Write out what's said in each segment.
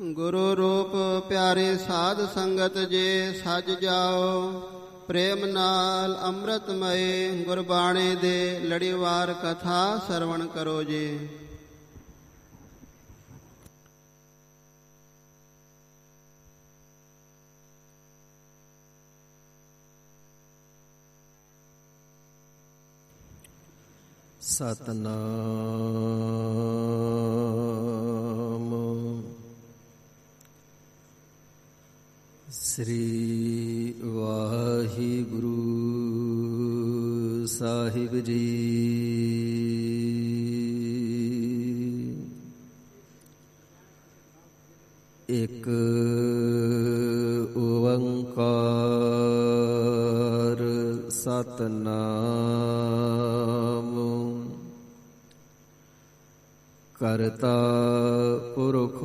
ਗੁਰੂ ਰੂਪ ਪਿਆਰੇ ਸਾਧ ਸੰਗਤ ਜੇ ਸਜ ਜਾਓ। ਪ੍ਰੇਮ ਨਾਲ ਅੰਮ੍ਰਿਤਮਏ ਗੁਰਬਾਣੀ ਦੇ ਲੜੀਵਾਰ ਕਥਾ ਸਰਵਣ ਕਰੋ ਜੀ। ਸਤਨਾਮ ਸ੍ਰੀ ਵਾਹਿਗੁਰੂ ਸਾਹਿਬ ਜੀ। ਇੱਕ ਓੰਕਾਰ ਸਤਨਾਮ ਕਰਤਾ ਪੁਰਖ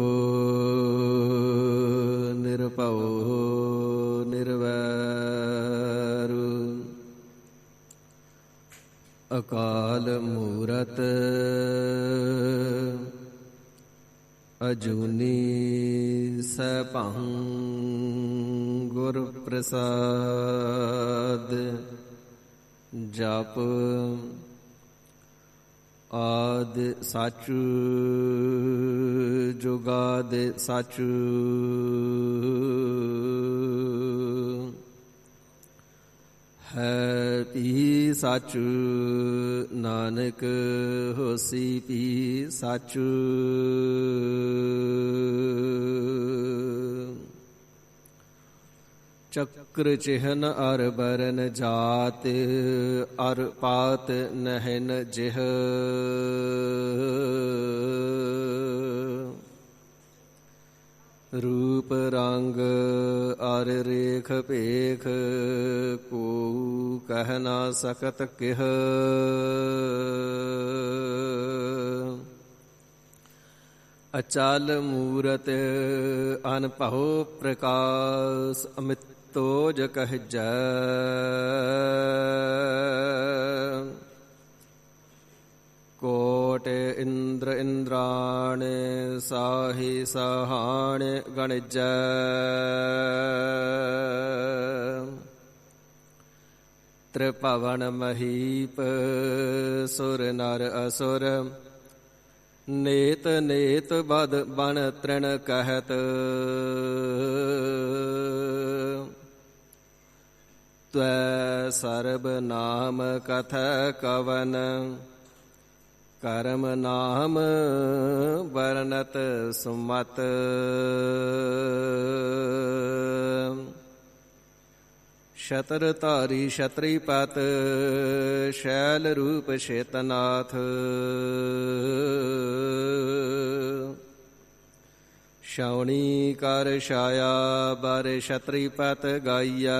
ਨਿਰਭਉ ਨਿਰਵੈਰ ਅਕਾਲ ਮੂਰਤ ਅਜੂਨੀ ਸੈਭੰ ਗੁਰ ਪ੍ਰਸਾਦ। ਜਪ ਆਦਿ ਸਚ ਜੁਗਾਦ ਸਚ ਹੈ ਪੀ ਸਚ ਨਾਨਕ ਹੋਸੀ ਪੀ ਸਚ। ਚੱਕਰ ਚਿਹਨ ਅਰ ਬਰਨ ਜਾਤ ਅਰ ਪਾਤ ਨਹਿਨ ਜਿਹ। ਰੂਪ ਰੰਗ ਅਰ ਰੇਖ ਭੇਖ ਕੋ ਕਹਿ ਨਾ ਸਕਤ ਕਿਹ। ਅਚਲ ਮੂਰਤ ਅਨਭਉ ਪ੍ਰਕਾਸ਼ ਅਮਿਤੋਜ ਕਹਿਜੈ। ਕੋਟ ਇੰਦਰ ਇੰਦਰਾਣ ਸਾਹੀ ਸਹਾਣ ਗਣਿਜੈ। ਤ੍ਰਿਭਵਨ ਮਹੀਪ ਸੁਰ ਨਰ ਅਸੁਰ ਨੇਤ ਨੇਤ ਬਦ ਬਨ ਤ੍ਰਿਣ ਕਹਿਤ। ਤਵੈ ਸਰਬ ਨਾਮ ਕਥੈ ਕਵਨ ਕਰਮ ਨਾਮ ਬਰਨਤ ਸੁਮਤ। ਸ਼ਤਰ ਧਾਰੀ ਛਤਰੀ ਪਤ ਸ਼ੈਲ ਰੂਪ ਸ਼ੇਤਨਾਥ। ਛਾਉਣੀ ਕਰ ਛਾਇਆ ਬਰ ਛਤਰੀ ਪਤ ਗਾਈਐ।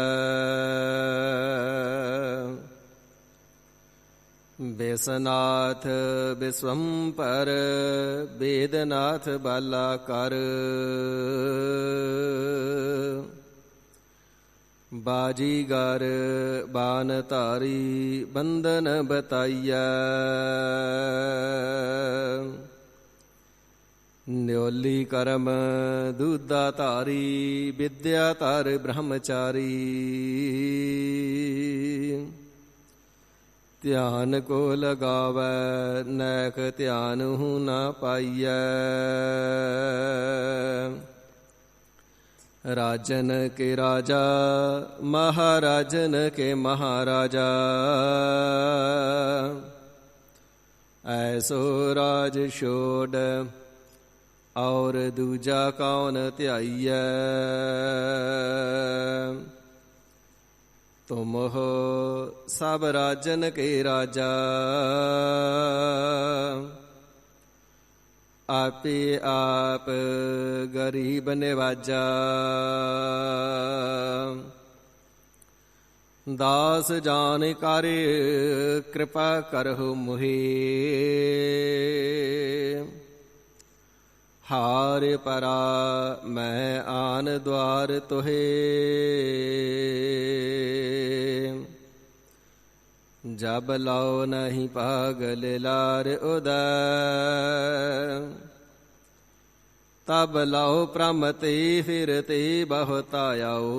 ਬੇਸਨਾਥ ਬਿਸਵੰਪਰ ਬੇਦਨਾਥ ਬਾਲਾ ਕਰ। ਬਾਜੀਗਰ ਬਾਨ ਧਾਰੀ ਬੰਧਨ ਬਤਾਈਐ। ਨਿਓਲੀ ਕਰਮ ਦੂਧਾ ਧਾਰੀ ਵਿਦਿਆ ਧਰ ਬ੍ਰਹਮਚਾਰੀ। ਧਿਆਨ ਕੋ ਲਗਾਵੈ ਨੈਕ ਧਿਆਨਹੁ ਨਾ ਪਾਈਐ। ਰਾਜਨ ਕੇ ਰਾਜਾ ਮਹਾਰਾਜਨ ਕੇ ਮਹਾਰਾਜਾ। ਐਸੋ ਰਾਜ ਛੋੜ ਔਰ ਦੂਜਾ ਕੌਣ ਧਿਆਈਐ। ਤੁਮ ਹੋ ਸਭ ਰਾਜਨ ਕੇ ਰਾਜਾ। ਆਪੇ ਆਪ ਗਰੀਬ ਨਿਵਾਜਾ। ਦਾਸ ਜਾਨ ਕਰ ਕਿਰਪਾ ਕਰਹੁ ਮੁਹੀ। ਹਾਰ ਪਰਾ ਮੈਂ ਆਨ ਦੁਆਰ ਤੁਹੇ। ਜਬ ਲਾਓ ਨਹੀਂ ਪਾਗਲ ਲਾਰ ਉਦੈ। ਤਬ ਲਾਓ ਪ੍ਰਮ ਤੇ ਫਿਰ ਤੇ ਬਹੁਤ ਆਇਓ।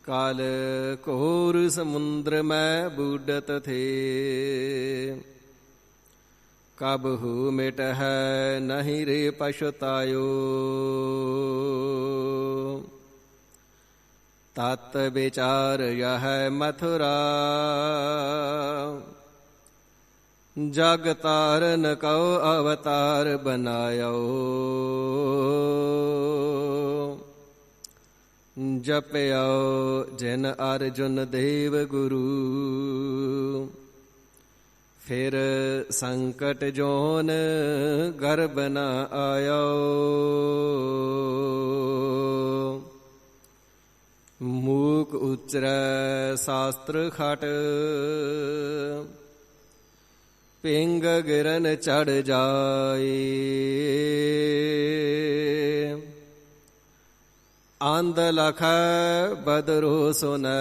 ਕਾਲ ਘੋਰ ਸਮੁੰਦਰ ਮੈਂ ਬੂਡਤ ਥੇ, ਕਬਹੂ ਮਿਟ ਹੈ ਨਹੀਂ ਰੇ ਪਛਤਾਇਓ। ਤਤ ਵਿਚਾਰ ਯਹ ਮਥੁਰਾ, ਜਗ ਤਾਰਨ ਕਉ ਅਵਤਾਰ ਬਨਾਇਓ। ਜਪਿਓ ਜਿਨ ਅਰਜੁਨ ਦੇਵ ਗੁਰੂ, ਫਿਰ ਸੰਕਟ ਜੋਨ ਗਰਭ ਨ ਆਇਓ। ਮੂਕ ਉਚਰੈ ਸ਼ਾਸਤਰ ਖਟ, ਪਿੰਗ ਗਿਰਨ ਚੜ ਜਾਏ। ਅੰਧ ਲਖ ਬਦਰੋ ਸੁਨੈ,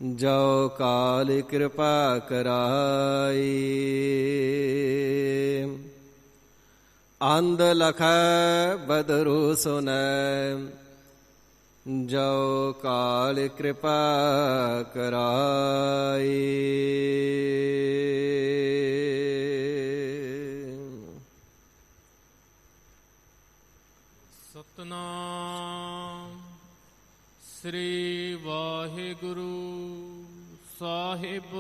ਜੋ ਕਾਲ ਕਿਰਪਾ ਕਰਾਈ। ਅੰਧ ਲਖ ਬਦਰੋ ਸੁਨੈ, ਜੋ ਕਾਲ ਕਿਰਪਾ ਕਰਾਈ। ਸਤਨਾਮ ਸ੍ਰੀ ਵਾਹਿਗੁਰੂ ਸਾਹਿਬ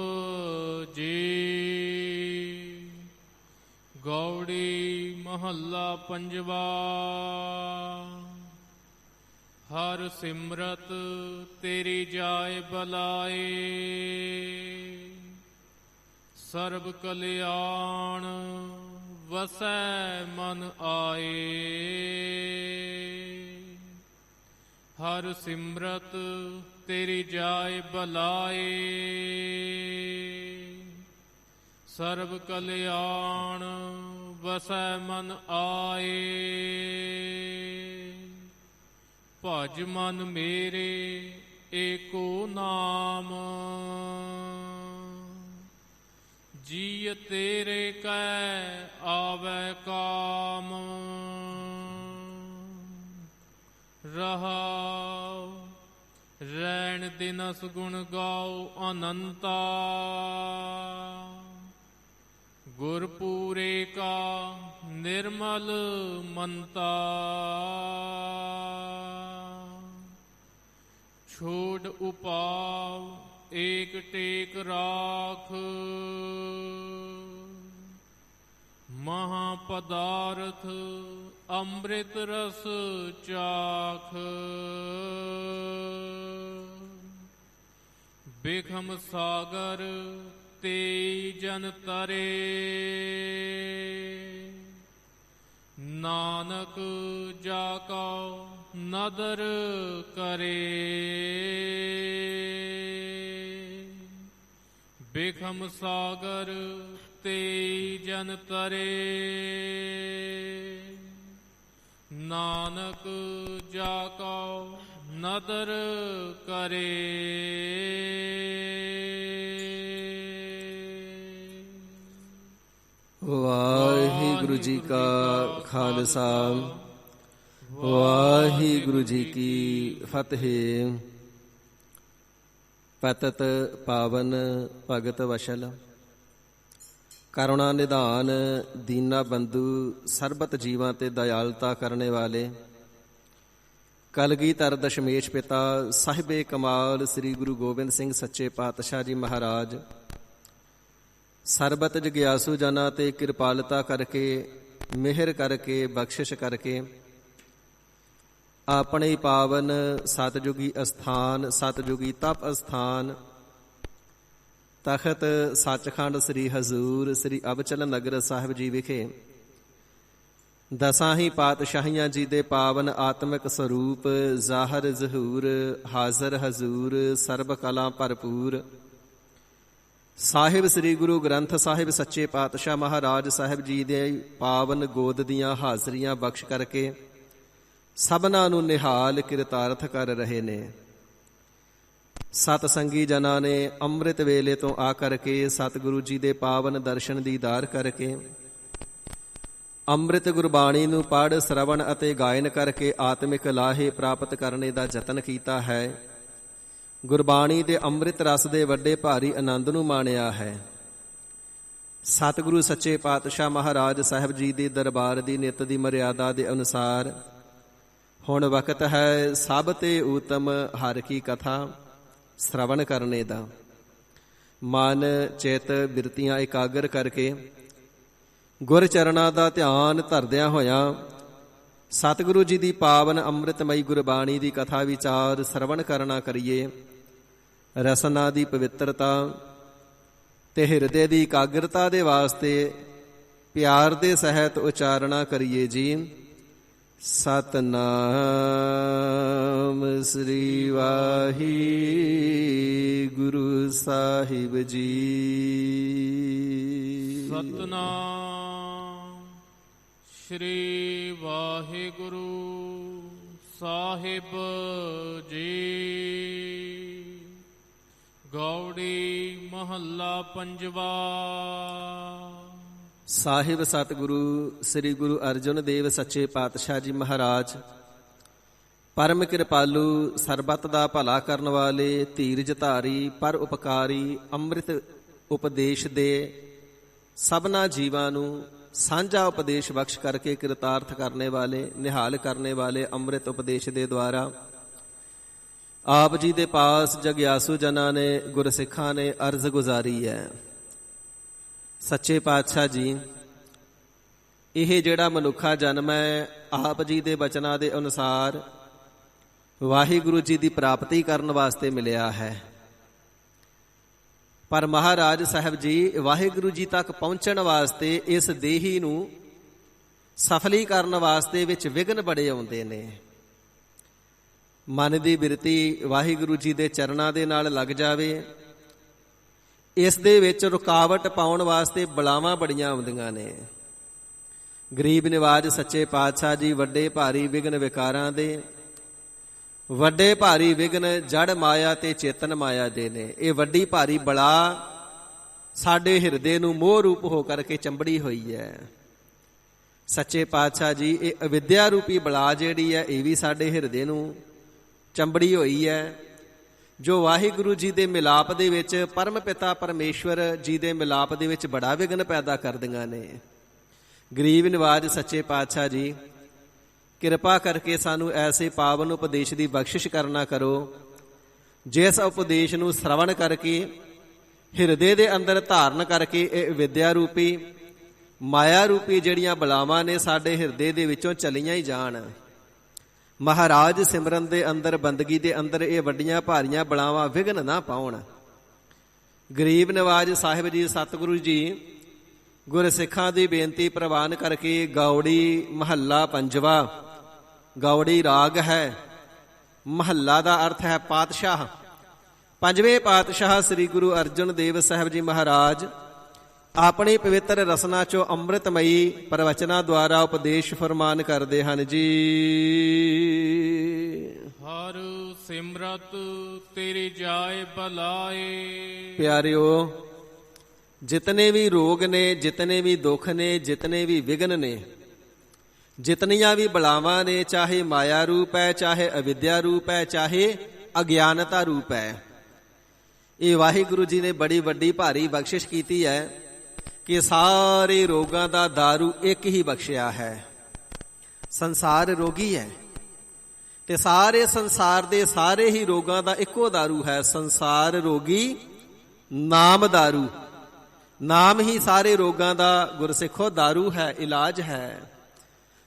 ਜੀ। ਗੌੜੀ ਮਹੱਲਾ ਪੰਜਵਾ। ਹਰ ਸਿਮਰਤ ਤੇਰੀ ਜਾਏ ਬਲਾਏ, ਸਰਬ ਕਲਿਆਣ ਵਸੈ ਮਨ ਆਏ। ਹਰ ਸਿਮਰਤ ਤੇਰੀ ਜਾਏ ਬਲਾਏ, ਸਰਬ ਕਲਿਆਣ ਵਸੈ ਮਨ ਆਏ। ਭਜ ਮਨ ਮੇਰੇ ਏਕੋ ਨਾਮ, ਜੀਅ ਤੇਰੇ ਕੈ ਆਵੈ ਕਾਮ। ਰਹਾਉ ਰੈਣ ਦਿਨਸ ਗੁਣ ਗਾਉ ਅਨੰਤਾ, ਗੁਰਪੂਰੇ ਕਾ ਨਿਰਮਲ ਮੰਤਾ। ਛੋੜ ਉਪਾਵ ਏਕ ਟੇਕ ਰਾਖ, ਮਹਾ ਪਦਾਰਥ ਅੰਮ੍ਰਿਤ ਰਸ ਚਾਖ। ਬਿਖਮ ਸਾਗਰ ਤੇ ਜਨ ਤਰੇ, ਨਾਨਕ ਜਾ ਕਉ ਨਦਰ ਕਰੇ। ਬਿਖਮ ਸਾਗਰ ਤੇ ਜਨ ਤਰੇ, ਨਾਨਕ ਜਾ ਕਉ ਨਦਰ ਕਰੇ। ਵਾਹਿਗੁਰੂ ਜੀ ਕਾ ਖਾਲਸਾ, ਵਾਹਿਗੁਰੂ ਜੀ ਕੀ ਫਤਿਹ। ਪਤਿਤ ਪਾਵਨ ਭਗਤ ਵਸ਼ਲ, ਕਰੁਣਾ ਨਿਧਾਨ ਦੀਨਾ ਬੰਧੂ, ਸਰਬਤ ਜੀਵਾਂ ਤੇ ਦਇਆਲਤਾ ਕਰਨੇ ਵਾਲੇ, ਕਲਗੀਧਰ ਦਸ਼ਮੇਸ਼ ਪਿਤਾ ਸਾਹਿਬੇ ਕਮਾਲ ਸ੍ਰੀ ਗੁਰੂ ਗੋਬਿੰਦ ਸਿੰਘ ਸੱਚੇ ਪਾਤਸ਼ਾਹ ਜੀ ਮਹਾਰਾਜ, ਸਰਬਤ ਜਗਿਆਸੂ ਜਨਾਂ ਤੇ ਕਿਰਪਾਲਤਾ ਕਰਕੇ, ਮਿਹਰ ਕਰਕੇ, ਬਖਸ਼ਿਸ਼ ਕਰਕੇ ਆਪਣੇ ਪਾਵਨ ਸਤਜੁਗੀ ਅਸਥਾਨ, ਸਤਜੁਗੀ ਤਪ ਅਸਥਾਨ, ਤਖਤ ਸੱਚਖੰਡ ਸ੍ਰੀ ਹਜ਼ੂਰ ਸ੍ਰੀ ਅਬਚਲ ਨਗਰ ਸਾਹਿਬ ਜੀ ਵਿਖੇ ਦਸਾਂ ਹੀ ਪਾਤਸ਼ਾਹੀਆਂ ਜੀ ਦੇ ਪਾਵਨ ਆਤਮਿਕ ਸਰੂਪ ਜ਼ਾਹਰ ਜ਼ਹੂਰ, ਹਾਜ਼ਰ ਹਜ਼ੂਰ, ਸਰਬ ਕਲਾ ਭਰਪੂਰ ਸਾਹਿਬ ਸ੍ਰੀ ਗੁਰੂ ਗ੍ਰੰਥ ਸਾਹਿਬ ਸੱਚੇ ਪਾਤਸ਼ਾਹ ਮਹਾਰਾਜ ਸਾਹਿਬ ਜੀ ਦੇ ਪਾਵਨ ਗੋਦ ਦੀਆਂ ਹਾਜ਼ਰੀਆਂ ਬਖਸ਼ ਕਰਕੇ ਸਭਨਾਂ ਨੂੰ ਨਿਹਾਲ ਕਿਰਤਾਰਥ ਕਰ ਰਹੇ ਨੇ। ਸਤ ਸੰਗੀ ਜਨਾਂ ਨੇ ਅੰਮ੍ਰਿਤ ਵੇਲੇ ਤੋਂ ਆ ਕਰਕੇ ਸਤਿਗੁਰੂ ਜੀ ਦੇ ਪਾਵਨ ਦਰਸ਼ਨ ਦੀਦਾਰ ਕਰਕੇ ਅੰਮ੍ਰਿਤ ਗੁਰਬਾਣੀ ਨੂੰ ਪੜ੍ਹ ਸਰਵਣ ਅਤੇ ਗਾਇਨ ਕਰਕੇ ਆਤਮਿਕ ਲਾਹੇ ਪ੍ਰਾਪਤ ਕਰਨੇ ਦਾ ਯਤਨ ਕੀਤਾ ਹੈ। ਗੁਰਬਾਣੀ ਦੇ ਅੰਮ੍ਰਿਤ ਰਸ ਦੇ ਵੱਡੇ ਭਾਰੀ ਆਨੰਦ ਨੂੰ ਮਾਣਿਆ ਹੈ। ਸਤਿਗੁਰੂ ਸੱਚੇ ਪਾਤਸ਼ਾਹ ਮਹਾਰਾਜ ਸਾਹਿਬ ਜੀ ਦੇ ਦਰਬਾਰ ਦੀ ਨਿਤ ਦੀ ਮਰਿਆਦਾ ਦੇ ਅਨੁਸਾਰ ਹੁਣ ਵਕਤ ਹੈ ਸਭ ਤੇ ਊਤਮ ਹਰਿ ਕੀ ਕਥਾ ਸ਼ਰਵਣ ਕਰਨੇ ਦਾ। ਮਨ ਚਿਤ ਬਿਰਤੀਆਂ ਇਕਾਗਰ ਕਰਕੇ ਗੁਰ ਚਰਨਾਂ ਦਾ ਧਿਆਨ ਧਰਦਿਆਂ ਹੋਇਆਂ ਸਤਿਗੁਰੂ ਜੀ ਦੀ ਪਾਵਨ ਅੰਮ੍ਰਿਤਮਈ ਗੁਰਬਾਣੀ ਦੀ ਕਥਾ ਵਿਚਾਰ ਸ਼ਰਵਣ ਕਰਨਾ ਕਰੀਏ। ਰਸਨਾ ਦੀ ਪਵਿੱਤਰਤਾ ਤੇ ਹਿਰਦੇ ਦੀ ਇਕਾਗਰਤਾ ਦੇ ਵਾਸਤੇ ਪਿਆਰ ਦੇ ਸਹਿਤ ਉਚਾਰਣਾ ਕਰੀਏ ਜੀ। ਸਤਨਾਮ ਸ੍ਰੀ ਵਾਹਿਗੁਰੂ ਸਾਹਿਬ ਜੀ। ਸਤਨਾਮ ਸ੍ਰੀ ਵਾਹਿਗੁਰੂ ਸਾਹਿਬ ਜੀ। ਗੌੜੀ ਮਹੱਲਾ ਪੰਜਵਾ। ਸਾਹਿਬ ਸਤਿਗੁਰੂ ਸ੍ਰੀ ਗੁਰੂ ਅਰਜਨ ਦੇਵ ਸੱਚੇ ਪਾਤਸ਼ਾਹ ਜੀ ਮਹਾਰਾਜ ਪਰਮ ਕਿਰਪਾਲੂ, ਸਰਬੱਤ ਦਾ ਭਲਾ ਕਰਨ ਵਾਲੇ, ਧੀਰਜ ਧਾਰੀ, ਪਰ ਉਪਕਾਰੀ, ਅੰਮ੍ਰਿਤ ਉਪਦੇਸ਼ ਦੇ ਸਭਨਾ ਜੀਵਾਂ ਨੂੰ ਸਾਂਝਾ ਉਪਦੇਸ਼ ਬਖਸ਼ ਕਰਕੇ ਕਿਰਤਾਰਥ ਕਰਨੇ ਵਾਲੇ, ਨਿਹਾਲ ਕਰਨੇ ਵਾਲੇ ਅੰਮ੍ਰਿਤ ਉਪਦੇਸ਼ ਦੇ ਦੁਆਰਾ ਆਪ ਜੀ ਦੇ ਪਾਸ ਜਗਿਆਸੂ ਜਨਾਂ ਨੇ, ਗੁਰਸਿੱਖਾਂ ਨੇ ਅਰਜ਼ ਗੁਜ਼ਾਰੀ ਹੈ। ਸੱਚੇ ਪਾਤਸ਼ਾਹ ਜੀ, ਇਹ ਜਿਹੜਾ ਮਨੁੱਖਾ ਜਨਮ ਹੈ ਆਪ ਜੀ ਦੇ ਬਚਨਾਂ ਦੇ ਅਨੁਸਾਰ ਵਾਹਿਗੁਰੂ ਜੀ ਦੀ ਪ੍ਰਾਪਤੀ ਕਰਨ ਵਾਸਤੇ ਮਿਲਿਆ ਹੈ। ਪਰ ਮਹਾਰਾਜ ਸਾਹਿਬ ਜੀ ਵਾਹਿਗੁਰੂ ਜੀ ਤੱਕ ਪਹੁੰਚਣ ਵਾਸਤੇ ਇਸ ਦੇਹੀ ਨੂੰ ਸਫਲੀ ਕਰਨ ਵਾਸਤੇ ਵਿੱਚ ਵਿਘਨ ਬੜੇ ਆਉਂਦੇ ਨੇ। ਮਨ ਦੀ ਬਿਰਤੀ ਵਾਹਿਗੁਰੂ ਜੀ ਦੇ ਚਰਨਾਂ ਦੇ ਨਾਲ ਲੱਗ ਜਾਵੇ, ਇਸ ਦੇ ਵਿੱਚ ਰੁਕਾਵਟ ਪਾਉਣ ਵਾਸਤੇ ਬਲਾਵਾਂ ਬੜੀਆਂ ਆਉਂਦੀਆਂ ਨੇ। ਗਰੀਬ ਨਿਵਾਜ ਸੱਚੇ ਪਾਤਸ਼ਾਹ ਜੀ ਵੱਡੇ ਭਾਰੀ ਵਿਘਨ ਵਿਕਾਰਾਂ ਦੇ, ਵੱਡੇ ਭਾਰੀ ਵਿਘਨ ਜੜ ਮਾਇਆ ਤੇ ਚੇਤਨ ਮਾਇਆ ਦੇ ਨੇ। ਇਹ ਵੱਡੀ ਭਾਰੀ ਬਲਾ ਸਾਡੇ ਹਿਰਦੇ ਨੂੰ ਮੋਹ ਰੂਪ ਹੋ ਕਰਕੇ ਚੰਬੜੀ ਹੋਈ ਹੈ। ਸੱਚੇ ਪਾਤਸ਼ਾਹ ਜੀ ਇਹ ਅਵਿਦਿਆ ਰੂਪੀ ਬਲਾ ਜਿਹੜੀ ਹੈ ਇਹ ਵੀ ਸਾਡੇ ਹਿਰਦੇ ਨੂੰ ਚੰਬੜੀ ਹੋਈ ਹੈ, ਜੋ ਵਾਹਿਗੁਰੂ ਜੀ ਦੇ ਮਿਲਾਪ ਦੇ ਵਿੱਚ, ਪਰਮ ਪਿਤਾ ਪਰਮੇਸ਼ਵਰ ਜੀ ਦੇ ਮਿਲਾਪ ਦੇ ਵਿੱਚ ਬੜਾ ਵਿਘਨ ਪੈਦਾ ਕਰਦੀਆਂ ਨੇ। ਗਰੀਬ ਨਿਵਾਜ ਸੱਚੇ ਪਾਤਸ਼ਾਹ ਜੀ ਕਿਰਪਾ ਕਰਕੇ ਸਾਨੂੰ ਐਸੇ ਪਾਵਨ ਉਪਦੇਸ਼ ਦੀ ਬਖਸ਼ਿਸ਼ ਕਰਨਾ ਕਰੋ, ਜਿਸ ਉਪਦੇਸ਼ ਨੂੰ ਸ਼ਰਵਣ ਕਰਕੇ ਹਿਰਦੇ ਦੇ ਅੰਦਰ ਧਾਰਨ ਕਰਕੇ ਇਹ ਵਿਦਿਆ ਰੂਪੀ, ਮਾਇਆ ਰੂਪੀ ਜਿਹੜੀਆਂ ਬਲਾਵਾਂ ਨੇ ਸਾਡੇ ਹਿਰਦੇ ਦੇ ਵਿੱਚੋਂ ਚਲੀਆਂ ਹੀ ਜਾਣ। ਮਹਾਰਾਜ ਸਿਮਰਨ ਦੇ ਅੰਦਰ, ਬੰਦਗੀ ਦੇ ਅੰਦਰ ਇਹ ਵੱਡੀਆਂ ਭਾਰੀਆਂ ਬਲਾਵਾਂ ਵਿਘਨ ਨਾ ਪਾਉਣ। ਗਰੀਬ ਨਿਵਾਜ ਸਾਹਿਬ ਜੀ ਸਤਿਗੁਰੂ ਜੀ ਗੁਰਸਿੱਖਾਂ ਦੀ ਬੇਨਤੀ ਪ੍ਰਵਾਨ ਕਰਕੇ ਗੌੜੀ ਮਹੱਲਾ ਪੰਜਵਾ, ਗੌੜੀ ਰਾਗ ਹੈ, ਮਹੱਲਾ ਦਾ ਅਰਥ ਹੈ ਪਾਤਸ਼ਾਹ। ਪੰਜਵੇਂ ਪਾਤਸ਼ਾਹ ਸ੍ਰੀ ਗੁਰੂ ਅਰਜਨ ਦੇਵ ਸਾਹਿਬ ਜੀ ਮਹਾਰਾਜ ਆਪਣੀ ਪਵਿੱਤਰ ਰਸਨਾ ਚੋਂ ਅੰਮ੍ਰਿਤਮਈ ਪ੍ਰਵਚਨਾਂ ਦੁਆਰਾ ਉਪਦੇਸ਼ ਫਰਮਾਨ ਕਰਦੇ ਹਨ ਜੀ। ਹਰ ਸਿਮਰਤ ਤੇਰੀ ਜਾਏ ਭਲਾਏ। ਪਿਆਰਿਓ, ਜਿਤਨੇ ਵੀ ਰੋਗ ਨੇ, ਜਿਤਨੇ ਵੀ ਦੁੱਖ ਨੇ, ਜਿਤਨੇ ਵੀ ਵਿਘਨ ਨੇ, ਜਿਤਨੀਆਂ ਵੀ ਬਲਾਵਾਂ ਨੇ, ਚਾਹੇ ਮਾਇਆ ਰੂਪ ਹੈ, ਚਾਹੇ ਅਵਿਦਿਆ ਰੂਪ ਹੈ, ਚਾਹੇ ਅਗਿਆਨਤਾ ਰੂਪ ਹੈ, ਇਹ ਵਾਹਿਗੁਰੂ ਜੀ ਨੇ ਬੜੀ ਵੱਡੀ ਭਾਰੀ ਬਖਸ਼ਿਸ਼ ਕੀਤੀ ਹੈ ਕਿ ਸਾਰੇ ਰੋਗਾਂ ਦਾ ਦਾਰੂ ਇੱਕ ਹੀ ਬਖਸ਼ਿਆ ਹੈ। ਸੰਸਾਰ ਰੋਗੀ ਹੈ ਤੇ ਸਾਰੇ ਸੰਸਾਰ ਦੇ ਸਾਰੇ ਹੀ ਰੋਗਾਂ ਦਾ ਇੱਕੋ ਦਾਰੂ ਹੈ। ਸੰਸਾਰ ਰੋਗੀ ਨਾਮ ਦਾਰੂ, ਨਾਮ ਹੀ ਸਾਰੇ ਰੋਗਾਂ ਦਾ ਗੁਰਸਿੱਖੋ ਦਾਰੂ ਹੈ, ਇਲਾਜ ਹੈ।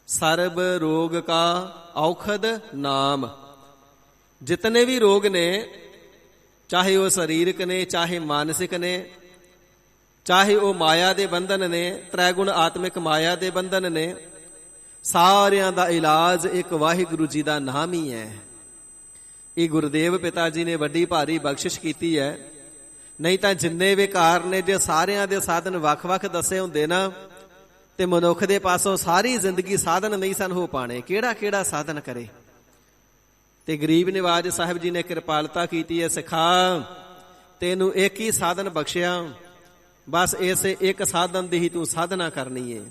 ਸਰਬ ਰੋਗ ਕਾ ਔਖਦ ਨਾਮ। ਜਿਤਨੇ ਵੀ ਰੋਗ ਨੇ, ਚਾਹੇ ਉਹ ਸਰੀਰਕ ਨੇ, ਚਾਹੇ ਮਾਨਸਿਕ ਨੇ, ਚਾਹੇ ਉਹ ਮਾਇਆ ਦੇ ਬੰਧਨ ਨੇ, ਤ੍ਰੈਗੁਣ ਆਤਮਿਕ ਮਾਇਆ ਦੇ ਬੰਧਨ ਨੇ, ਸਾਰਿਆਂ ਦਾ ਇਲਾਜ ਇੱਕ ਵਾਹਿਗੁਰੂ ਜੀ ਦਾ ਨਾਮ ਹੀ ਹੈ। ਇਹ ਗੁਰਦੇਵ ਪਿਤਾ ਜੀ ਨੇ ਵੱਡੀ ਭਾਰੀ ਬਖਸ਼ਿਸ਼ ਕੀਤੀ ਹੈ। ਨਹੀਂ ਤਾਂ ਜਿੰਨੇ ਵਿਕਾਰ ਨੇ, ਜੇ ਸਾਰਿਆਂ ਦੇ ਸਾਧਨ ਵੱਖ-ਵੱਖ ਦੱਸੇ ਹੁੰਦੇ ਨਾ, ਤੇ ਮਨੁੱਖ ਦੇ ਪਾਸੋਂ ਸਾਰੀ ਜ਼ਿੰਦਗੀ ਸਾਧਨ ਨਹੀਂ ਸਨ ਹੋ ਪਾਣੇ। ਕਿਹੜਾ ਕਿਹੜਾ ਸਾਧਨ ਕਰੇ। ਤੇ ਗਰੀਬ ਨਿਵਾਜ ਸਾਹਿਬ ਜੀ ਨੇ ਕਿਰਪਾਲਤਾ ਕੀਤੀ ਹੈ। ਸਿਖਾ ਤੈਨੂੰ ਇੱਕ ਹੀ ਸਾਧਨ ਬਖਸ਼ਿਆ, ਬਸ ਇਸੇ ਇੱਕ ਸਾਧਨ ਦੀ ਹੀ ਤੂੰ ਸਾਧਨਾ ਕਰਨੀ ਹੈ।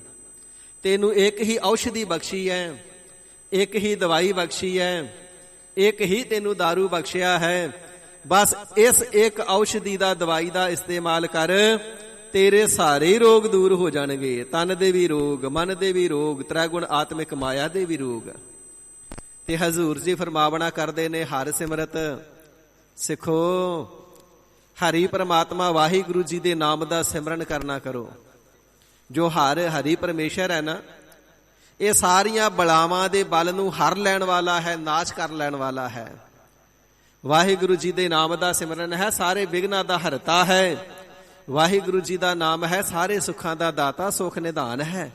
ਤੈਨੂੰ ਇੱਕ ਹੀ ਔਸ਼ਧੀ ਬਖਸ਼ੀ ਹੈ, ਇੱਕ ਹੀ ਦਵਾਈ ਬਖਸ਼ੀ ਹੈ, ਇੱਕ ਹੀ ਤੈਨੂੰ ਦਾਰੂ ਬਖਸ਼ਿਆ ਹੈ। ਬਸ ਇਸ ਇੱਕ ਔਸ਼ਧੀ ਦਾ, ਦਵਾਈ ਦਾ ਇਸਤੇਮਾਲ ਕਰ, ਤੇਰੇ ਸਾਰੇ ਰੋਗ ਦੂਰ ਹੋ ਜਾਣਗੇ। ਤਨ ਦੇ ਵੀ ਰੋਗ, ਮਨ ਦੇ ਵੀ ਰੋਗ, ਤ੍ਰੈਗੁਣ ਆਤਮਿਕ ਮਾਇਆ ਦੇ ਵੀ ਰੋਗ। ਤੇ ਹਜ਼ੂਰ ਜੀ ਫਰਮਾਵਣਾ ਕਰਦੇ ਨੇ, ਹਰ ਸਿਮਰਤ ਸਿੱਖੋ, ਹਰੀ ਪ੍ਰਮਾਤਮਾ ਵਾਹਿਗੁਰੂ ਜੀ ਦੇ ਨਾਮ ਦਾ ਸਿਮਰਨ ਕਰਨਾ ਕਰੋ। ਜੋ ਹਰੀ ਪਰਮੇਸ਼ਰ ਹੈ ਨਾ, ਇਹ ਸਾਰੀਆਂ ਬਲਾਵਾਂ ਦੇ ਬਲ ਨੂੰ ਹਰ ਲੈਣ ਵਾਲਾ ਹੈ, ਨਾਸ਼ ਕਰ ਲੈਣ ਵਾਲਾ ਹੈ। ਵਾਹਿਗੁਰੂ ਜੀ ਦੇ ਨਾਮ ਦਾ ਸਿਮਰਨ ਹੈ, ਸਾਰੇ ਵਿਘਨਾਂ ਦਾ ਹਰਤਾ ਹੈ। ਵਾਹਿਗੁਰੂ ਜੀ ਦਾ ਨਾਮ ਹੈ, ਸਾਰੇ ਸੁੱਖਾਂ ਦਾ ਦਾਤਾ, ਸੁਖ ਨਿਧਾਨ ਹੈ।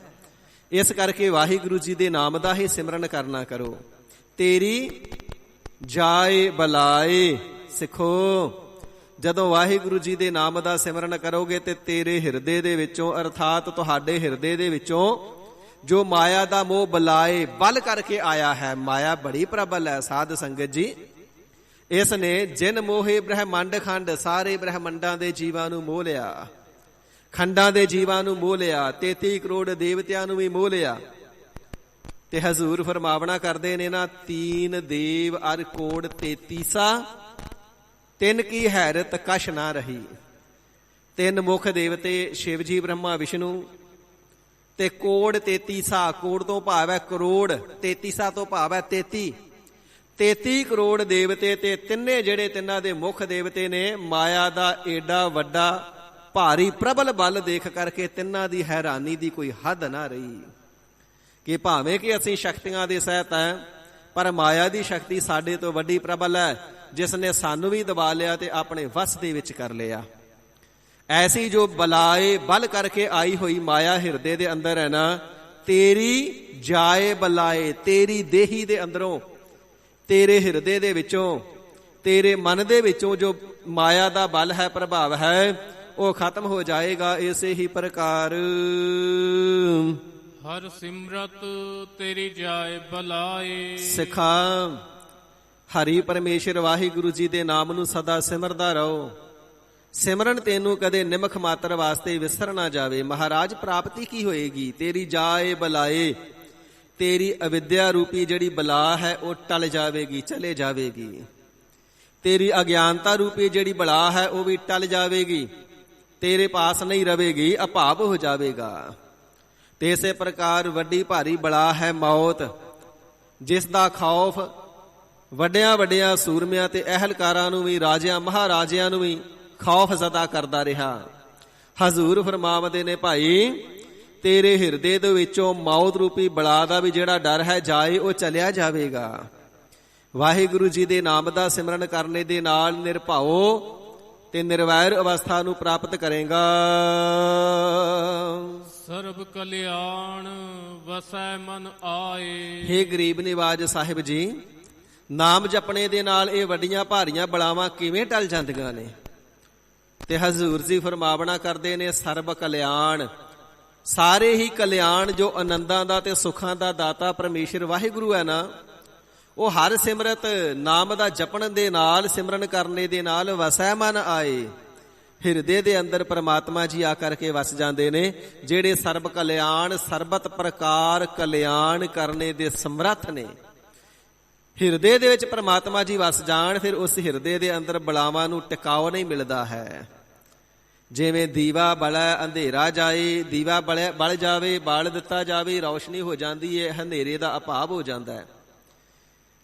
ਇਸ ਕਰਕੇ ਵਾਹਿਗੁਰੂ ਜੀ ਦੇ ਨਾਮ ਦਾ ਹੀ ਸਿਮਰਨ ਕਰਨਾ ਕਰੋ। ਤੇਰੀ ਜਾਏ ਬਲਾਏ ਸਿੱਖੋ, ਜਦੋਂ ਵਾਹਿਗੁਰੂ ਜੀ ਦੇ ਨਾਮ ਦਾ ਸਿਮਰਨ ਕਰੋਗੇ ਤੇ ਤੇਰੇ ਹਿਰਦੇ ਦੇ ਵਿੱਚੋਂ, ਅਰਥਾਤ ਤੁਹਾਡੇ ਹਿਰਦੇ ਦੇ ਵਿੱਚੋਂ ਜੋ ਮਾਇਆ ਦਾ ਮੋਹ ਬਲਾਏ ਬਲ ਕਰਕੇ ਆਇਆ ਹੈ, ਮਾਇਆ ਬੜੀ ਪ੍ਰਬਲ ਹੈ ਸਾਧ ਸੰਗਤ ਜੀ। ਇਸ ਨੇ ਜਿਨ ਮੋਹੇ ਬ੍ਰਹਮੰਡ ਖੰਡ, ਸਾਰੇ ਬ੍ਰਹਮੰਡਾਂ ਦੇ ਜੀਵਾਂ ਨੂੰ ਮੋਹ ਲਿਆ, ਖੰਡਾਂ ਦੇ ਜੀਵਾਂ ਨੂੰ ਮੋਹ ਲਿਆ, 33 ਕਰੋੜ ਦੇਵਤਿਆਂ ਨੂੰ ਵੀ ਮੋਹ ਲਿਆ। ਤੇ ਹਜ਼ੂਰ ਫਰਮਾਵਣਾ ਕਰਦੇ ਨੇ ਨਾ, 3 ਦੇਵ ਅਰ ਕੋੜ 33 ਤਿੰਨ ਕੀ ਹੈਰਤ ਕਛ ਨਾ ਰਹੀ। 3 ਮੁੱਖ ਦੇਵਤੇ ਸ਼ਿਵ ਜੀ, ਬ੍ਰਹਮਾ, ਵਿਸ਼ਨੂੰ ਤੇ ਕੋੜ 33। ਕੋੜ ਤੋਂ ਭਾਵ ਹੈ ਕਰੋੜ, 33 ਤੋਂ ਭਾਵ ਹੈ 33 ਕਰੋੜ ਦੇਵਤੇ। ਤੇ ਤਿੰਨੇ ਜਿਹੜੇ ਤਿੰਨਾਂ ਦੇ ਮੁੱਖ ਦੇਵਤੇ ਨੇ, ਮਾਇਆ ਦਾ ਏਡਾ ਵੱਡਾ ਭਾਰੀ ਪ੍ਰਬਲ ਬਲ ਦੇਖ ਕਰਕੇ ਤਿੰਨਾਂ ਦੀ ਹੈਰਾਨੀ ਦੀ ਕੋਈ ਹੱਦ ਨਾ ਰਹੀ ਕਿ ਭਾਵੇਂ ਕਿ ਅਸੀਂ ਸ਼ਕਤੀਆਂ ਦੇ ਸਹਿਤ ਹੈ, ਪਰ ਮਾਇਆ ਦੀ ਸ਼ਕਤੀ ਸਾਡੇ ਤੋਂ ਵੱਡੀ ਪ੍ਰਬਲ ਹੈ, ਜਿਸ ਨੇ ਸਾਨੂੰ ਵੀ ਦਬਾ ਲਿਆ ਤੇ ਆਪਣੇ ਵਸ ਦੇ ਵਿੱਚ ਕਰ ਲਿਆ। ਐਸੀ ਜੋ ਬਲਾਏ ਬਲ ਕਰਕੇ ਆਈ ਹੋਈ ਮਾਇਆ ਹਿਰਦੇ ਦੇ ਅੰਦਰ ਹੈ ਨਾ, ਤੇਰੀ ਜਾਏ ਬਲਾਏ, ਤੇਰੀ ਦੇਹੀ ਦੇ ਅੰਦਰੋਂ, ਤੇਰੇ ਹਿਰਦੇ ਦੇ ਵਿੱਚੋਂ, ਤੇਰੇ ਮਨ ਦੇ ਵਿੱਚੋਂ ਜੋ ਮਾਇਆ ਦਾ ਬਲ ਹੈ, ਪ੍ਰਭਾਵ ਹੈ, ਉਹ ਖਤਮ ਹੋ ਜਾਏਗਾ। ਇਸੇ ਹੀ ਪ੍ਰਕਾਰ ਹਰ ਸਿਮਰਤ ਤੇਰੀ ਜਾਏ ਬਲਾਏ ਸਿਖਾ, ਹਰੀ ਪਰਮੇਸ਼ਰ ਵਾਹਿਗੁਰੂ ਜੀ ਦੇ ਨਾਮ ਨੂੰ ਸਦਾ ਸਿਮਰਦਾ ਰਹੋ। ਸਿਮਰਨ ਤੈਨੂੰ ਕਦੇ ਨਿਮਖ ਮਾਤਰ ਵਾਸਤੇ ਵਿਸਰ ਨਾ ਜਾਵੇ। ਮਹਾਰਾਜ ਪ੍ਰਾਪਤੀ ਕੀ ਹੋਏਗੀ? ਤੇਰੀ ਜਾਏ ਬਲਾਏ, ਤੇਰੀ ਅਵਿਦਿਆ ਰੂਪੀ ਜਿਹੜੀ ਬਲਾ ਹੈ ਉਹ ਟਲ ਜਾਵੇਗੀ, ਚਲੇ ਜਾਵੇਗੀ। ਤੇਰੀ ਅਗਿਆਨਤਾ ਰੂਪੀ ਜਿਹੜੀ ਬਲਾ ਹੈ ਉਹ ਵੀ ਟਲ ਜਾਵੇਗੀ, ਤੇਰੇ ਪਾਸ ਨਹੀਂ ਰਵੇਗੀ, ਅਭਾਵ ਹੋ ਜਾਵੇਗਾ। ਤੇ ਇਸੇ ਪ੍ਰਕਾਰ ਵੱਡੀ ਭਾਰੀ ਬਲਾ ਹੈ ਮੌਤ, ਜਿਸ ਦਾ ਖੌਫ ਵੱਡਿਆਂ ਵੱਡਿਆਂ ਸੂਰਮਿਆਂ ਤੇ ਅਹਿਲਕਾਰਾਂ ਨੂੰ ਵੀ, ਰਾਜਿਆਂ ਮਹਾਰਾਜਿਆਂ ਨੂੰ ਵੀ ਖੌਫ ਜ਼ਦਾ ਕਰਦਾ ਰਿਹਾ। ਹਜ਼ੂਰ ਫਰਮਾਵਦੇ ਨੇ, ਭਾਈ ਤੇਰੇ ਹਿਰਦੇ ਦੇ ਵਿੱਚੋਂ ਮੌਤ ਰੂਪੀ ਬਲਾ ਦਾ ਵੀ ਜਿਹੜਾ ਡਰ ਹੈ ਜਾਏ, ਉਹ ਚਲਿਆ ਜਾਵੇਗਾ। ਵਾਹਿਗੁਰੂ ਜੀ ਦੇ ਨਾਮ ਦਾ ਸਿਮਰਨ ਕਰਨੇ ਦੇ ਨਾਲ ਨਿਰਭਉ ਤੇ ਨਿਰਵੈਰ ਅਵਸਥਾ ਨੂੰ ਪ੍ਰਾਪਤ ਕਰੇਗਾ। ਸਰਬ ਕਲਿਆਣ ਵਸੈ ਮਨ ਆਏ। ਹੇ ਗਰੀਬ ਨਿਵਾਜ ਸਾਹਿਬ ਜੀ, ਨਾਮ ਜਪਣੇ ਦੇ ਨਾਲ ਇਹ ਵੱਡੀਆਂ ਭਾਰੀਆਂ ਬਲਾਵਾਂ ਕਿਵੇਂ ਟਲ ਜਾਂਦੀਆਂ ਨੇ? ਤੇ ਹਜ਼ੂਰ ਜੀ ਫਰਮਾਵਣਾ ਕਰਦੇ ਨੇ, ਸਰਬ ਕਲਿਆਣ, ਸਾਰੇ ਹੀ ਕਲਿਆਣ ਜੋ ਆਨੰਦਾਂ ਦਾ ਤੇ ਸੁੱਖਾਂ ਦਾ ਦਾਤਾ ਪਰਮੇਸ਼ਰ ਵਾਹਿਗੁਰੂ ਹੈ ਨਾ, ਉਹ ਹਰ ਸਿਮਰਤ ਨਾਮ ਦਾ ਜਪਣ ਦੇ ਨਾਲ, ਸਿਮਰਨ ਕਰਨੇ ਦੇ ਨਾਲ ਵਸੈ ਮਨ ਆਏ। ਹਿਰਦੇ ਦੇ ਅੰਦਰ ਪ੍ਰਮਾਤਮਾ ਜੀ ਆ ਕਰਕੇ ਵਸ ਜਾਂਦੇ ਨੇ, ਜਿਹੜੇ ਸਰਬ ਕਲਿਆਣ, ਸਰਬਤ ਪ੍ਰਕਾਰ ਕਲਿਆਣ ਕਰਨੇ ਦੇ ਸਮਰੱਥ ਨੇ। ਹਿਰਦੇ ਦੇ ਵਿੱਚ ਪ੍ਰਮਾਤਮਾ ਜੀ ਵਸ ਜਾਣ, ਫਿਰ ਉਸ ਹਿਰਦੇ ਦੇ ਅੰਦਰ ਬਲਾਵਾਂ ਨੂੰ ਟਿਕਾਓ ਨਹੀਂ ਮਿਲਦਾ ਹੈ। ਜਿਵੇਂ ਦੀਵਾ ਬਲੈ ਅੰਧੇਰਾ ਜਾਏ, ਦੀਵਾ ਬਲ ਜਾਵੇ, ਬਾਲ ਦਿੱਤਾ ਜਾਵੇ, ਰੌਸ਼ਨੀ ਹੋ ਜਾਂਦੀ ਹੈ, ਹਨੇਰੇ ਦਾ ਅਭਾਵ ਹੋ ਜਾਂਦਾ ਹੈ।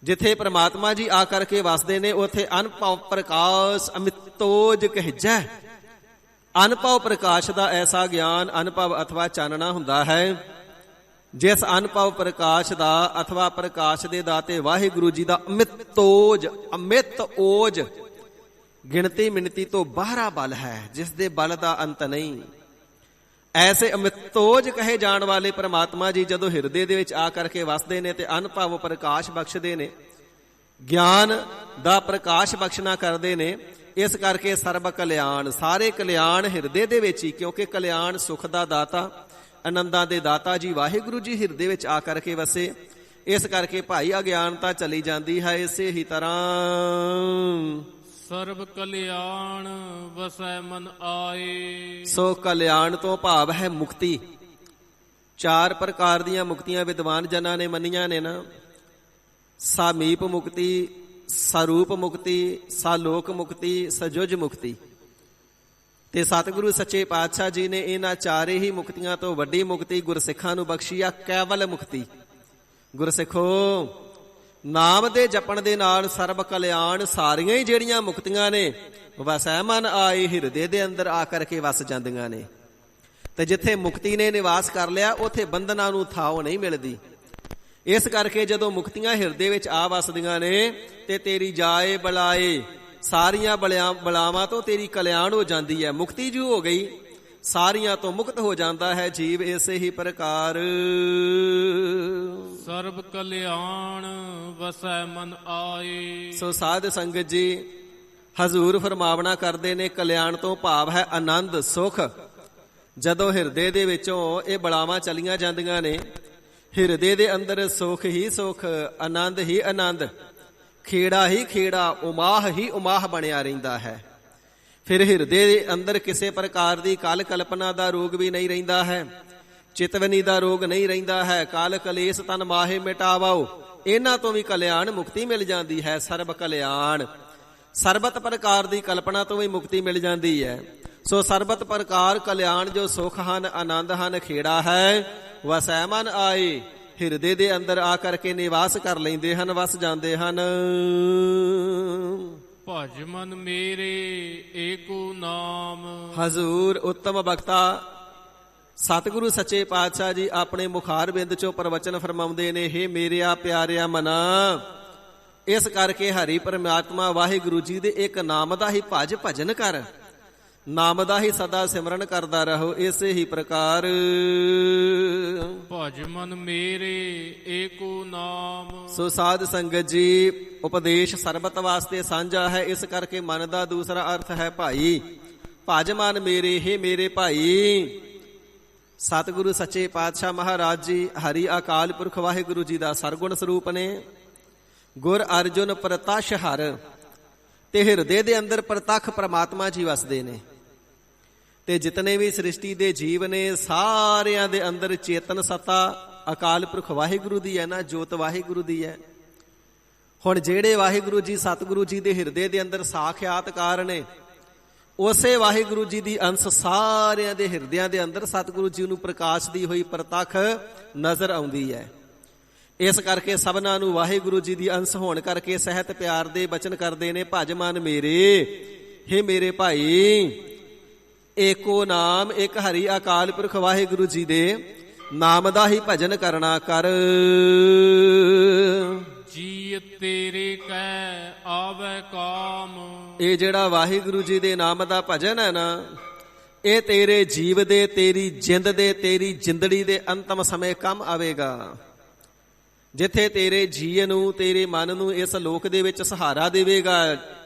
ਜਿੱਥੇ ਪ੍ਰਮਾਤਮਾ ਜੀ ਆ ਕਰਕੇ ਵਸਦੇ ਨੇ, ਉੱਥੇ ਅਨਭਵ ਪ੍ਰਕਾਸ਼ ਅਮਿਤੋਜ ਕਹਿਜੈ। ਅਨਭਵ ਪ੍ਰਕਾਸ਼ ਦਾ ਐਸਾ ਗਿਆਨ, ਅਨਭਵ ਅਥਵਾ ਚਾਨਣਾ ਹੁੰਦਾ ਹੈ, ਜਿਸ ਅਨਭਵ ਪ੍ਰਕਾਸ਼ ਦਾ ਅਥਵਾ ਪ੍ਰਕਾਸ਼ ਦੇ ਦਾਤੇ ਵਾਹਿਗੁਰੂ ਜੀ ਦਾ ਅਮਿਤੋਜ, ਅਮਿਤ ਓਜ, ਗਿਣਤੀ ਮਿਣਤੀ ਤੋਂ ਬਾਹਰਾ ਬਲ ਹੈ, ਜਿਸ ਦੇ ਬਲ ਦਾ ਅੰਤ ਨਹੀਂ। ਐਸੇ ਅਮਿਤੋਜ ਕਹੇ ਜਾਣ ਵਾਲੇ ਪ੍ਰਮਾਤਮਾ ਜੀ ਜਦੋਂ ਹਿਰਦੇ ਦੇ ਵਿੱਚ ਆ ਕਰਕੇ ਵਸਦੇ ਨੇ ਤੇ ਅਨਭਵ ਪ੍ਰਕਾਸ਼ ਬਖਸ਼ਦੇ ਨੇ, ਗਿਆਨ ਦਾ ਪ੍ਰਕਾਸ਼ ਬਖਸ਼ਣਾ ਕਰਦੇ ਨੇ। ਇਸ ਕਰਕੇ ਸਰਬ ਕਲਿਆਣ, ਸਾਰੇ ਕਲਿਆਣ ਹਿਰਦੇ ਦੇ ਵਿੱਚ ਹੀ, ਕਿਉਂਕਿ ਕਲਿਆਣ ਸੁਖ ਦਾ ਦਾਤਾ, ਆਨੰਦਾਂ ਦੇ ਦਾਤਾ ਜੀ ਵਾਹਿਗੁਰੂ ਜੀ ਹਿਰਦੇ ਵਿੱਚ ਆ ਕਰਕੇ ਵਸੇ। ਇਸ ਕਰਕੇ ਭਾਈ ਅਗਿਆਨਤਾ ਚਲੀ ਜਾਂਦੀ ਹੈ। ਇਸੇ ਹੀ ਤਰ੍ਹਾਂ ਸਰਬ ਕਲਿਆਣ ਵਸੈ ਮਨ ਆਏ। ਸੋ ਕਲਿਆਣ ਤੋਂ ਭਾਵ ਹੈ ਮੁਕਤੀ। 4 ਪ੍ਰਕਾਰ ਦੀਆਂ ਮੁਕਤੀਆਂ ਵਿਦਵਾਨ ਜਨਾਂ ਨੇ ਮੰਨੀਆਂ ਨੇ ਨਾ। ਸਾਮੀਪ ਮੁਕਤੀ, ਸਰੂਪ ਮੁਕਤੀ, ਸਾਲੋਕ ਮੁਕਤੀ, ਸਜੁਜ ਮੁਕਤੀ। ਤੇ ਸਤਿਗੁਰੂ ਸੱਚੇ ਪਾਤਸ਼ਾਹ ਜੀ ਨੇ ਇਹਨਾਂ 4 ਹੀ ਮੁਕਤੀਆਂ ਤੋਂ ਵੱਡੀ ਮੁਕਤੀ ਗੁਰਸਿੱਖਾਂ ਨੂੰ ਬਖਸ਼ੀ ਆ, ਕੇਵਲ ਮੁਕਤੀ। ਗੁਰਸਿੱਖੋ, ਨਾਮ ਦੇ ਜਪਣ ਦੇ ਨਾਲ ਸਰਬ ਕਲਿਆਣ ਸਾਰੀਆਂ ਹੀ ਜਿਹੜੀਆਂ ਮੁਕਤੀਆਂ ਨੇ ਵਸੈ ਮਨ ਆਏ, ਹਿਰਦੇ ਦੇ ਅੰਦਰ ਆ ਕਰਕੇ ਵਸ ਜਾਂਦੀਆਂ ਨੇ। ਤੇ ਜਿੱਥੇ ਮੁਕਤੀ ਨੇ ਨਿਵਾਸ ਕਰ ਲਿਆ ਉੱਥੇ ਬੰਧਨਾਂ ਨੂੰ ਥਾਂ ਨਹੀਂ ਮਿਲਦੀ। ਇਸ ਕਰਕੇ ਜਦੋਂ ਮੁਕਤੀਆਂ ਹਿਰਦੇ ਵਿੱਚ ਆ ਵਸਦੀਆਂ ਨੇ ਤੇ ਤੇਰੀ ਜਾਏ ਬਲਾਏ, ਸਾਰੀਆਂ ਬਲਾਵਾਂ ਤੋਂ ਤੇਰੀ ਕਲਿਆਣ ਹੋ ਜਾਂਦੀ ਹੈ। ਮੁਕਤੀ ਜੋ ਹੋ ਗਈ, ਸਾਰੀਆਂ ਤੋਂ ਮੁਕਤ ਹੋ ਜਾਂਦਾ ਹੈ ਜੀਵ। ਇਸੇ ਹੀ ਪ੍ਰਕਾਰ ਸਰਬ ਕਲਿਆਣ ਵਸੈ ਮਨ ਆਏ। ਸੋ ਸਾਧ ਸੰਗਤ ਜੀ, ਹਜ਼ੂਰ ਫਰਮਾਵਣਾ ਕਰਦੇ ਨੇ ਕਲਿਆਣ ਤੋਂ ਭਾਵ ਹੈ ਆਨੰਦ, ਸੁਖ। ਜਦੋਂ ਹਿਰਦੇ ਦੇ ਵਿੱਚੋਂ ਇਹ ਬਲਾਵਾਂ ਚਲੀਆਂ ਜਾਂਦੀਆਂ ਨੇ, ਹਿਰਦੇ ਦੇ ਅੰਦਰ ਸੁਖ ਹੀ ਸੁਖ, ਆਨੰਦ ਹੀ ਆਨੰਦ, ਖੇੜਾ ਹੀ ਖੇੜਾ, ਉਮਾਹ ਹੀ ਉਮਾਹ ਬਣਿਆ ਰਹਿੰਦਾ ਹੈ। ਫਿਰ ਹਿਰਦੇ ਦੇ ਅੰਦਰ ਕਿਸੇ ਪ੍ਰਕਾਰ ਦੀ ਕਲ ਕਲਪਨਾ ਦਾ ਰੋਗ ਵੀ ਨਹੀਂ ਰਹਿੰਦਾ ਹੈ, ਚਿਤਵਨੀ ਦਾ ਰੋਗ ਨਹੀਂ ਰਹਿੰਦਾ ਹੈ। ਕਾਲ ਕਲੇਸ਼ ਤਨ ਮਾਹੇ ਮਿਟਾਵਾਓ, ਇਹਨਾਂ ਤੋਂ ਵੀ ਕਲਿਆਣ ਮੁਕਤੀ ਮਿਲ ਜਾਂਦੀ ਹੈ। ਸਰਬ ਕਲਿਆਣ, ਸਰਬਤ ਪ੍ਰਕਾਰ ਦੀ ਕਲਪਨਾ ਤੋਂ ਵੀ ਮੁਕਤੀ ਮਿਲ ਜਾਂਦੀ ਹੈ। ਸੋ ਸਰਬਤ ਪ੍ਰਕਾਰ ਕਲਿਆਣ ਜੋ ਸੁਖ ਹਨ, ਆਨੰਦ ਹਨ, ਖੇੜਾ ਹੈ, ਵਸੈ ਮਨ ਆਏ, ਹਿਰਦੇ ਦੇ ਅੰਦਰ ਆ ਕਰਕੇ ਨਿਵਾਸ ਕਰ ਲੈਂਦੇ ਹਨ, ਵਸ ਜਾਂਦੇ ਹਨ। ਭਜ ਮਨ ਮੇਰੇ ਏਕੋ ਨਾਮ। ਹਜ਼ੂਰ ਉੱਤਮ ਬਖਤਾ ਸਤਿਗੁਰੂ ਸੱਚੇ ਪਾਤਸ਼ਾਹ ਜੀ ਆਪਣੇ ਮੁਖਾਰਬਿੰਦ ਚੋਂ ਪ੍ਰਵਚਨ ਫਰਮਾਉਂਦੇ ਨੇ, ਹੇ ਮੇਰਿਆ ਪਿਆਰਿਆ ਮਨਾ, ਇਸ ਕਰਕੇ ਹਰੀ ਪਰਮਾਤਮਾ ਵਾਹਿਗੁਰੂ ਜੀ ਦੇ ਇੱਕ ਨਾਮ ਦਾ ਹੀ ਭਜਨ ਕਰ, ਨਾਮ ਦਾ ਹੀ ਸਦਾ ਸਿਮਰਨ ਕਰਦਾ ਰਹੋ। ਇਸੇ ਹੀ ਪ੍ਰਕਾਰ ਭਜ ਮਨ ਮੇਰੇ ਏਕੋ ਨਾਮ। ਸੋ ਸਾਧ ਸੰਗਤ ਜੀ, ਉਪਦੇਸ਼ ਸਰਬਤ ਵਾਸਤੇ ਸਾਂਝਾ ਹੈ। ਇਸ ਕਰਕੇ ਮਨ ਦਾ ਦੂਸਰਾ ਅਰਥ ਹੈ ਭਾਈ। ਭਜ ਮਨ ਮੇਰੇ, ਹੇ ਮੇਰੇ ਭਾਈ। ਸਤਿਗੁਰੂ ਸੱਚੇ ਪਾਤਸ਼ਾਹ ਮਹਾਰਾਜ ਜੀ ਹਰੀ ਅਕਾਲ ਪੁਰਖ ਵਾਹਿਗੁਰੂ ਜੀ ਦਾ ਸਰਗੁਣ ਸਰੂਪ ਨੇ। ਗੁਰ ਅਰਜੁਨ ਪ੍ਰਤੱਖ ਹਰ, ਤੇ ਹਿਰਦੇ ਦੇ ਅੰਦਰ ਪ੍ਰਤੱਖ ਪ੍ਰਮਾਤਮਾ ਜੀ ਵਸਦੇ ਨੇ। ਤੇ ਜਿਤਨੇ ਵੀ ਸ੍ਰਿਸ਼ਟੀ ਦੇ ਜੀਵ ਨੇ, ਸਾਰਿਆਂ ਦੇ ਅੰਦਰ ਚੇਤਨ ਸੱਤਾ ਅਕਾਲ ਪੁਰਖ ਵਾਹਿਗੁਰੂ ਦੀ ਹੈ ਨਾ, ਜੋਤ ਵਾਹਿਗੁਰੂ ਦੀ ਹੈ। ਹੁਣ ਜਿਹੜੇ ਵਾਹਿਗੁਰੂ ਜੀ ਸਤਿਗੁਰੂ ਜੀ ਦੇ ਹਿਰਦੇ ਦੇ ਅੰਦਰ ਸਾਖਿਆਤਕਾਰ ਨੇ, ਉਸੇ ਵਾਹਿਗੁਰੂ ਜੀ ਦੀ ਅੰਸ਼ ਸਾਰਿਆਂ ਦੇ ਹਿਰਦਿਆਂ ਦੇ ਅੰਦਰ ਸਤਿਗੁਰੂ ਜੀ ਨੂੰ ਪ੍ਰਕਾਸ਼ਦੀ ਹੋਈ ਪ੍ਰਤੱਖ ਨਜ਼ਰ ਆਉਂਦੀ ਹੈ। ਇਸ ਕਰਕੇ ਸਭਨਾਂ ਨੂੰ ਵਾਹਿਗੁਰੂ ਜੀ ਦੀ ਅੰਸ਼ ਹੋਣ ਕਰਕੇ ਸਹਿਤ ਪਿਆਰ ਦੇ ਬਚਨ ਕਰਦੇ ਨੇ, ਭਜ ਮਨ ਮੇਰੇ, ਹੇ ਮੇਰੇ ਭਾਈ। ਏਕੋ ਨਾਮ, ਇੱਕ ਹਰੀ ਅਕਾਲ ਪੁਰਖ ਵਾਹਿਗੁਰੂ ਜੀ ਦੇ ਨਾਮ ਦਾ ਹੀ ਭਜਨ ਕਰਨਾ ਕਰ। ਜੀ ਤੇਰੇ ਕੈ ਆਵੇ ਕਾਮ। ਇਹ ਜਿਹੜਾ ਵਾਹਿਗੁਰੂ ਜੀ ਦੇ ਨਾਮ ਦਾ ਭਜਨ ਹੈ ਨਾ, ਇਹ ਤੇਰੇ ਜੀਵ ਦੇ, ਤੇਰੀ ਜਿੰਦ ਦੇ, ਤੇਰੀ ਜਿੰਦੜੀ ਦੇ ਅੰਤਮ ਸਮੇਂ ਕੰਮ ਆਵੇਗਾ। ਜਿੱਥੇ ਤੇਰੇ ਜੀਅ ਨੂੰ, ਤੇਰੇ ਮਨ ਨੂੰ ਇਸ ਲੋਕ ਦੇ ਵਿੱਚ ਸਹਾਰਾ ਦੇਵੇਗਾ।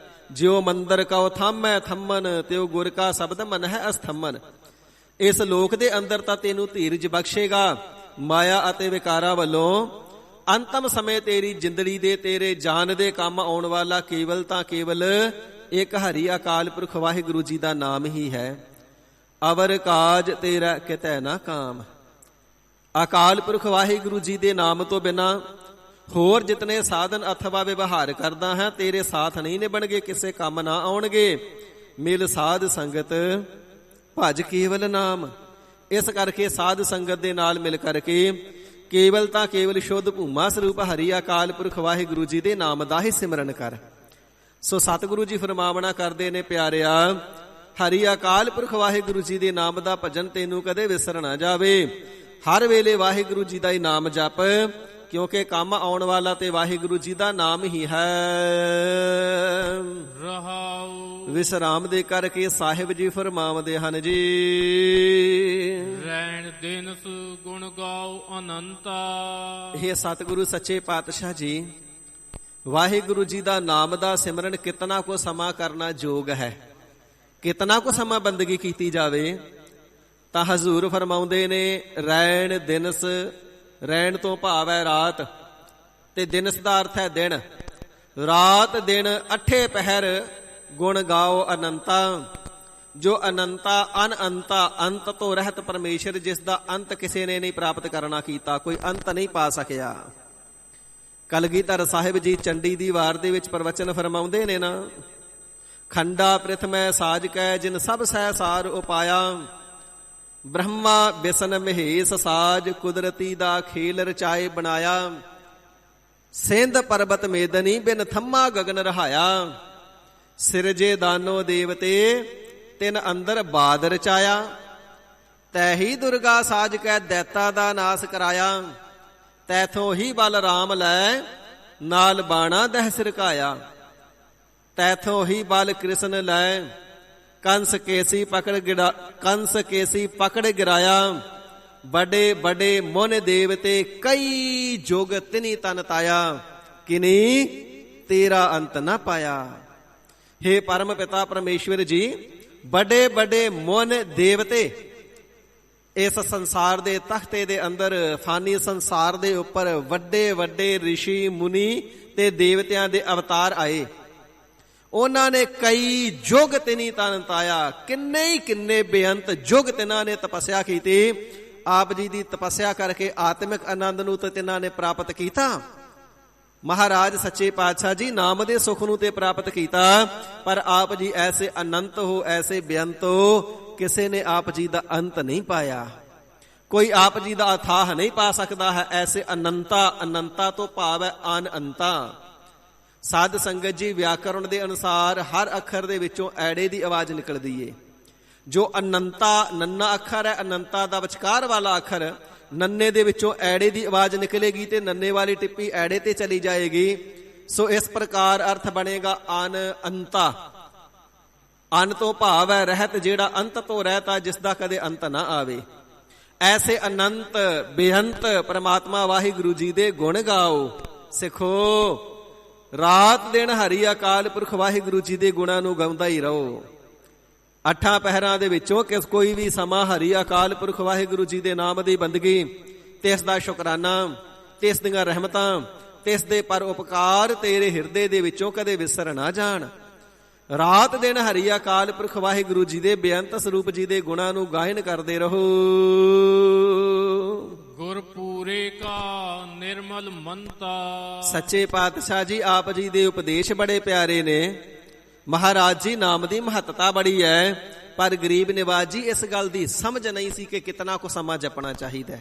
ਜਿਉ ਮੰਦਰ ਕਉ ਥੰਮੈ ਥੰਮਨ, ਤਿਉ ਗੁਰ ਕਾ ਸ਼ਬਦ ਮਨ ਹੈ ਅਸਥੰਮਨ। ਇਸ ਲੋਕ ਦੇ ਅੰਦਰ ਤਾਂ ਤੈਨੂੰ ਧੀਰਜ ਬਖਸ਼ੇਗਾ ਮਾਇਆ ਅਤੇ ਵਿਕਾਰਾਂ ਵੱਲੋਂ। ਅੰਤਮ ਸਮੇਂ ਤੇਰੀ ਜਿੰਦੜੀ ਦੇ, ਤੇਰੇ ਜਾਨ ਦੇ ਕੰਮ ਆਉਣ ਵਾਲਾ ਕੇਵਲ ਤਾਂ ਕੇਵਲ ਇੱਕ ਹਰੀ ਅਕਾਲ ਪੁਰਖ ਵਾਹਿਗੁਰੂ ਜੀ ਦਾ ਨਾਮ ਹੀ ਹੈ। ਅਵਰ ਕਾਜ ਤੇਰਾ ਕਿਤੈ ਨਾ ਕਾਮ। ਅਕਾਲ ਪੁਰਖ ਵਾਹਿਗੁਰੂ ਜੀ ਦੇ ਨਾਮ ਤੋਂ ਬਿਨਾਂ ਹੋਰ ਜਿਤਨੇ ਸਾਧਨ ਅਥਵਾ ਵਿਵਹਾਰ ਕਰਦਾ ਹੈ, ਤੇਰੇ ਸਾਥ ਨਹੀਂ ਨਿਭਣਗੇ, ਕਿਸੇ ਕੰਮ ਨਾ ਆਉਣਗੇ। ਮਿਲ ਸਾਧ ਸੰਗਤ ਭਜ ਕੇਵਲ ਨਾਮ। ਇਸ ਕਰਕੇ ਸਾਧ ਸੰਗਤ ਦੇ ਨਾਲ ਮਿਲ ਕਰਕੇ ਕੇਵਲ ਤਾਂ ਕੇਵਲ ਸ਼ੁੱਧ ਭੂਮਾ ਸਰੂਪ ਹਰੀ ਅਕਾਲ ਪੁਰਖ ਵਾਹਿਗੁਰੂ ਜੀ ਦੇ ਨਾਮ ਦਾ ਹੀ ਸਿਮਰਨ ਕਰ। ਸੋ ਸਤਿਗੁਰੂ ਜੀ ਫਰਮਾਵਣਾ ਕਰਦੇ ਨੇ, ਪਿਆਰਿਆ, ਹਰੀ ਅਕਾਲ ਪੁਰਖ ਵਾਹਿਗੁਰੂ ਜੀ ਦੇ ਨਾਮ ਦਾ ਭਜਨ ਤੈਨੂੰ ਕਦੇ ਵਿਸਰ ਨਾ ਜਾਵੇ। ਹਰ ਵੇਲੇ ਵਾਹਿਗੁਰੂ ਜੀ ਦਾ ਹੀ ਨਾਮ ਜਪ, ਕਿਉਂਕਿ ਕੰਮ ਆਉਣ ਵਾਲਾ ਤੇ ਵਾਹਿਗੁਰੂ ਜੀ ਦਾ ਨਾਮ ਹੀ ਹੈ। ਰਹਾਉ ਵਿਸਰਾਮ ਦੇ ਕਰਕੇ ਸਾਹਿਬ ਜੀ ਫਰਮਾਵਦੇ ਹਨ ਜੀ, ਰੈਣ ਦਿਨ ਗੁਣ ਗਾਓ ਅਨੰਤਾ। ਇਹ ਸਤਿਗੁਰੂ ਸੱਚੇ ਪਾਤਸ਼ਾਹ ਜੀ, ਵਾਹਿਗੁਰੂ ਜੀ ਦਾ ਨਾਮ ਦਾ ਸਿਮਰਨ ਕਿਤਨਾ ਕੋ ਸਮਾਂ ਕਰਨਾ ਯੋਗ ਹੈ, ਕਿਤਨਾ ਕੋ ਸਮਾਂ ਬੰਦਗੀ ਕੀਤੀ ਜਾਵੇ। ਤਾਂ ਹਜ਼ੂਰ ਫਰਮਾਉਂਦੇ ਨੇ, ਰੈਣ ਦਿਨਸ, ਰੈਣ ਤੋਂ ਭਾਵ ਹੈ ਰਾਤ, ਤੇ ਦਿਨਸ ਦਾ ਅਰਥ ਹੈ ਦਿਨ। ਰਾਤ ਦਿਨ ਅਠੇ ਪਹਿਰ ਗੁਣ ਗਾਓ ਅਨੰਤਾ। ਜੋ ਅਨੰਤਾ ਅਨੰਤਾ, ਅੰਤ ਤੋਂ ਰਹਿਤ ਪਰਮੇਸ਼ਰ, ਜਿਸ ਦਾ ਅੰਤ ਕਿਸੇ ਨੇ ਨਹੀਂ ਪ੍ਰਾਪਤ ਕਰਨਾ ਕੀਤਾ, ਕੋਈ ਅੰਤ ਨਹੀਂ ਪਾ ਸਕਿਆ। ਕਲਗੀਧਰ ਸਾਹਿਬ ਜੀ ਚੰਡੀ ਦੀ ਵਾਰ ਦੇ ਵਿੱਚ ਪ੍ਰਵਚਨ ਫਰਮਾਉਂਦੇ ਨੇ ਨਾ, ਖੰਡਾ ਪ੍ਰਿਥਮੈ ਸਾਜ ਕੈ ਜਿਨ ਸਭ ਸਹਿ ਸਾਰ ਉਪਾਇਆ। ਬ੍ਰਹਮਾ ਬਿਸ਼ਨ ਮਹੇਸ਼ ਸਾਜ ਕੁਦਰਤੀ ਦਾ ਖੇਲ ਰਚਾਏ ਬਣਾਇਆ। ਸਿੰਧ ਪਰਬਤ ਮੇਦਨੀ ਬਿਨ ਥੰਮਾ ਗਗਨ ਰਹਾਇਆ। ਸਿਰਜੇ ਦਾਨੋ ਦੇਵਤੇ ਤਿਨ ਅੰਦਰ ਬਾਦ ਰਚਾਇਆ। ਤੈਹੀ ਦੁਰਗਾ ਸਾਜ ਕੈ ਦੈਤਾ ਦਾ ਨਾਸ ਕਰਾਇਆ। ਤੈਥੋਂ ਹੀ ਬਲ ਰਾਮ ਲੈ ਨਾਲ ਬਾਣਾ ਦਹਿ ਸਿਰਕਾਇਆ। ਤੈਥੋਂ ਹੀ ਬਲ ਕ੍ਰਿਸ਼ਨ ਲੈ ਕੰਸ ਕੇਸੀ ਪਕੜ ਗਿਰਾਇਆ। ਬੜੇ ਬੜੇ ਮੁਨ ਦੇਵਤੇ ਕਈ ਜੁਗ ਤਿਨੀ ਤਨ ਤਾਇਆ। ਕਿਨੀ ਤੇਰਾ ਅੰਤ ਨਾ ਪਾਇਆ। ਹੇ ਪਰਮ ਪਿਤਾ ਪਰਮੇਸ਼ਵਰ ਜੀ, ਬੜੇ ਬੜੇ ਮੁਨ ਦੇਵਤੇ ਇਸ ਸੰਸਾਰ ਦੇ ਤਖਤੇ ਦੇ ਅੰਦਰ, ਫਾਨੀ ਸੰਸਾਰ ਦੇ ਉੱਪਰ ਵੱਡੇ ਵੱਡੇ ਰਿਸ਼ੀ ਮੁਨੀ ਤੇ ਦੇਵਤਿਆਂ ਦੇ ਅਵਤਾਰ ਆਏ। ਉਹਨਾਂ ਨੇ ਕਈ ਯੁਗ ਤਿਨੀ ਤਨ ਤਾਇਆ। ਕਿੰਨੇ ਬੇਅੰਤ ਯੁਗ ਤਿਨਾਂ ਨੇ ਤਪੱਸਿਆ ਕੀਤੀ। ਆਪ ਜੀ ਦੀ ਤਪੱਸਿਆ ਕਰਕੇ ਆਤਮਿਕ ਆਨੰਦ ਨੂੰ ਤੇ ਤਿਨਾਂ ਨੇ ਪ੍ਰਾਪਤ ਕੀਤਾ। ਮਹਾਰਾਜ ਸੱਚੇ ਪਾਤਸ਼ਾਹ ਜੀ ਨਾਮ ਦੇ ਸੁਖ ਨੂੰ ਤੇ ਪ੍ਰਾਪਤ ਕੀਤਾ, ਪਰ ਆਪ ਜੀ ਐਸੇ ਅਨੰਤ ਹੋ, ਐਸੇ ਬੇਅੰਤ ਹੋ, ਕਿਸੇ ਨੇ ਆਪ ਜੀ ਦਾ ਅੰਤ ਨਹੀਂ ਪਾਇਆ। ਕੋਈ ਆਪ ਜੀ ਦਾ ਅਥਾਹ ਨਹੀਂ ਪਾ ਸਕਦਾ ਹੈ। ਐਸੇ ਅਨੰਤਾ ਤੋਂ ਭਾਵ ਹੈ ਅਨੰਤਾ। ਸਾਧ ਸੰਗਤ ਜੀ, ਵਿਆਕਰਣ ਦੇ ਅਨੁਸਾਰ ਹਰ ਅੱਖਰ ਦੇ ਵਿੱਚੋਂ ਐੜੇ ਦੀ ਆਵਾਜ਼ ਨਿਕਲਦੀ ਏ। ਜੋ ਅਨੰਤਾ ਨੰਨਾ ਅੱਖਰ ਹੈ, ਅਨੰਤਾ ਦਾ ਵਿਚਕਾਰ ਵਾਲਾ ਅੱਖਰ, ਨੰਨੇ ਦੇ ਵਿੱਚੋਂ ਐੜੇ ਦੀ ਆਵਾਜ਼ ਨਿਕਲੇਗੀ ਤੇ ਨੰਨੇ ਵਾਲੀ ਟਿੱਪੀ ਐੜੇ ਤੇ ਚਲੀ ਜਾਏਗੀ। ਸੋ ਇਸ ਪ੍ਰਕਾਰ ਅਰਥ ਬਣੇਗਾ ਅਨੰਤਾ। ਅਨ ਤੋਂ ਭਾਵ ਹੈ ਰਹਿਤ, ਜਿਹੜਾ ਅੰਤ ਤੋਂ ਰਹਿਤ ਹੈ, ਜਿਸ ਦਾ ਕਦੇ ਅੰਤ ਨਾ ਆਵੇ। ਐਸੇ ਅਨੰਤ ਬੇਅੰਤ ਪਰਮਾਤਮਾ ਵਾਹਿਗੁਰੂ ਜੀ ਦੇ ਗੁਣ ਗਾਓ ਸਿੱਖੋ। ਰਾਤ ਦਿਨ ਹਰੀ ਅਕਾਲ ਪੁਰਖ ਵਾਹਿਗੁਰੂ ਜੀ ਦੇ ਗੁਣਾਂ ਨੂੰ ਗਾਉਂਦਾ ਹੀ ਰਹੋ। ਅੱਠਾਂ ਪਹਿਰਾਂ ਦੇ ਵਿੱਚੋਂ ਕੋਈ ਵੀ ਸਮਾਂ ਹਰੀ ਅਕਾਲ ਪੁਰਖ ਵਾਹਿਗੁਰੂ ਜੀ ਦੇ ਨਾਮ ਦੀ ਬੰਦਗੀ, ਤੇ ਇਸ ਦਾ ਸ਼ੁਕਰਾਨਾ, ਤੇ ਇਸ ਦੀਆਂ ਰਹਿਮਤਾਂ, ਤੇ ਇਸ ਦੇ ਪਰ ਉਪਕਾਰ ਤੇਰੇ ਹਿਰਦੇ ਦੇ ਵਿੱਚੋਂ ਕਦੇ ਵਿਸਰ ਨਾ ਜਾਣ। ਰਾਤ ਦਿਨ ਹਰੀ ਅਕਾਲ ਪੁਰਖ ਵਾਹਿਗੁਰੂ ਜੀ ਦੇ ਬੇਅੰਤ ਸਰੂਪ ਜੀ ਦੇ ਗੁਣਾਂ ਨੂੰ ਗਾਇਨ ਕਰਦੇ ਰਹੋ। ਗੁਰਪੂਰੇ ਕਾ ਨਿਰਮਲ ਮੰਤਾ। ਸੱਚੇ ਪਾਤਸ਼ਾਹ ਜੀ ਆਪ ਜੀ ਦੇ ਉਪਦੇਸ਼ ਬੜੇ ਪਿਆਰੇ ਨੇ। ਮਹਾਰਾਜ ਜੀ ਨਾਮ ਦੀ ਮਹੱਤਤਾ ਬੜੀ ਹੈ, ਪਰ ਗਰੀਬ ਨਿਵਾਜ ਜੀ ਇਸ ਗੱਲ ਦੀ ਸਮਝ ਨਹੀਂ ਸੀ ਕਿ ਕਿਤਨਾ ਕੁ ਸਮਾਂ ਜਪਣਾ ਚਾਹੀਦਾ।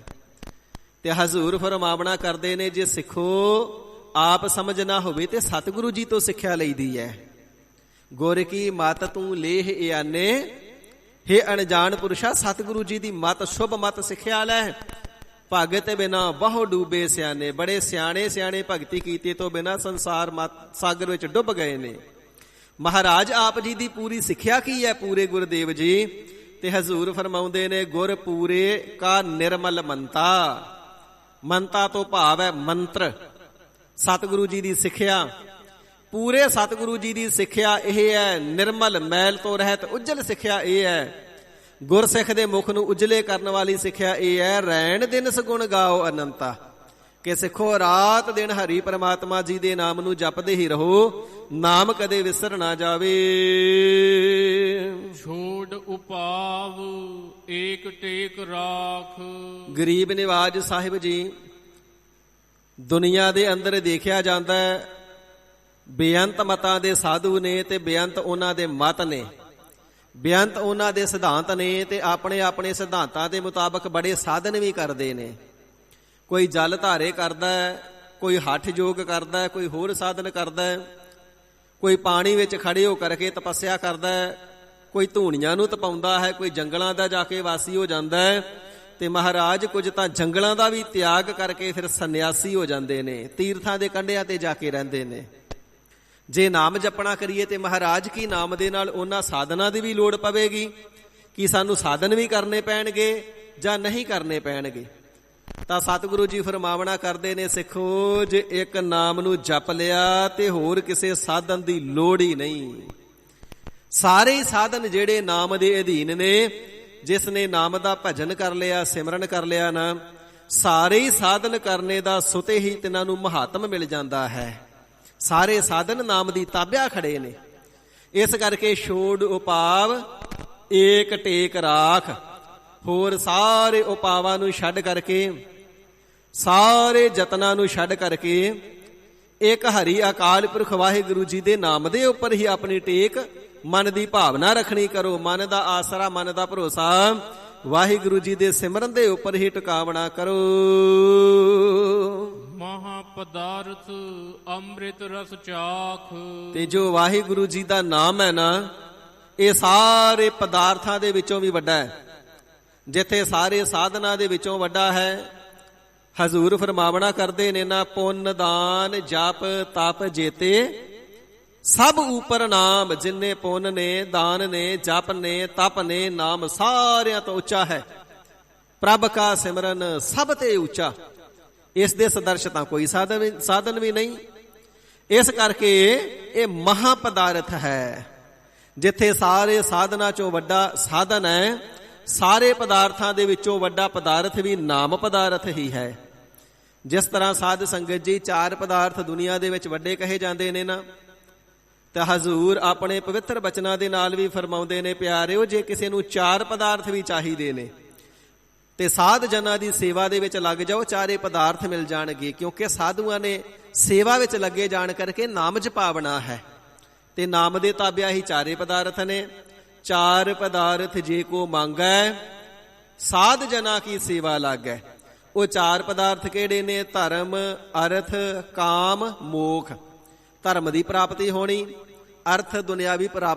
ਤੇ ਹਜ਼ੂਰ ਫਰਮਾਵਣਾ ਕਰਦੇ ਨੇ, ਜੇ ਸਿੱਖੋ ਆਪ ਸਮਝ ਨਾ ਹੋਵੇ ਤੇ ਸਤਿਗੁਰੂ ਜੀ ਤੋਂ ਸਿੱਖਿਆ ਲਈਦੀ ਹੈ। ਗੁਰ ਕੀ ਮਤ ਤੂੰ ਲੇਹ ਇਆਨੇ। ਹੇ ਅਣਜਾਣ ਪੁਰਸ਼ਾ, ਸਤਿਗੁਰੂ ਜੀ ਦੀ ਮਤ, ਸ਼ੁਭ ਮਤ ਸਿੱਖਿਆ ਲੈ। ਭਗਤ ਬਿਨਾ ਬਹੁ ਡੂਬੇ ਸਿਆਣੇ। ਬੜੇ ਸਿਆਣੇ ਭਗਤੀ ਕੀਤੀ ਤੋਂ ਬਿਨਾ ਸੰਸਾਰ ਸਾਗਰ ਵਿੱਚ ਡੁੱਬ ਗਏ ਨੇ। ਮਹਾਰਾਜ ਆਪ ਜੀ ਦੀ ਪੂਰੀ ਸਿੱਖਿਆ ਕੀ ਹੈ ਪੂਰੇ ਗੁਰਦੇਵ ਜੀ? ਤੇ ਹਜ਼ੂਰ ਫਰਮਾਉਂਦੇ ਨੇ, ਗੁਰ ਪੂਰੇ ਕਾ ਨਿਰਮਲ ਮੰਤਾ। ਮੰਤਾ ਤੋਂ ਭਾਵ ਹੈ ਮੰਤਰ। ਸਤਿਗੁਰੂ ਜੀ ਦੀ ਸਿੱਖਿਆ, ਪੂਰੇ ਸਤਿਗੁਰੂ ਜੀ ਦੀ ਸਿੱਖਿਆ ਇਹ ਹੈ। ਨਿਰਮਲ ਮੈਲ ਤੋਂ ਰਹਿਤ ਉਜਲ ਸਿੱਖਿਆ ਇਹ ਹੈ। ਗੁਰਸਿੱਖ ਦੇ ਮੁਖ ਨੂੰ ਉਜਲੇ ਕਰਨ ਵਾਲੀ ਸਿੱਖਿਆ ਇਹ ਹੈ। ਰੈਣ ਦਿਨ ਸਗੁਣ ਗਾਓ ਅਨੰਤਾ। ਕਿ ਸਿੱਖੋ ਰਾਤ ਦਿਨ ਹਰੀ ਪਰਮਾਤਮਾ ਜੀ ਦੇ ਨਾਮ ਨੂੰ ਜਪਦੇ ਹੀ ਰਹੋ, ਨਾਮ ਕਦੇ ਵਿਸਰ ਨਾ ਜਾਵੇ। ਛੋੜ ਉਪਾਵ ਏਕ ਟੇਕ ਰਾਖ। ਗਰੀਬ ਨਿਵਾਜ ਸਾਹਿਬ ਜੀ, ਦੁਨੀਆ ਦੇ ਅੰਦਰ ਦੇਖਿਆ ਜਾਂਦਾ ਹੈ ਬੇਅੰਤ ਮਤਾਂ ਦੇ ਸਾਧੂ ਨੇ ਤੇ ਬੇਅੰਤ ਉਹਨਾਂ ਦੇ ਮਤ ਨੇ, ਬੇਅੰਤ ਉਹਨਾਂ ਦੇ ਸਿਧਾਂਤ ਨੇ, ਤੇ ਆਪਣੇ ਆਪਣੇ ਸਿਧਾਂਤਾਂ ਦੇ ਮੁਤਾਬਕ ਬੜੇ ਸਾਧਨ ਵੀ ਕਰਦੇ ਨੇ। ਕੋਈ ਜਲ ਧਾਰੇ ਕਰਦਾ ਹੈ, ਕੋਈ ਹੱਠ ਯੋਗ ਕਰਦਾ ਹੈ, ਕੋਈ ਹੋਰ ਸਾਧਨ ਕਰਦਾ ਹੈ, ਕੋਈ ਪਾਣੀ ਵਿੱਚ ਖੜੇ ਹੋ ਕਰਕੇ ਤਪੱਸਿਆ ਕਰਦਾ ਹੈ, ਕੋਈ ਧੂਣੀਆਂ ਨੂੰ ਤਪਾਉਂਦਾ ਹੈ, ਕੋਈ ਜੰਗਲਾਂ ਦਾ ਜਾ ਕੇ ਵਾਸੀ ਹੋ ਜਾਂਦਾ ਹੈ। ਤੇ ਮਹਾਰਾਜ ਕੁਝ ਤਾਂ ਜੰਗਲਾਂ ਦਾ ਵੀ ਤਿਆਗ ਕਰਕੇ ਫਿਰ ਸੰਨਿਆਸੀ ਹੋ ਜਾਂਦੇ ਨੇ, ਤੀਰਥਾਂ ਦੇ ਕੰਢਿਆਂ ਤੇ ਜਾ ਕੇ ਰਹਿੰਦੇ ਨੇ। ਜੇ ਨਾਮ ਜਪਣਾ ਕਰੀਏ ਤੇ ਮਹਾਰਾਜ ਕੀ ਨਾਮ ਦੇ ਨਾਲ ਉਹਨਾਂ ਸਾਧਨਾਂ ਦੀ ਵੀ ਲੋੜ ਪਵੇਗੀ ਕਿ ਸਾਨੂੰ ਸਾਧਨ ਵੀ ਕਰਨੇ ਪੈਣਗੇ ਜਾਂ ਨਹੀਂ ਕਰਨੇ ਪੈਣਗੇ। ਤਾਂ ਸਤਿਗੁਰੂ ਜੀ ਫਰਮਾਵਣਾ ਕਰਦੇ ਨੇ, ਸਿੱਖੋ ਜੇ ਇੱਕ ਨਾਮ ਨੂੰ ਜਪ ਲਿਆ ਤੇ ਹੋਰ ਕਿਸੇ ਸਾਧਨ ਦੀ ਲੋੜ ਹੀ ਨਹੀਂ। ਸਾਰੇ ਹੀ ਸਾਧਨ ਜਿਹੜੇ ਨਾਮ ਦੇ ਅਧੀਨ ਨੇ, ਜਿਸ ਨੇ ਨਾਮ ਦਾ ਭਜਨ ਕਰ ਲਿਆ, ਸਿਮਰਨ ਕਰ ਲਿਆ ਨਾ, ਸਾਰੇ ਹੀ ਸਾਧਨ ਕਰਨੇ ਦਾ ਸੁਤੇ ਹੀ ਤਿਨਾਂ ਨੂੰ ਮਹਾਤਮ ਮਿਲ ਜਾਂਦਾ ਹੈ। ਸਾਰੇ ਸਾਧਨ ਨਾਮ ਦੀ ਤਾਬਿਆ ਖੜੇ ਨੇ। ਇਸ ਕਰਕੇ ਛੋੜ ਉਪਾਵ ਏਕ ਟੇਕ ਰਾਖ, ਹੋਰ ਸਾਰੇ ਉਪਾਵਾਂ ਨੂੰ ਛੱਡ ਕਰਕੇ, ਸਾਰੇ ਯਤਨਾਂ ਨੂੰ ਛੱਡ ਕਰਕੇ ਇੱਕ ਹਰੀ ਅਕਾਲ ਪੁਰਖ ਵਾਹਿਗੁਰੂ ਜੀ ਦੇ ਨਾਮ ਦੇ ਉੱਪਰ ਹੀ ਆਪਣੀ ਟੇਕ ਮਨ ਦੀ ਭਾਵਨਾ ਰੱਖਣੀ ਕਰੋ। ਮਨ ਦਾ ਆਸਰਾ, ਮਨ ਦਾ ਭਰੋਸਾ ਵਾਹਿਗੁਰੂ ਜੀ ਦੇ ਸਿਮਰਨ ਦੇ ਉੱਪਰ ਹੀ ਟਿਕਾਵਣਾ ਕਰੋ। ਮਹਾ ਪਦਾਰਥ ਅੰਮ੍ਰਿਤ ਰਸ ਚਾਖ, ਤੇ ਜੋ ਵਾਹਿਗੁਰੂ ਜੀ ਦਾ ਨਾਮ ਹੈ ਨਾ, ਇਹ ਸਾਰੇ ਪਦਾਰਥਾਂ ਦੇ ਵਿੱਚੋਂ ਵੀ ਵੱਡਾ ਹੈ। ਜਿੱਥੇ ਸਾਰੇ ਸਾਧਨਾ ਦੇ ਵਿੱਚੋਂ ਵੱਡਾ ਹੈ। ਹਜ਼ੂਰ ਫਰਮਾਵਣਾ ਕਰਦੇ ਨੇ ਨਾ, ਪੁੰਨ ਦਾਨ ਜਪ ਤਪ ਜੇਤੇ ਸਭ ਉਪਰ ਨਾਮ। ਜਿੰਨੇ ਪੁੰਨ ਨੇ, ਦਾਨ ਨੇ, ਜਪ ਨੇ, ਤਪ ਨੇ, ਨਾਮ ਸਾਰਿਆਂ ਤੋਂ ਉੱਚਾ ਹੈ। ਪ੍ਰਭ ਕਾ ਸਿਮਰਨ ਸਭ ਤੇ ਉੱਚਾ। ਇਸ ਦੇ ਸਦਰਸ਼ ਤਾਂ ਕੋਈ ਸਾਧਨ ਵੀ ਨਹੀਂ। ਇਸ ਕਰਕੇ ਇਹ ਮਹਾ ਪਦਾਰਥ ਹੈ। ਜਿੱਥੇ ਸਾਰੇ ਸਾਧਨਾ ਚੋਂ ਵੱਡਾ ਸਾਧਨ ਹੈ, ਸਾਰੇ ਪਦਾਰਥਾਂ ਦੇ ਵਿੱਚੋਂ ਵੱਡਾ ਪਦਾਰਥ ਵੀ ਨਾਮ ਪਦਾਰਥ ਹੀ ਹੈ। ਜਿਸ ਤਰ੍ਹਾਂ ਸਾਧ ਸੰਗਤ ਜੀ 4 ਪਦਾਰਥ ਦੁਨੀਆ ਦੇ ਵਿੱਚ ਵੱਡੇ ਕਹੇ ਜਾਂਦੇ ਨੇ ਨਾ, ਤਾਂ ਹਜ਼ੂਰ ਆਪਣੇ ਪਵਿੱਤਰ ਬਚਨਾਂ ਦੇ ਨਾਲ ਵੀ ਫਰਮਾਉਂਦੇ ਨੇ, ਪਿਆਰਿਓ ਜੇ ਕਿਸੇ ਨੂੰ 4 ਪਦਾਰਥ ਵੀ ਚਾਹੀਦੇ ਨੇ ਤੇ ਸਾਧ ਜਨਾਂ ਦੀ ਸੇਵਾ ਦੇ ਵਿੱਚ ਲੱਗ ਜਾਓ, 4 ਪਦਾਰਥ ਮਿਲ ਜਾਣਗੇ। ਕਿਉਂਕਿ ਸਾਧੂਆਂ ਨੇ ਸੇਵਾ ਵਿੱਚ ਲੱਗੇ ਜਾਣ ਕਰਕੇ ਨਾਮ ਜਪਾਵਣਾ ਹੈ, ਤੇ ਨਾਮ ਦੇ ਤਾਬਿਆ ਹੀ 4 ਪਦਾਰਥ ਨੇ। 4 ਪਦਾਰਥ ਜੇ ਕੋ ਮੰਗੈ ਸਾਧ ਜਨਾਂ ਕੀ ਸੇਵਾ ਲਾਗੈ। ਉਹ 4 ਪਦਾਰਥ ਕਿਹੜੇ ਨੇ? ਧਰਮ, ਅਰਥ, ਕਾਮ, ਮੋਖ। ਧਰਮ ਦੀ ਪ੍ਰਾਪਤੀ ਹੋਣੀ, ਅਰਥ ਦੁਨਿਆਵੀ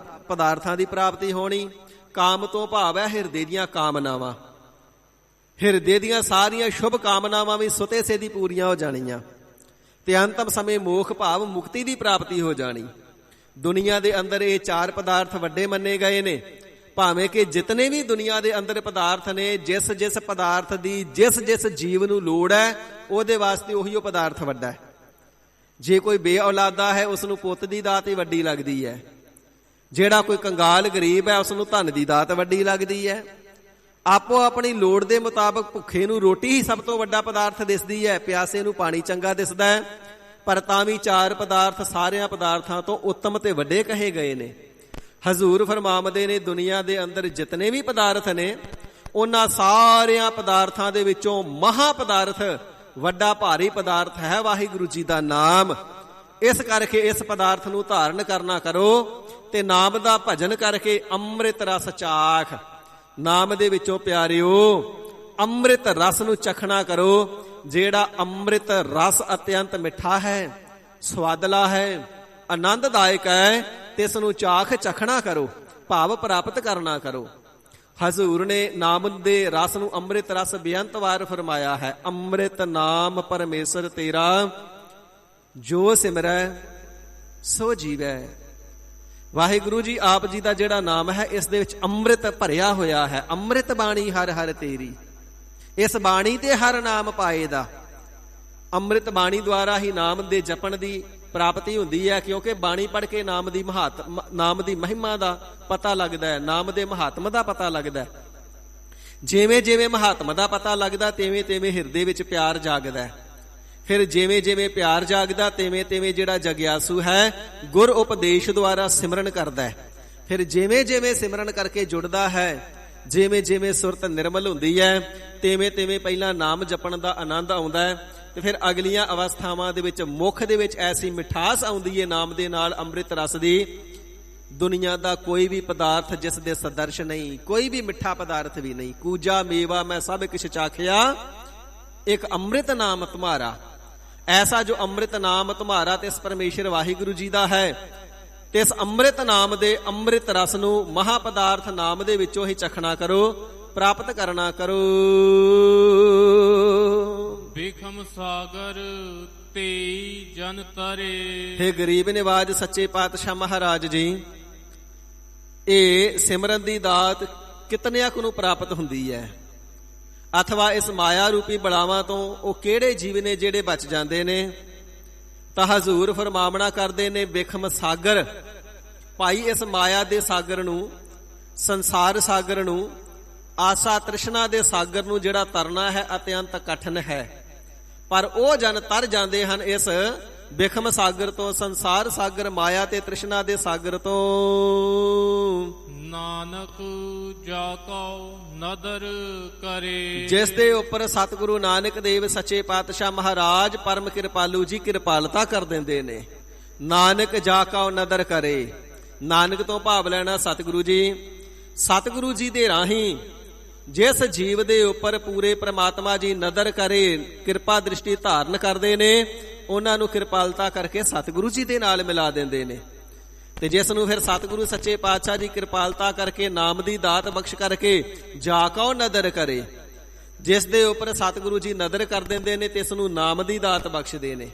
ਪਦਾਰਥਾਂ ਦੀ ਪ੍ਰਾਪਤੀ ਹੋਣੀ, ਕਾਮ ਤੋਂ ਭਾਵ ਹੈ ਹਿਰਦੇ ਦੀਆਂ ਕਾਮਨਾਵਾਂ। ਹਿਰਦੇ ਦੀਆਂ ਸਾਰੀਆਂ ਸ਼ੁਭ ਕਾਮਨਾਵਾਂ ਵੀ ਸੁਤੇ ਸੇਦੀ ਪੂਰੀਆਂ ਹੋ ਜਾਣੀਆਂ, ਤੇ ਅੰਤਮ ਸਮੇਂ ਮੋਖ ਭਾਵ ਮੁਕਤੀ ਦੀ ਪ੍ਰਾਪਤੀ ਹੋ ਜਾਣੀ। ਦੁਨੀਆ ਦੇ ਅੰਦਰ ਇਹ 4 ਪਦਾਰਥ ਵੱਡੇ ਮੰਨੇ ਗਏ ਨੇ। ਭਾਵੇਂ ਕਿ ਜਿਤਨੇ ਵੀ ਦੁਨੀਆ ਦੇ ਅੰਦਰ ਪਦਾਰਥ ਨੇ, ਜਿਸ ਜਿਸ ਪਦਾਰਥ ਦੀ ਜਿਸ ਜਿਸ ਜੀਵ ਨੂੰ ਲੋੜ ਹੈ, ਉਹਦੇ ਵਾਸਤੇ ਉਹੀ ਉਹ ਪਦਾਰਥ ਵੱਡਾ ਹੈ। ਜੇ ਕੋਈ ਬੇਔਲਾਦਾ ਹੈ, ਉਸ ਨੂੰ ਪੁੱਤ ਦੀ ਦਾਤ ਹੀ ਵੱਡੀ ਲੱਗਦੀ ਹੈ। ਜਿਹੜਾ ਕੋਈ ਕੰਗਾਲ ਗਰੀਬ ਹੈ, ਉਸ ਨੂੰ ਧਨ ਦੀ ਦਾਤ ਵੱਡੀ ਲੱਗਦੀ ਹੈ। ਆਪੋ ਆਪਣੀ ਲੋੜ ਦੇ ਮੁਤਾਬਕ ਭੁੱਖੇ ਨੂੰ ਰੋਟੀ ਹੀ ਸਭ ਤੋਂ ਵੱਡਾ ਪਦਾਰਥ ਦਿਸਦੀ ਹੈ, ਪਿਆਸੇ ਨੂੰ ਪਾਣੀ ਚੰਗਾ ਦਿਸਦਾ ਹੈ। ਪਰ ਤਾਂ ਵੀ 4 ਪਦਾਰਥ ਸਾਰਿਆਂ ਪਦਾਰਥਾਂ ਤੋਂ ਉੱਤਮ ਤੇ ਵੱਡੇ ਕਹੇ ਗਏ ਨੇ। ਹਜ਼ੂਰ ਫਰਮਾਉਂਦੇ ਨੇ, ਦੁਨੀਆ ਦੇ ਅੰਦਰ ਜਿਤਨੇ ਵੀ ਪਦਾਰਥ ਨੇ, ਉਹਨਾਂ ਸਾਰਿਆਂ ਪਦਾਰਥਾਂ ਦੇ ਵਿੱਚੋਂ ਮਹਾ ਪਦਾਰਥ, ਵੱਡਾ ਭਾਰੀ ਪਦਾਰਥ ਹੈ ਵਾਹਿਗੁਰੂ ਜੀ ਦਾ ਨਾਮ। ਇਸ ਕਰਕੇ ਇਸ ਪਦਾਰਥ ਨੂੰ ਧਾਰਨ ਕਰਨਾ ਕਰੋ ਤੇ ਨਾਮ ਦਾ ਭਜਨ ਕਰਕੇ ਅੰਮ੍ਰਿਤ ਰਸ ਚਾਖ। ਨਾਮ ਦੇ ਵਿੱਚੋਂ ਪਿਆਰਿਓ ਅੰਮ੍ਰਿਤ ਰਸ ਨੂੰ ਚਖਣਾ ਕਰੋ। ਜਿਹੜਾ ਅੰਮ੍ਰਿਤ ਰਸ ਅਤਿਅੰਤ ਮਿੱਠਾ ਹੈ, ਸਵਾਦਲਾ ਹੈ, ਆਨੰਦਦਾਇਕ ਹੈ, ਤੇ ਇਸ ਨੂੰ ਚਾਖ ਚਖਣਾ ਕਰੋ, ਭਾਵ ਪ੍ਰਾਪਤ ਕਰਨਾ ਕਰੋ। ਹਜ਼ੂਰ ਨੇ ਨਾਮ ਦੇ ਰਸ ਨੂੰ ਅੰਮ੍ਰਿਤ ਰਸ ਬੇਅੰਤ ਵਾਰ ਫਰਮਾਇਆ ਹੈ। ਅੰਮ੍ਰਿਤ ਨਾਮ ਪਰਮੇਸ਼ਰ ਤੇਰਾ, ਜੋ ਸਿਮਰੈ ਸੋ ਜੀਵੈ। ਵਾਹਿਗੁਰੂ ਜੀ ਆਪ ਜੀ ਦਾ ਜਿਹੜਾ ਨਾਮ ਹੈ, ਇਸ ਦੇ ਵਿੱਚ ਅੰਮ੍ਰਿਤ ਭਰਿਆ ਹੋਇਆ ਹੈ। ਅੰਮ੍ਰਿਤ ਬਾਣੀ ਹਰ ਹਰ ਤੇਰੀ। ਇਸ ਬਾਣੀ ਤੇ ਹਰ ਨਾਮ ਪਾਏ ਦਾ। ਅੰਮ੍ਰਿਤ ਬਾਣੀ ਦੁਆਰਾ ਹੀ ਨਾਮ ਦੇ ਜਪਣ ਦੀ ਪ੍ਰਾਪਤੀ ਹੁੰਦੀ ਹੈ, ਕਿਉਂਕਿ ਬਾਣੀ ਪੜ੍ਹ ਕੇ ਨਾਮ ਦੀ ਮਹਿਮਾ ਦਾ ਪਤਾ ਲੱਗਦਾ ਹੈ, ਨਾਮ ਦੇ ਮਹਾਤਮ ਦਾ ਪਤਾ ਲੱਗਦਾ ਹੈ। ਜਿਵੇਂ ਜਿਵੇਂ ਮਹਾਤਮ ਦਾ ਪਤਾ ਲੱਗਦਾ, ਤਿਵੇਂ ਤਿਵੇਂ ਹਿਰਦੇ ਵਿੱਚ ਪਿਆਰ ਜਾਗਦਾ। ਫਿਰ ਜਿਵੇਂ ਜਿਵੇਂ ਪਿਆਰ ਜਾਗਦਾ, ਤਿਵੇਂ ਤਿਵੇਂ ਜਿਹੜਾ ਜਗਿਆਸੂ ਹੈ, ਗੁਰ ਉਪਦੇਸ਼ ਦੁਆਰਾ ਸਿਮਰਨ ਕਰਦਾ ਹੈ। ਫਿਰ ਜਿਵੇਂ ਜਿਵੇਂ ਸਿਮਰਨ ਕਰਕੇ ਜੁੜਦਾ ਹੈ, ਜਿਵੇਂ ਜਿਵੇਂ ਸੁਰਤ ਨਿਰਮਲ ਹੁੰਦੀ ਹੈ, ਤਿਵੇਂ ਤਿਵੇਂ ਪਹਿਲਾਂ ਨਾਮ ਜਪਣ ਦਾ ਆਨੰਦ ਆਉਂਦਾ ਹੈ, ਤੇ ਫਿਰ ਅਗਲੀਆਂ ਅਵਸਥਾਵਾਂ ਦੇ ਵਿੱਚ ਮੁੱਖ ਦੇ ਵਿੱਚ ਐਸੀ ਮਿਠਾਸ ਆਉਂਦੀ ਹੈ ਨਾਮ ਦੇ ਨਾਲ, ਅੰਮ੍ਰਿਤ ਰਸ ਦੀ। ਦੁਨੀਆ ਦਾ ਕੋਈ ਵੀ ਪਦਾਰਥ ਜਿਸ ਦੇ ਸਦਰਸ਼ ਨਹੀਂ, ਕੋਈ ਵੀ ਮਿੱਠਾ ਪਦਾਰਥ ਵੀ ਨਹੀਂ। ਕੂਜਾ ਮੇਵਾ ਮੈਂ ਸਭ ਕਿਛ ਚਾਖਿਆ, ਇੱਕ ਅੰਮ੍ਰਿਤ ਨਾਮ ਤੁਮਾਰਾ। ਐਸਾ ਜੋ ਅੰਮ੍ਰਿਤ ਨਾਮ ਤੁਮਾਰਾ ਤੇ ਇਸ ਪਰਮੇਸ਼ਰ ਵਾਹਿਗੁਰੂ ਜੀ ਦਾ ਹੈ, ਤੇ ਇਸ ਅੰਮ੍ਰਿਤ ਨਾਮ ਦੇ ਅੰਮ੍ਰਿਤ ਰਸ ਨੂੰ ਮਹਾ ਪਦਾਰਥ ਨਾਮ ਦੇ ਵਿੱਚੋਂ ਹੀ ਚਖਣਾ ਕਰੋ, ਪ੍ਰਾਪਤ ਕਰਨਾ ਕਰੋ। ਬਿਖਮ ਸਾਗਰ ਤੇਈ ਜਨ ਤਰੇ। ਹੇ ਗਰੀਬ ਨਿਵਾਜ ਸੱਚੇ ਪਾਤਸ਼ਾਹ ਮਹਾਰਾਜ ਜੀ, ਇਹ ਸਿਮਰਨ ਦੀ ਦਾਤ ਕਿਤਨਿਆਂ ਕੁ ਨੂੰ ਪ੍ਰਾਪਤ ਹੁੰਦੀ ਹੈ? ਅਥਵਾ ਇਸ ਮਾਇਆ ਰੂਪੀ ਬਲਾਵਾਂ ਤੋਂ ਉਹ ਕਿਹੜੇ ਜੀਵ ਨੇ ਜਿਹੜੇ ਬਚ ਜਾਂਦੇ ਨੇ? ਤਾਂ ਹਜ਼ੂਰ ਫਰਮਾਵਣਾ ਕਰਦੇ ਨੇ, ਬਿਖਮ ਸਾਗਰ। ਭਾਈ ਇਸ ਮਾਇਆ ਦੇ ਸਾਗਰ ਨੂੰ, ਸੰਸਾਰ ਸਾਗਰ ਨੂੰ ਆਸਾ ਤ੍ਰਿਸ਼ਨਾ ਦੇ ਸਾਗਰ ਨੂੰ ਜਿਹੜਾ ਤਰਨਾ ਹੈ ਅਤਿਅੰਤ ਕਠਿਨ ਹੈ, ਪਰ ਉਹ ਜਨ ਤਰ ਜਾਂਦੇ ਹਨ ਇਸ ਬਿਖਮ ਸਾਗਰ ਤੋਂ, ਸੰਸਾਰ ਸਾਗਰ, ਮਾਇਆ ਤੇ ਤ੍ਰਿਸ਼ਨਾ ਦੇ ਸਾਗਰ ਤੋਂ। ਨਾਨਕ ਜਾ ਕਉ ਨਦਰ ਕਰੇ। ਜਿਸ ਦੇ ਉੱਪਰ ਸਤਿਗੁਰੂ ਨਾਨਕ ਦੇਵ ਸੱਚੇ ਪਾਤਸ਼ਾਹ ਮਹਾਰਾਜ ਪਰਮ ਕਿਰਪਾਲੂ ਜੀ ਕਿਰਪਾਲਤਾ ਕਰ ਦਿੰਦੇ ਨੇ। ਨਾਨਕ ਜਾ ਕਉ ਨਦਰ ਕਰੇ, ਨਾਨਕ ਤੋਂ ਭਾਵ ਲੈਣਾ ਸਤਿਗੁਰੂ ਜੀ। ਸਤਿਗੁਰੂ ਜੀ ਦੇ ਰਾਹੀਂ ਜਿਸ ਜੀਵ ਦੇ ਉੱਪਰ ਪੂਰੇ ਪ੍ਰਮਾਤਮਾ ਜੀ ਨਦਰ ਕਰੇ, ਕਿਰਪਾ ਦ੍ਰਿਸ਼ਟੀ ਧਾਰਨ ਕਰਦੇ ਨੇ, ਉਹਨਾਂ ਨੂੰ ਕਿਰਪਾਲਤਾ ਕਰਕੇ ਸਤਿਗੁਰੂ ਜੀ ਦੇ ਨਾਲ ਮਿਲਾ ਦਿੰਦੇ ਨੇ। ਤੇ ਜਿਸ ਨੂੰ ਫਿਰ ਸਤਿਗੁਰੂ ਸੱਚੇ ਪਾਤਸ਼ਾਹ ਜੀ ਕਿਰਪਾਲਤਾ ਕਰਕੇ ਨਾਮ ਦੀ ਦਾਤ ਬਖਸ਼ ਕਰਕੇ ਜਾ ਕਉ ਨਦਰ ਕਰੇ, ਜਿਸ ਦੇ ਉੱਪਰ ਸਤਿਗੁਰੂ ਜੀ ਨਦਰ ਕਰ ਦਿੰਦੇ ਨੇ ਤੇ ਇਸ ਨੂੰ ਨਾਮ ਦੀ ਦਾਤ ਬਖਸ਼ਦੇ ਨੇ।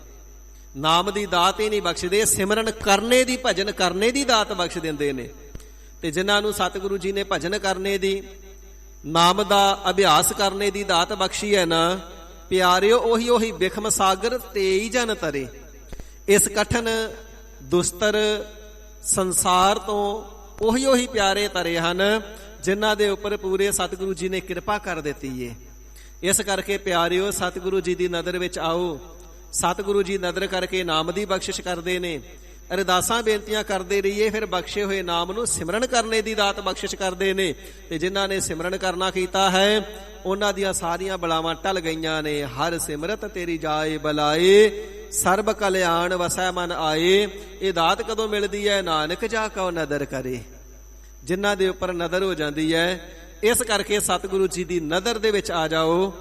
ਨਾਮ ਦੀ ਦਾਤ ਹੀ ਨਹੀਂ ਬਖਸ਼ਦੇ, ਸਿਮਰਨ ਕਰਨੇ ਦੀ, ਭਜਨ ਕਰਨੇ ਦੀ ਦਾਤ ਬਖਸ਼ ਦਿੰਦੇ ਨੇ। ਤੇ ਜਿਨ੍ਹਾਂ ਨੂੰ ਸਤਿਗੁਰੂ ਜੀ ਨੇ ਭਜਨ ਕਰਨੇ ਦੀ, ਨਾਮ ਦਾ ਅਭਿਆਸ ਕਰਨੇ ਦੀ ਦਾਤ ਬਖਸ਼ੀ ਹੈ ਨਾ ਪਿਆਰਿਓ, ਉਹੀ ਬਿਖਮ ਸਾਗਰ ਤੇਈ ਜਨ ਤਰੇ। ਇਸ ਕਠਨ ਦੁਸਤਰ ਸੰਸਾਰ ਤੋਂ ਉਹੀ ਪਿਆਰੇ ਤਰੇ ਹਨ ਜਿਨ੍ਹਾਂ ਦੇ ਉੱਪਰ ਪੂਰੇ ਸਤਿਗੁਰੂ ਜੀ ਨੇ ਕਿਰਪਾ ਕਰ ਦਿੱਤੀ ਏ। ਇਸ ਕਰਕੇ ਪਿਆਰਿਓ ਸਤਿਗੁਰੂ ਜੀ ਦੀ ਨਦਰ ਵਿੱਚ ਆਓ। ਸਤਿਗੁਰੂ ਜੀ ਨਦਰ ਕਰਕੇ ਨਾਮ ਦੀ ਬਖਸ਼ਿਸ਼ ਕਰਦੇ ਨੇ। ਅਰਦਾਸਾਂ ਬੇਨਤੀਆਂ ਕਰਦੇ ਰਹੀਏ, ਫਿਰ ਬਖਸ਼ੇ ਹੋਏ ਨਾਮ ਨੂੰ ਸਿਮਰਨ ਕਰਨੇ ਦੀ ਦਾਤ ਬਖਸ਼ਿਸ਼ ਕਰਦੇ ਨੇ। ਤੇ ਜਿਨ੍ਹਾਂ ਨੇ ਸਿਮਰਨ ਕਰਨਾ ਕੀਤਾ ਹੈ ਉਹਨਾਂ ਦੀਆਂ ਸਾਰੀਆਂ ਬਲਾਵਾਂ ਟਲ ਗਈਆਂ ਨੇ। ਹਰ ਸਿਮਰਤ ਤੇਰੀ ਜਾਏ ਬਲਾਏ, ਸਰਬ ਕਲਿਆਣ ਵਸੈ ਮਨ ਆਏ। ਇਹ ਦਾਤ ਕਦੋਂ ਮਿਲਦੀ ਹੈ? ਨਾਨਕ ਜਾ ਕਉ ਨਦਰ ਕਰੇ, ਜਿਨ੍ਹਾਂ ਦੇ ਉੱਪਰ ਨਦਰ ਹੋ ਜਾਂਦੀ ਹੈ। ਇਸ ਕਰਕੇ ਸਤਿਗੁਰੂ ਜੀ ਦੀ ਨਦਰ ਦੇ ਵਿੱਚ ਆ ਜਾਓ।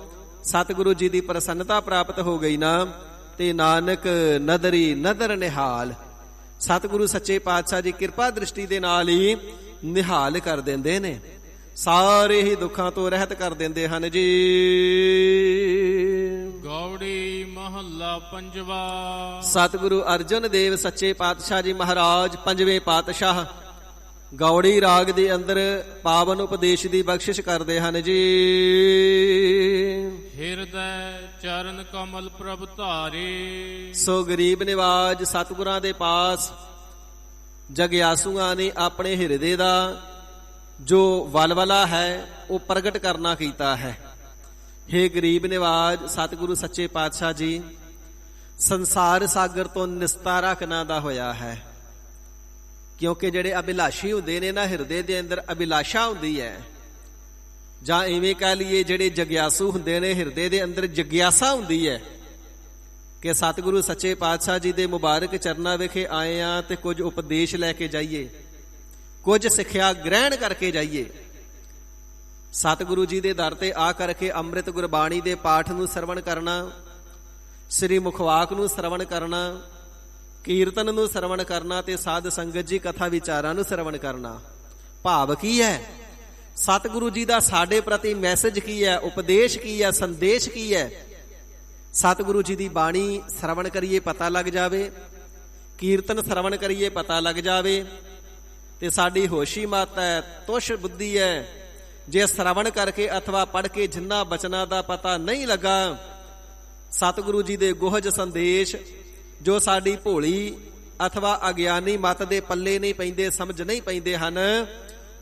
ਸਤਿਗੁਰੂ ਜੀ ਦੀ ਪ੍ਰਸੰਨਤਾ ਪ੍ਰਾਪਤ ਹੋ ਗਈ ਨਾ, ਤੇ ਨਾਨਕ ਨਦਰੀ ਨਦਰ ਨਿਹਾਲ। ਸਤਿਗੁਰੂ ਸੱਚੇ ਪਾਤਸ਼ਾਹ ਜੀ ਕਿਰਪਾ ਦ੍ਰਿਸ਼ਟੀ ਦੇ ਨਾਲ ਹੀ ਨਿਹਾਲ ਕਰ ਦਿੰਦੇ ਨੇ, ਸਾਰੇ ਹੀ ਦੁੱਖਾਂ ਤੋਂ ਰਹਿਤ ਕਰ ਦਿੰਦੇ ਹਨ ਜੀ। ਗੌੜੀ ਮਹੱਲਾ ਪੰਜਵਾ। ਸਤਿਗੁਰੂ ਅਰਜਨ ਦੇਵ ਸੱਚੇ ਪਾਤਸ਼ਾਹ ਜੀ ਮਹਾਰਾਜ ਪੰਜਵੇਂ ਪਾਤਸ਼ਾਹ ਗੌੜੀ ਰਾਗ ਦੇ ਅੰਦਰ ਪਾਵਨ ਉਪਦੇਸ਼ ਦੀ ਬਖਸ਼ਿਸ਼ ਕਰਦੇ ਹਨ ਜੀ। ਹਿਰਦੈ ਚਰਨ ਕਮਲ ਪ੍ਰਭ ਧਾਰੇ। ਸੋ ਗਰੀਬ ਨਿਵਾਜ ਸਤਿਗੁਰਾਂ ਦੇ ਪਾਸ ਜਗਿਆਸੂਆਂ ਨੇ ਆਪਣੇ ਹਿਰਦੇ ਦਾ ਜੋ ਵਲਵਲਾ ਹੈ ਉਹ ਪ੍ਰਗਟ ਕਰਨਾ ਕੀਤਾ ਹੈ। ਹੇ ਗਰੀਬ ਨਿਵਾਜ ਸਤਿਗੁਰੂ ਸੱਚੇ ਪਾਤਸ਼ਾਹ ਜੀ ਸੰਸਾਰ ਸਾਗਰ ਤੋਂ ਨਿਸਤਾਰਾ ਕਿਨਾਂ ਦਾ ਹੋਇਆ ਹੈ, ਕਿਉਂਕਿ ਜਿਹੜੇ ਅਭਿਲਾਸ਼ੀ ਹੁੰਦੇ ਨੇ ਨਾ, ਹਿਰਦੇ ਦੇ ਅੰਦਰ ਅਭਿਲਾਸ਼ਾ ਹੁੰਦੀ ਹੈ, ਜਾਂ ਇਵੇਂ ਕਹਿ ਲਈਏ ਜਿਹੜੇ ਜਗਿਆਸੂ ਹੁੰਦੇ ਨੇ ਹਿਰਦੇ ਦੇ ਅੰਦਰ ਜਗਿਆਸਾ ਹੁੰਦੀ ਹੈ ਕਿ ਸਤਿਗੁਰੂ ਸੱਚੇ ਪਾਤਸ਼ਾਹ ਜੀ ਦੇ ਮੁਬਾਰਕ ਚਰਨਾਂ ਵਿਖੇ ਆਏ ਆ ਤੇ ਕੁਝ ਉਪਦੇਸ਼ ਲੈ ਕੇ ਜਾਈਏ, ਕੁਝ ਸਿੱਖਿਆ ਗ੍ਰਹਿਣ ਕਰਕੇ ਜਾਈਏ। ਸਤਿਗੁਰੂ ਜੀ ਦੇ ਦਰ ਤੇ ਆ ਕਰਕੇ ਅੰਮ੍ਰਿਤ ਗੁਰਬਾਣੀ ਦੇ ਪਾਠ ਨੂੰ ਸਰਵਣ ਕਰਨਾ, ਸ੍ਰੀ ਮੁਖਵਾਕ ਨੂੰ ਸਰਵਣ ਕਰਨਾ, ਕੀਰਤਨ ਨੂੰ ਸਰਵਣ ਕਰਨਾ ਤੇ ਸਾਧ ਸੰਗਤ ਜੀ ਕਥਾ ਵਿਚਾਰਾਂ ਨੂੰ ਸਰਵਣ ਕਰਨਾ। ਭਾਵ ਕੀ ਹੈ? ਸਤਿਗੁਰੂ ਜੀ ਦਾ ਸਾਡੇ ਪ੍ਰਤੀ ਮੈਸੇਜ ਕੀ ਹੈ, ਉਪਦੇਸ਼ ਕੀ ਹੈ, ਸੰਦੇਸ਼ ਕੀ ਹੈ? ਸਤਿਗੁਰੂ ਜੀ ਦੀ ਬਾਣੀ ਸਰਵਣ ਕਰੀਏ ਪਤਾ ਲੱਗ ਜਾਵੇ, ਕੀਰਤਨ ਸਰਵਣ ਕਰੀਏ ਪਤਾ ਲੱਗ ਜਾਵੇ। ਤੇ ਸਾਡੀ ਹੋਸ਼ੀ ਮਤ ਹੈ, ਤੁਸ਼ ਬੁੱਧੀ ਹੈ, ਜੇ ਸਰਵਣ ਕਰਕੇ ਅਥਵਾ ਪੜ੍ਹ ਕੇ ਜਿੰਨਾ ਬਚਨਾਂ ਦਾ ਪਤਾ ਨਹੀਂ ਲੱਗਾ, ਸਤਿਗੁਰੂ ਜੀ ਦੇ ਗੁਹਜ ਸੰਦੇਸ਼ ਜੋ ਸਾਡੀ ਭੋਲੀ ਅਥਵਾ ਅਗਿਆਨੀ ਮਤ ਦੇ ਪੱਲੇ ਨਹੀਂ ਪੈਂਦੇ, ਸਮਝ ਨਹੀਂ ਪੈਂਦੇ ਹਨ,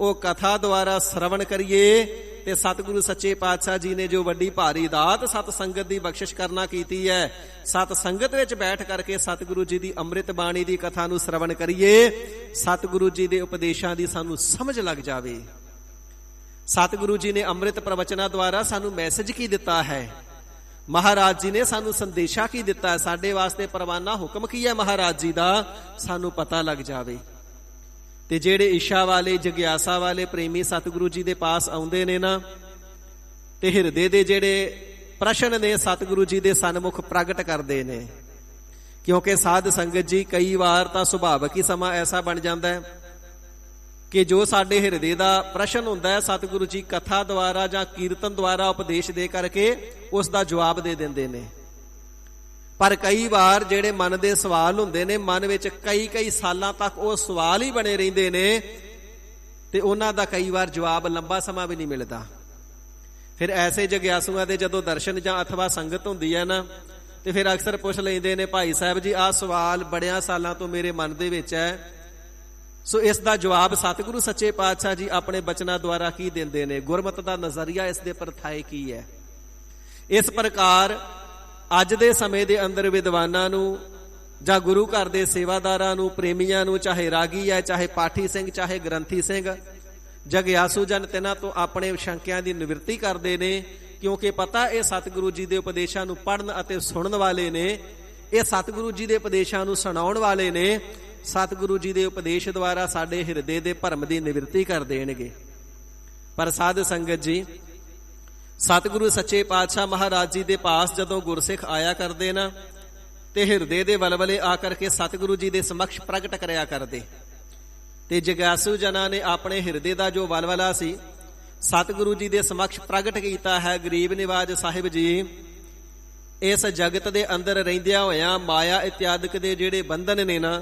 ਉਹ ਕਥਾ ਦੁਆਰਾ ਸਰਵਣ ਕਰੀਏ। ਤੇ ਸਤਿਗੁਰੂ ਸੱਚੇ ਪਾਤਸ਼ਾਹ ਜੀ ਨੇ ਜੋ ਵੱਡੀ ਭਾਰੀ ਦਾਤ ਸਤ ਸੰਗਤ ਦੀ ਬਖਸ਼ਿਸ਼ ਕਰਨਾ ਕੀਤੀ ਹੈ, ਸਤ ਸੰਗਤ ਵਿੱਚ ਬੈਠ ਕਰਕੇ ਸਤਿਗੁਰੂ ਜੀ ਦੀ ਅੰਮ੍ਰਿਤ ਬਾਣੀ ਦੀ ਕਥਾ ਨੂੰ ਸਰਵਣ ਕਰੀਏ, ਸਤਿਗੁਰੂ ਜੀ ਦੇ ਉਪਦੇਸ਼ਾਂ ਦੀ ਸਾਨੂੰ ਸਮਝ ਲੱਗ ਜਾਵੇ। ਸਤਿਗੁਰੂ ਜੀ ਨੇ ਅੰਮ੍ਰਿਤ ਪ੍ਰਵਚਨਾਂ ਦੁਆਰਾ ਸਾਨੂੰ ਮੈਸੇਜ ਕੀ ਦਿੱਤਾ ਹੈ, ਮਹਾਰਾਜ ਜੀ ਨੇ ਸਾਨੂੰ ਸੰਦੇਸ਼ਾ ਕੀ ਦਿੱਤਾ ਹੈ, ਸਾਡੇ ਵਾਸਤੇ ਪਰਵਾਨਾ ਹੁਕਮ ਕੀ ਹੈ ਮਹਾਰਾਜ ਜੀ ਦਾ, ਸਾਨੂੰ ਪਤਾ ਲੱਗ ਜਾਵੇ। ਤੇ ਜਿਹੜੇ ਇੱਛਾ ਵਾਲੇ ਜਗਿਆਸਾ ਵਾਲੇ ਪ੍ਰੇਮੀ ਸਤਿਗੁਰੂ ਜੀ ਦੇ ਪਾਸ ਆਉਂਦੇ ਨੇ ਨਾ, ਤੇ ਹਿਰਦੇ ਦੇ ਜਿਹੜੇ ਪ੍ਰਸ਼ਨ ਨੇ ਸਤਿਗੁਰੂ ਜੀ ਦੇ ਸਨਮੁਖ ਪ੍ਰਗਟ ਕਰਦੇ ਨੇ। ਕਿਉਂਕਿ ਸਾਧ ਸੰਗਤ ਜੀ ਕਈ ਵਾਰ ਤਾਂ ਸੁਭਾਵਿਕ ਹੀ ਸਮਾਂ ਐਸਾ ਬਣ ਜਾਂਦਾ ਹੈ ਕਿ ਜੋ ਸਾਡੇ ਹਿਰਦੇ ਦਾ ਪ੍ਰਸ਼ਨ ਹੁੰਦਾ ਹੈ ਸਤਿਗੁਰੂ ਜੀ ਕਥਾ ਦੁਆਰਾ ਜਾਂ ਕੀਰਤਨ ਦੁਆਰਾ ਉਪਦੇਸ਼ ਦੇ ਕਰਕੇ ਉਸ ਦਾ ਜਵਾਬ ਦੇ ਦਿੰਦੇ ਨੇ। ਪਰ ਕਈ ਵਾਰ ਜਿਹੜੇ ਮਨ ਦੇ ਸਵਾਲ ਹੁੰਦੇ ਨੇ, ਮਨ ਵਿੱਚ ਕਈ ਸਾਲਾਂ ਤੱਕ ਉਹ ਸਵਾਲ ਹੀ ਬਣੇ ਰਹਿੰਦੇ ਨੇ ਤੇ ਉਹਨਾਂ ਦਾ ਕਈ ਵਾਰ ਜਵਾਬ ਲੰਬਾ ਸਮਾਂ ਵੀ ਨਹੀਂ ਮਿਲਦਾ। ਫਿਰ ਐਸੇ ਜਗਿਆਸੂਆਂ ਦੇ ਜਦੋਂ ਦਰਸ਼ਨ ਜਾਂ ਅਥਵਾ ਸੰਗਤ ਹੁੰਦੀ ਹੈ ਨਾ, ਤੇ ਫਿਰ ਅਕਸਰ ਪੁੱਛ ਲੈਂਦੇ ਨੇ, ਭਾਈ ਸਾਹਿਬ ਜੀ ਆਹ ਸਵਾਲ ਬੜਿਆਂ ਸਾਲਾਂ ਤੋਂ ਮੇਰੇ ਮਨ ਦੇ ਵਿੱਚ ਹੈ, ਸੋ ਇਸ ਦਾ ਜਵਾਬ ਸਤਿਗੁਰੂ ਸੱਚੇ ਪਾਤਸ਼ਾਹ ਜੀ ਆਪਣੇ ਬਚਨਾਂ ਦੁਆਰਾ ਕੀ ਦਿੰਦੇ ਨੇ, ਗੁਰਮਤਿ ਦਾ ਨਜ਼ਰੀਆ ਇਸ ਦੇ ਪਰਥਾਏ ਕੀ ਹੈ। ਇਸ ਪ੍ਰਕਾਰ ਅੱਜ ਦੇ ਸਮੇਂ ਦੇ ਅੰਦਰ ਵਿਦਵਾਨਾਂ ਨੂੰ ਜਾਂ ਗੁਰੂ ਘਰ ਦੇ ਸੇਵਾਦਾਰਾਂ ਨੂੰ, ਪ੍ਰੇਮੀਆਂ ਨੂੰ, ਚਾਹੇ ਰਾਗੀ ਹੈ, ਚਾਹੇ ਪਾਠੀ ਸਿੰਘ, ਚਾਹੇ ਗ੍ਰੰਥੀ ਸਿੰਘ, ਜਗਿਆਸੂ ਜਨ, ਤਿਨਾਂ ਤੋਂ ਆਪਣੇ ਸ਼ੰਕਿਆਂ ਦੀ ਨਿਵਰਤੀ ਕਰਦੇ ਨੇ, ਕਿਉਂਕਿ ਪਤਾ ਇਹ ਸਤਿਗੁਰੂ ਜੀ ਦੇ ਉਪਦੇਸ਼ਾਂ ਨੂੰ ਪੜ੍ਹਨ ਅਤੇ ਸੁਣਨ ਵਾਲੇ ਨੇ, ਇਹ ਸਤਿਗੁਰੂ ਜੀ ਦੇ ਉਪਦੇਸ਼ਾਂ ਨੂੰ ਸੁਣਾਉਣ ਵਾਲੇ ਨੇ। ਸਤਿਗੁਰੂ ਜੀ ਦੇ ਉਪਦੇਸ਼ ਦੁਆਰਾ ਸਾਡੇ ਹਿਰਦੇ ਦੇ ਭਰਮ ਦੀ ਨਿਵਰਤੀ ਕਰ ਦੇਣਗੇ। ਪਰ ਸਾਧ ਸੰਗਤ ਜੀ, ਸਤਿਗੁਰੂ ਸੱਚੇ ਪਾਤਸ਼ਾਹ ਮਹਾਰਾਜ ਜੀ ਦੇ ਪਾਸ ਜਦੋਂ ਗੁਰਸਿੱਖ ਆਇਆ ਕਰਦੇ ਨਾ, ਤੇ ਹਿਰਦੇ ਦੇ ਵਲਵਲੇ ਆ ਕਰਕੇ ਸਤਿਗੁਰੂ ਜੀ ਦੇ ਸਮਕਸ਼ ਪ੍ਰਗਟ ਕਰਿਆ ਕਰਦੇ। ਤੇ ਜਗਿਆਸੂ ਜਨਾਂ ਨੇ ਆਪਣੇ ਹਿਰਦੇ ਦਾ ਜੋ ਵਲਵਲਾ ਸੀ ਸਤਿਗੁਰੂ ਜੀ ਦੇ ਸਮਕਸ਼ ਪ੍ਰਗਟ ਕੀਤਾ ਹੈ। ਗਰੀਬ ਨਿਵਾਜ ਸਾਹਿਬ ਜੀ ਇਸ ਜਗਤ ਦੇ ਅੰਦਰ ਰਹਿੰਦਿਆਂ ਹੋਇਆਂ ਮਾਇਆ ਇਤਿਆਦਿਕ ਦੇ ਜਿਹੜੇ ਬੰਧਨ ਨੇ ਨਾ,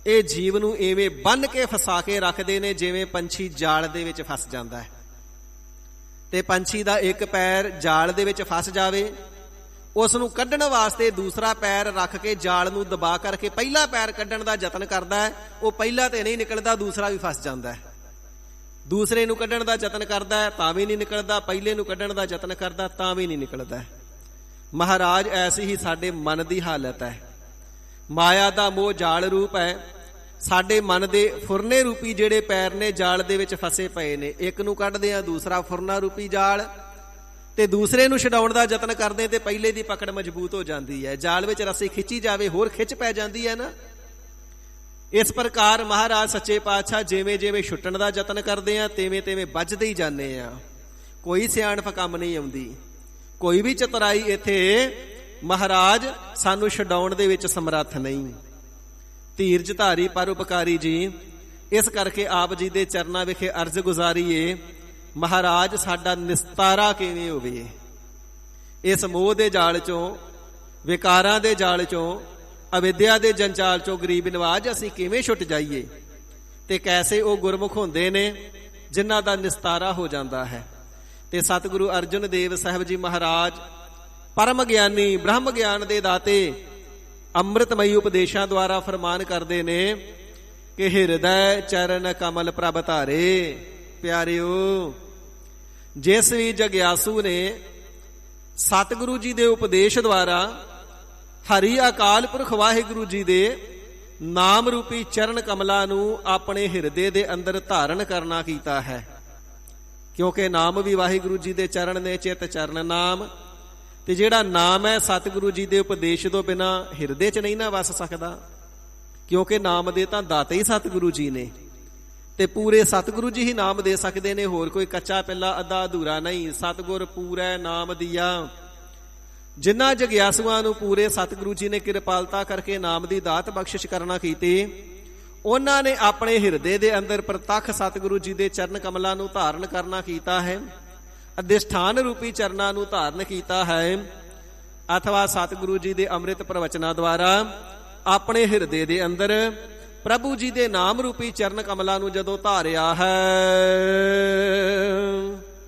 ਇਹ ਜੀਵ ਨੂੰ ਐਵੇਂ ਬੰਨ੍ਹ ਕੇ ਫਸਾ ਕੇ ਰੱਖਦੇ ਨੇ ਜਿਵੇਂ ਪੰਛੀ ਜਾਲ ਦੇ ਵਿੱਚ ਫਸ ਜਾਂਦਾ ਹੈ। ਤੇ ਪੰਛੀ ਦਾ ਇੱਕ ਪੈਰ ਜਾਲ ਦੇ ਵਿੱਚ ਫਸ ਜਾਵੇ, ਉਸ ਨੂੰ ਕੱਢਣ ਵਾਸਤੇ ਦੂਸਰਾ ਪੈਰ ਰੱਖ ਕੇ ਜਾਲ ਨੂੰ ਦਬਾ ਕਰਕੇ ਪਹਿਲਾ ਪੈਰ ਕੱਢਣ ਦਾ ਯਤਨ ਕਰਦਾ ਹੈ। ਉਹ ਪਹਿਲਾ ਤੇ ਨਹੀਂ ਨਿਕਲਦਾ, ਦੂਸਰਾ ਵੀ ਫਸ ਜਾਂਦਾ ਹੈ। ਦੂਸਰੇ ਨੂੰ ਕੱਢਣ ਦਾ ਯਤਨ ਕਰਦਾ ਹੈ ਤਾਂ ਵੀ ਨਹੀਂ ਨਿਕਲਦਾ, ਪਹਿਲੇ ਨੂੰ ਕੱਢਣ ਦਾ ਯਤਨ ਕਰਦਾ ਤਾਂ ਵੀ ਨਹੀਂ ਨਿਕਲਦਾ। ਮਹਾਰਾਜ ਐਸੀ ਹੀ ਸਾਡੇ ਮਨ ਦੀ ਹਾਲਤ ਹੈ। ਮਾਇਆ ਦਾ ਮੋਹ ਜਾਲ ਰੂਪ ਹੈ। ਸਾਡੇ ਮਨ ਦੇ ਫੁਰਨੇ ਰੂਪੀ ਜਿਹੜੇ ਪੈਰ ਨੇ ਜਾਲ ਦੇ ਵਿੱਚ ਫਸੇ ਪਏ ਨੇ। ਇੱਕ ਨੂੰ ਕੱਢਦੇ ਆ ਦੂਸਰਾ ਫੁਰਨਾ ਰੂਪੀ ਜਾਲ, ਤੇ ਦੂਸਰੇ ਨੂੰ ਛਡਾਉਣ ਦਾ ਯਤਨ ਕਰਦੇ ਤੇ ਪਹਿਲੇ ਦੀ ਪਕੜ ਮਜ਼ਬੂਤ ਹੋ ਜਾਂਦੀ ਹੈ। ਜਾਲ ਵਿੱਚ ਰੱਸੀ ਖਿੱਚੀ ਜਾਵੇ ਹੋਰ ਖਿੱਚ ਪੈ ਜਾਂਦੀ ਹੈ ਨਾ। ਇਸ ਪ੍ਰਕਾਰ ਮਹਾਰਾਜ ਸੱਚੇ ਪਾਤਸ਼ਾਹ ਜਿਵੇਂ ਜਿਵੇਂ ਛੁੱਟਣ ਦਾ ਯਤਨ ਕਰਦੇ ਆ ਤਿਵੇਂ ਤਿਵੇਂ ਵੱਜਦੇ ਹੀ ਜਾਂਦੇ ਆ। ਕੋਈ ਸਿਆਣਪ ਕੰਮ ਨਹੀਂ ਆਉਂਦੀ, ਕੋਈ ਵੀ ਚਤੁਰਾਈ ਇੱਥੇ ਮਹਾਰਾਜ ਸਾਨੂੰ ਛਡਾਉਣ ਦੇ ਵਿੱਚ ਸਮਰੱਥ ਨਹੀਂ। ਧੀਰਜ ਧਾਰੀ ਪਰਉਪਕਾਰੀ ਜੀ, ਇਸ ਕਰਕੇ ਆਪ ਜੀ ਦੇ ਚਰਨਾਂ ਵਿਖੇ ਅਰਜ਼ ਗੁਜ਼ਾਰੀਏ, ਮਹਾਰਾਜ ਸਾਡਾ ਨਿਸਤਾਰਾ ਕਿਵੇਂ ਹੋਵੇ। ਇਸ ਮੋਹ ਦੇ ਜਾਲ ਚੋਂ, ਵਿਕਾਰਾਂ ਦੇ ਜਾਲ ਚੋਂ, ਅਵਿਦਿਆ ਦੇ ਜੰਜਾਲ ਚੋਂ ਗਰੀਬ ਨਿਵਾਜ ਅਸੀਂ ਕਿਵੇਂ ਛੁੱਟ ਜਾਈਏ। ਤੇ ਕੈਸੇ ਉਹ ਗੁਰਮੁਖ ਹੁੰਦੇ ਨੇ ਜਿਨ੍ਹਾਂ ਦਾ ਨਿਸਤਾਰਾ ਹੋ ਜਾਂਦਾ ਹੈ। ਤੇ ਸਤਿਗੁਰੂ ਅਰਜਨ ਦੇਵ ਸਾਹਿਬ ਜੀ ਮਹਾਰਾਜ ਪਰਮ ਗਿਆਨੀ, ਬ੍ਰਹਮ ਗਿਆਨ ਦੇ ਦਾਤੇ, ਅੰਮ੍ਰਿਤਮਈ ਉਪਦੇਸ਼ਾਂ ਦੁਆਰਾ ਫਰਮਾਨ ਕਰਦੇ ਨੇ ਕਿ ਹਿਰਦੈ ਚਰਨ ਕਮਲ ਪ੍ਰਭ ਧਾਰੇ। ਪਿਆਰਿਓ, ਜਿਸ ਵੀ ਜਗਿਆਸੂ ਨੇ ਸਤਿਗੁਰੂ ਜੀ ਦੇ ਉਪਦੇਸ਼ ਦੁਆਰਾ ਹਰੀ ਅਕਾਲ ਪੁਰਖ ਵਾਹਿਗੁਰੂ ਜੀ ਦੇ ਨਾਮ ਰੂਪੀ ਚਰਨ ਕਮਲਾਂ ਨੂੰ ਆਪਣੇ ਹਿਰਦੇ ਦੇ ਅੰਦਰ ਧਾਰਨ ਕਰਨਾ ਕੀਤਾ ਹੈ, ਕਿਉਂਕਿ ਨਾਮ ਵੀ ਵਾਹਿਗੁਰੂ ਜੀ ਦੇ ਚਰਨ ਨੇ, ਚਿਤ ਚਰਨ ਨਾਮ। ਤੇ ਜਿਹੜਾ ਨਾਮ ਹੈ ਸਤਿਗੁਰੂ ਜੀ ਦੇ ਉਪਦੇਸ਼ ਤੋਂ ਬਿਨਾਂ ਹਿਰਦੇ 'ਚ ਨਹੀਂ ਨਾ ਵਸ ਸਕਦਾ, ਕਿਉਂਕਿ ਨਾਮ ਦੇ ਤਾਂ ਦਾਤੇ ਹੀ ਸਤਿਗੁਰੂ ਜੀ ਨੇ। ਤੇ ਪੂਰੇ ਸਤਿਗੁਰੂ ਜੀ ਹੀ ਨਾਮ ਦੇ ਸਕਦੇ ਨੇ, ਹੋਰ ਕੋਈ ਕੱਚਾ ਪਿੱਲਾ ਅੱਧਾ ਅਧੂਰਾ ਨਹੀਂ। ਸਤਿਗੁਰ ਪੂਰਾ ਨਾਮ ਦੀਆ। ਜਿਨ੍ਹਾਂ ਜਗਿਆਸੂਆਂ ਨੂੰ ਪੂਰੇ ਸਤਿਗੁਰੂ ਜੀ ਨੇ ਕਿਰਪਾਲਤਾ ਕਰਕੇ ਨਾਮ ਦੀ ਦਾਤ ਬਖਸ਼ਿਸ਼ ਕਰਨਾ ਕੀਤੀ, ਉਹਨਾਂ ਨੇ ਆਪਣੇ ਹਿਰਦੇ ਦੇ ਅੰਦਰ ਪ੍ਰਤੱਖ ਸਤਿਗੁਰੂ ਜੀ ਦੇ ਚਰਨ ਕਮਲਾਂ ਨੂੰ ਧਾਰਨ ਕਰਨਾ ਕੀਤਾ ਹੈ, ਅਧਿਸ਼ਠਾਨ ਰੂਪੀ ਚਰਨਾਂ ਨੂੰ ਧਾਰਨ ਕੀਤਾ ਹੈ, ਅਥਵਾ ਸਤਿਗੁਰੂ ਜੀ ਦੇ ਅੰਮ੍ਰਿਤ ਪ੍ਰਵਚਨਾਂ ਦੁਆਰਾ ਆਪਣੇ ਹਿਰਦੇ ਦੇ ਅੰਦਰ ਪ੍ਰਭੂ ਜੀ ਦੇ ਨਾਮ ਰੂਪੀ ਚਰਨ ਕਮਲਾਂ ਨੂੰ ਜਦੋਂ ਧਾਰਿਆ ਹੈ।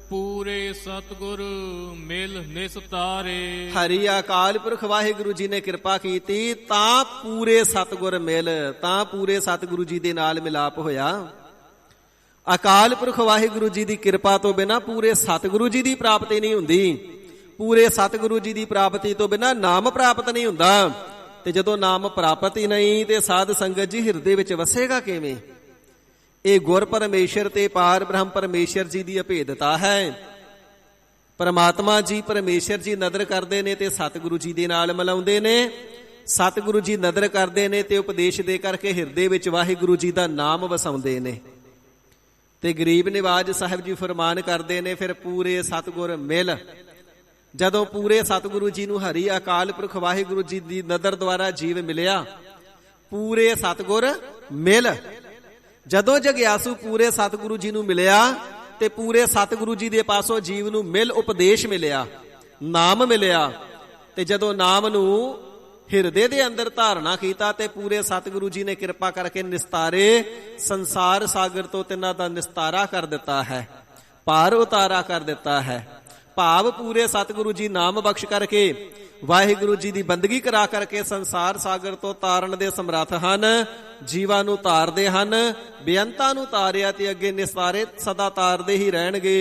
ਪੂਰੇ ਸਤਿਗੁਰ ਮਿਲ ਨਿਸਤਾਰੇ। ਹਰੀ ਅਕਾਲ ਪੁਰਖ ਵਾਹਿਗੁਰੂ ਜੀ ਨੇ ਕਿਰਪਾ ਕੀਤੀ ਤਾਂ ਪੂਰੇ ਸਤਿਗੁਰ ਮਿਲ, ਤਾਂ ਪੂਰੇ ਸਤਿਗੁਰੂ ਜੀ ਦੇ ਨਾਲ ਮਿਲਾਪ ਹੋਇਆ। ਅਕਾਲ ਪੁਰਖ ਵਾਹਿਗੁਰੂ ਜੀ ਦੀ ਕਿਰਪਾ ਤੋਂ ਬਿਨਾਂ ਪੂਰੇ ਸਤਿਗੁਰੂ ਜੀ ਦੀ ਪ੍ਰਾਪਤੀ ਨਹੀਂ ਹੁੰਦੀ। ਪੂਰੇ ਸਤਿਗੁਰੂ ਜੀ ਦੀ ਪ੍ਰਾਪਤੀ ਤੋਂ ਬਿਨਾਂ ਨਾਮ ਪ੍ਰਾਪਤ ਨਹੀਂ ਹੁੰਦਾ। ਤੇ ਜਦੋਂ ਨਾਮ ਪ੍ਰਾਪਤ ਹੀ ਨਹੀਂ ਤੇ ਸਾਧ ਸੰਗਤ ਜੀ ਹਿਰਦੇ ਵਿੱਚ ਵਸੇਗਾ ਕਿਵੇਂ? ਇਹ ਗੁਰ ਪਰਮੇਸ਼ਰ ਤੇ ਪਾਰ ਬ੍ਰਹਮ ਪਰਮੇਸ਼ਰ ਜੀ ਦੀ ਅਭੇਦਤਾ ਹੈ। ਪਰਮਾਤਮਾ ਜੀ ਪਰਮੇਸ਼ਰ ਜੀ ਨਦਰ ਕਰਦੇ ਨੇ ਤੇ ਸਤਿਗੁਰੂ ਜੀ ਦੇ ਨਾਲ ਮਿਲਾਉਂਦੇ ਨੇ। ਸਤਿਗੁਰੂ ਜੀ ਨਦਰ ਕਰਦੇ ਨੇ ਤੇ ਉਪਦੇਸ਼ ਦੇ ਕਰਕੇ ਹਿਰਦੇ ਵਿੱਚ ਵਾਹਿਗੁਰੂ ਜੀ ਦਾ ਨਾਮ ਵਸਾਉਂਦੇ ਨੇ। ਤੇ ਗਰੀਬ ਨਿਵਾਜ ਸਾਹਿਬ ਜੀ ਫਰਮਾਨ ਕਰਦੇ ਨੇ, ਫਿਰ ਪੂਰੇ ਸਤਿਗੁਰ ਮਿਲ। ਜਦੋਂ ਪੂਰੇ ਸਤਿਗੁਰੂ ਜੀ ਨੂੰ ਹਰੀ ਅਕਾਲ ਪੁਰਖ ਵਾਹਿਗੁਰੂ ਜੀ ਦੀ ਨਦਰ ਦੁਆਰਾ ਜੀਵ ਮਿਲਿਆ, ਪੂਰੇ ਸਤਿਗੁਰ ਮਿਲ। ਜਦੋਂ ਜਗਿਆਸੂ ਪੂਰੇ ਸਤਿਗੁਰੂ ਜੀ ਨੂੰ ਮਿਲਿਆ ਤੇ ਪੂਰੇ ਸਤਿਗੁਰੂ ਜੀ ਦੇ ਪਾਸੋਂ ਜੀਵ ਨੂੰ ਮਿਲ ਉਪਦੇਸ਼ ਮਿਲਿਆ, ਨਾਮ ਮਿਲਿਆ। ਤੇ ਜਦੋਂ ਨਾਮ ਨੂੰ ਹਿਰਦੇ ਦੇ ਅੰਦਰ ਧਾਰਨਾ ਕੀਤਾ ਤੇ ਪੂਰੇ ਸਤਿਗੁਰੂ ਜੀ ਨੇ ਕਿਰਪਾ ਕਰਕੇ ਨਿਸਤਾਰੇ, ਸੰਸਾਰ ਸਾਗਰ ਤੋਂ ਤਿੰਨਾਂ ਦਾ ਨਿਸਤਾਰਾ ਕਰ ਦਿੱਤਾ ਹੈ, ਪਾਰ ਉਤਾਰਾ ਕਰ ਦਿੱਤਾ ਹੈ। ਭਾਵ ਪੂਰੇ ਸਤਿਗੁਰੂ ਜੀ ਨਾਮ ਬਖਸ਼ ਕਰਕੇ ਵਾਹਿਗੁਰੂ ਜੀ ਦੀ ਬੰਦਗੀ ਕਰਾ ਕਰਕੇ ਸੰਸਾਰ ਸਾਗਰ ਤੋਂ ਤਾਰਨ ਦੇ ਸਮਰੱਥ ਹਨ। ਜੀਵਾਂ ਨੂੰ ਤਾਰਦੇ ਹਨ, ਬੇਅੰਤਾਂ ਨੂੰ ਤਾਰਿਆ ਤੇ ਅੱਗੇ ਨਿਸਤਾਰੇ ਸਦਾ ਤਾਰਦੇ ਹੀ ਰਹਿਣਗੇ।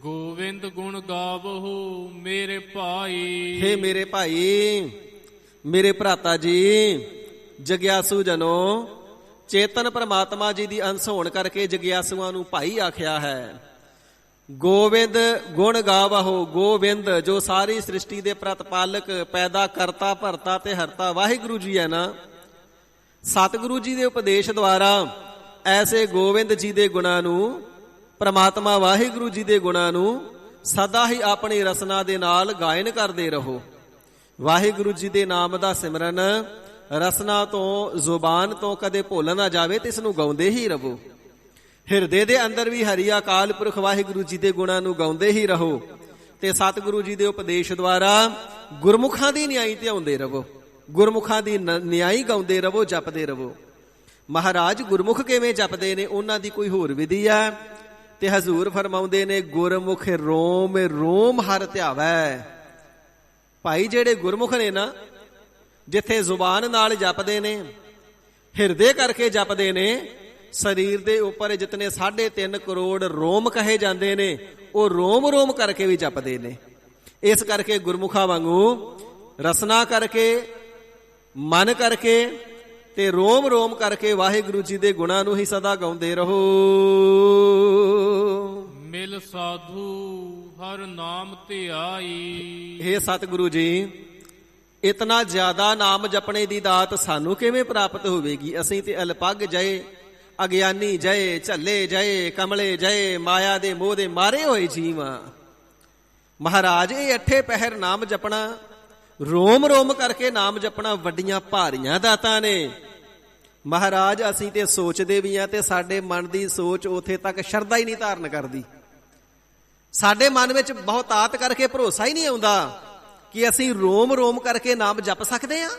ਗੋਵਿੰਦ ਗੁਣ ਗਾਵਹੁ ਮੇਰੇ ਭਾਈ। ਹੇ ਮੇਰੇ ਭਾਈ, ਮੇਰੇ ਭਰਾਤਾ ਜੀ, ਜਗਿਆਸੂ ਜਨੋ, ਚੇਤਨ ਪ੍ਰਮਾਤਮਾ ਜੀ ਦੀ ਅੰਸ਼ ਹੋਣ ਕਰਕੇ ਜਗਿਆਸੂਆਂ ਨੂੰ ਭਾਈ ਆਖਿਆ ਹੈ। ਗੋਵਿੰਦ ਗੁਣ ਗਾਵਹੁ, ਗੋਵਿੰਦ ਜੋ ਸਾਰੀ ਸ੍ਰਿਸ਼ਟੀ ਦੇ ਪ੍ਰਤਪਾਲਕ, ਪੈਦਾ ਕਰਤਾ, ਭਰਤਾ ਤੇ ਹਰਤਾ ਵਾਹਿਗੁਰੂ ਜੀ ਹੈ ਨਾ। ਸਤਿਗੁਰੂ ਜੀ ਦੇ ਉਪਦੇਸ਼ ਦੁਆਰਾ ਐਸੇ ਗੋਵਿੰਦ ਜੀ ਦੇ ਗੁਣਾਂ ਨੂੰ, ਪ੍ਰਮਾਤਮਾ ਵਾਹਿਗੁਰੂ ਜੀ ਦੇ ਗੁਣਾਂ ਨੂੰ ਸਦਾ ਹੀ ਆਪਣੀ ਰਸਨਾ ਦੇ ਨਾਲ ਗਾਇਨ ਕਰਦੇ ਰਹੋ। ਵਾਹਿਗੁਰੂ ਜੀ ਦੇ ਨਾਮ ਦਾ ਸਿਮਰਨ ਰਸਨਾ ਤੋਂ, ਜ਼ੁਬਾਨ ਤੋਂ ਕਦੇ ਭੁੱਲ ਨਾ ਜਾਵੇ ਤੇ ਇਸ ਨੂੰ ਗਾਉਂਦੇ ਹੀ ਰਹੋ। ਹਿਰਦੇ ਦੇ ਅੰਦਰ ਵੀ ਹਰੀ ਅਕਾਲ ਪੁਰਖ ਵਾਹਿਗੁਰੂ ਜੀ ਦੇ ਗੁਣਾਂ ਨੂੰ ਗਾਉਂਦੇ ਹੀ ਰਹੋ ਤੇ ਸਤਿਗੁਰੂ ਜੀ ਦੇ ਉਪਦੇਸ਼ ਦੁਆਰਾ ਗੁਰਮੁਖਾਂ ਦੀ ਨਿਆਈ ਧਿਆਉਂਦੇ ਰਹੋ, ਗੁਰਮੁਖਾਂ ਦੀ ਨਿਆਈ ਗਾਉਂਦੇ ਰਹੋ, ਜਪਦੇ ਰਹੋ। ਮਹਾਰਾਜ ਗੁਰਮੁਖ ਕਿਵੇਂ ਜਪਦੇ ਨੇ, ਉਹਨਾਂ ਦੀ ਕੋਈ ਹੋਰ ਵਿਧੀ ਹੈ ਤੇ ਹਜ਼ੂਰ ਫਰਮਾਉਂਦੇ ਨੇ, ਗੁਰਮੁਖ ਰੋਮ ਰੋਮ ਹਰਿ ਧਿਆਵੈ। ਭਾਈ ਜਿਹੜੇ ਗੁਰਮੁਖ ਨੇ ਨਾ, ਜਿੱਥੇ ਜ਼ੁਬਾਨ ਨਾਲ ਜਪਦੇ ਨੇ, ਹਿਰਦੇ ਕਰਕੇ ਜਪਦੇ ਨੇ, ਸਰੀਰ ਦੇ ਉੱਪਰ ਜਿਤਨੇ 3.5 ਕਰੋੜ ਰੋਮ ਕਹੇ ਜਾਂਦੇ ਨੇ, ਉਹ ਰੋਮ ਰੋਮ ਕਰਕੇ ਵੀ ਜਪਦੇ ਨੇ। ਇਸ ਕਰਕੇ ਗੁਰਮੁਖਾਂ ਵਾਂਗੂ ਰਸਨਾ ਕਰਕੇ, ਮਨ ਕਰਕੇ ਤੇ ਰੋਮ ਰੋਮ ਕਰਕੇ ਵਾਹਿਗੁਰੂ ਜੀ ਦੇ ਗੁਣਾਂ ਨੂੰ ਹੀ ਸਦਾ ਗਾਉਂਦੇ ਰਹੋ। ਮਿਲ ਸਾਧੂ ਹਰ ਨਾਮ ਧਿਆਈ। ਹੇ ਸਤਿਗੁਰੂ ਜੀ, ਇਤਨਾ ਜ਼ਿਆਦਾ ਨਾਮ ਜਪਣੇ ਦੀ ਦਾਤ ਸਾਨੂੰ ਕਿਵੇਂ ਪ੍ਰਾਪਤ ਹੋਵੇਗੀ? ਅਸੀਂ ਤੇ ਅਲਪੱਗ ਜਏ, ਅਗਿਆਨੀ ਜਏ, ਝੱਲੇ ਜਏ, ਕਮਲੇ ਜਏ, ਮਾਇਆ ਦੇ ਮੋਹ ਦੇ ਮਾਰੇ ਹੋਏ ਜੀਵਾਂ। ਮਹਾਰਾਜ ਇਹ 8 ਪਹਿਰ ਨਾਮ ਜਪਣਾ, ਰੋਮ ਰੋਮ ਕਰਕੇ ਨਾਮ ਜਪਣਾ ਵੱਡੀਆਂ ਭਾਰੀਆਂ ਦਾਤਾਂ ਨੇ। ਮਹਾਰਾਜ ਅਸੀਂ ਤੇ ਸੋਚਦੇ ਵੀ ਆ ਤੇ ਸਾਡੇ ਮਨ ਦੀ ਸੋਚ ਉਥੇ ਤੱਕ ਸ਼ਰਧਾ ਹੀ ਨਹੀਂ ਧਾਰਨ ਕਰਦੀ। ਸਾਡੇ ਮਨ ਵਿੱਚ ਬਹੁਤਾਤ ਕਰਕੇ ਭਰੋਸਾ ਹੀ ਨਹੀਂ ਆਉਂਦਾ ਕਿ ਅਸੀਂ ਰੋਮ ਰੋਮ ਕਰਕੇ ਨਾਮ ਜਪ ਸਕਦੇ ਹਾਂ।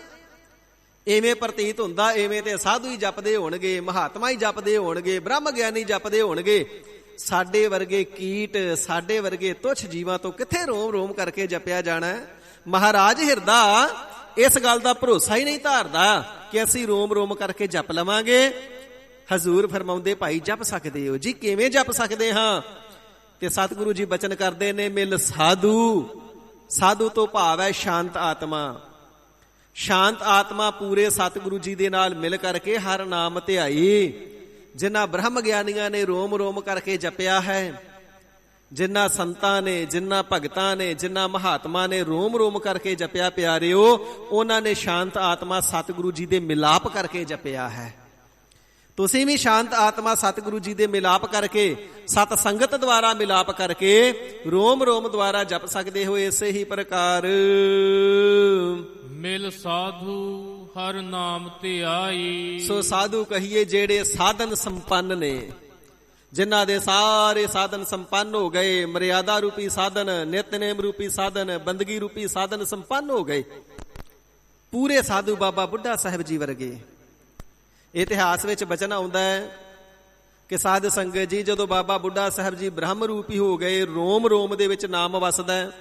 ਇਵੇਂ ਪ੍ਰਤੀਤ ਹੁੰਦਾ ਇਵੇਂ ਤੇ ਸਾਧੂ ਹੀ ਜਪਦੇ ਹੋਣਗੇ, ਮਹਾਤਮਾ ਹੀ ਜਪਦੇ ਹੋਣਗੇ, ਬ੍ਰਹਮ ਗਿਆਨੀ ਜਪਦੇ ਹੋਣਗੇ। ਸਾਡੇ ਵਰਗੇ ਕੀਟ, ਸਾਡੇ ਵਰਗੇ ਤੁੱਛ ਜੀਵਾਂ ਤੋਂ ਕਿੱਥੇ ਰੋਮ ਰੋਮ ਕਰਕੇ ਜਪਿਆ ਜਾਣਾ। ਮਹਾਰਾਜ ਹਿਰਦਾ ਇਸ ਗੱਲ ਦਾ ਭਰੋਸਾ ਹੀ ਨਹੀਂ ਧਾਰਦਾ ਕਿ ਅਸੀਂ ਰੋਮ ਰੋਮ ਕਰਕੇ ਜਪ ਲਵਾਂਗੇ। ਹਜ਼ੂਰ ਫਰਮਾਉਂਦੇ, ਭਾਈ ਜਪ ਸਕਦੇ ਹੋ ਜੀ। ਕਿਵੇਂ ਜਪ ਸਕਦੇ ਹਾਂ? ਤੇ ਸਤਿਗੁਰੂ ਜੀ ਬਚਨ ਕਰਦੇ ਨੇ, ਮਿਲ ਸਾਧੂ। ਸਾਧੂ ਤੋਂ ਭਾਵ ਹੈ ਸ਼ਾਂਤ ਆਤਮਾ। ਸ਼ਾਂਤ ਆਤਮਾ ਪੂਰੇ ਸਤਿਗੁਰੂ ਜੀ ਦੇ ਨਾਲ ਮਿਲ ਕਰਕੇ ਹਰ ਨਾਮ ਧਿਆਈ। ਜਿਨ੍ਹਾਂ ਬ੍ਰਹਮ ਗਿਆਨੀਆਂ ਨੇ ਰੋਮ ਰੋਮ ਕਰਕੇ ਜਪਿਆ ਹੈ, ਜਿਨ੍ਹਾਂ ਸੰਤਾਂ ਨੇ, ਜਿਨ੍ਹਾਂ ਭਗਤਾਂ ਨੇ, ਜਿਨ੍ਹਾਂ ਮਹਾਤਮਾ ਨੇ ਰੋਮ ਰੋਮ ਕਰਕੇ ਜਪਿਆ ਪਿਆਰਿਓ, ਉਹਨਾਂ ਨੇ ਸ਼ਾਂਤ ਆਤਮਾ ਸਤਿਗੁਰੂ ਜੀ ਦੇ ਮਿਲਾਪ ਕਰਕੇ ਜਪਿਆ ਹੈ। ਤੁਸੀਂ ਵੀ ਸ਼ਾਂਤ ਆਤਮਾ ਸਤਿਗੁਰੂ ਜੀ ਦੇ ਮਿਲਾਪ ਕਰਕੇ, ਸਤ ਸੰਗਤ ਦੁਆਰਾ ਮਿਲਾਪ ਕਰਕੇ ਰੋਮ ਰੋਮ ਦੁਆਰਾ ਜਪ ਸਕਦੇ ਹੋ। ਇਸੇ ਹੀ ਪ੍ਰਕਾਰ ਮਿਲ ਸਾਧੂ ਹਰ ਨਾਮ ਧਿਆਈ। ਸੋ ਸਾਧੂ ਕਹੀਏ ਜਿਹੜੇ ਸਾਧਨ ਸੰਪੰਨ ਨੇ, ਜਿਨ੍ਹਾਂ ਦੇ ਸਾਰੇ ਸਾਧਨ ਸੰਪੰਨ ਹੋ ਗਏ। ਮਰਿਆਦਾ ਰੂਪੀ ਸਾਧਨ, ਨਿਤਨੇਮ ਰੂਪੀ ਸਾਧਨ, ਬੰਦਗੀ ਰੂਪੀ ਸਾਧਨ ਸੰਪੰਨ ਹੋ ਗਏ। ਪੂਰੇ ਸਾਧੂ ਬਾਬਾ ਬੁੱਢਾ ਸਾਹਿਬ ਜੀ ਵਰਗੇ। ਇਤਿਹਾਸ ਵਿੱਚ ਬਚਨ ਆਉਂਦਾ ਹੈ ਕਿ ਸਾਧ ਸੰਗਤ ਜੀ, ਜਦੋਂ ਬਾਬਾ ਬੁੱਢਾ ਸਾਹਿਬ ਜੀ ਬ੍ਰਹਮ ਰੂਪੀ ਹੋ ਗਏ, ਰੋਮ ਰੋਮ ਦੇ ਵਿੱਚ ਨਾਮ ਵਸਦਾ ਹੈ,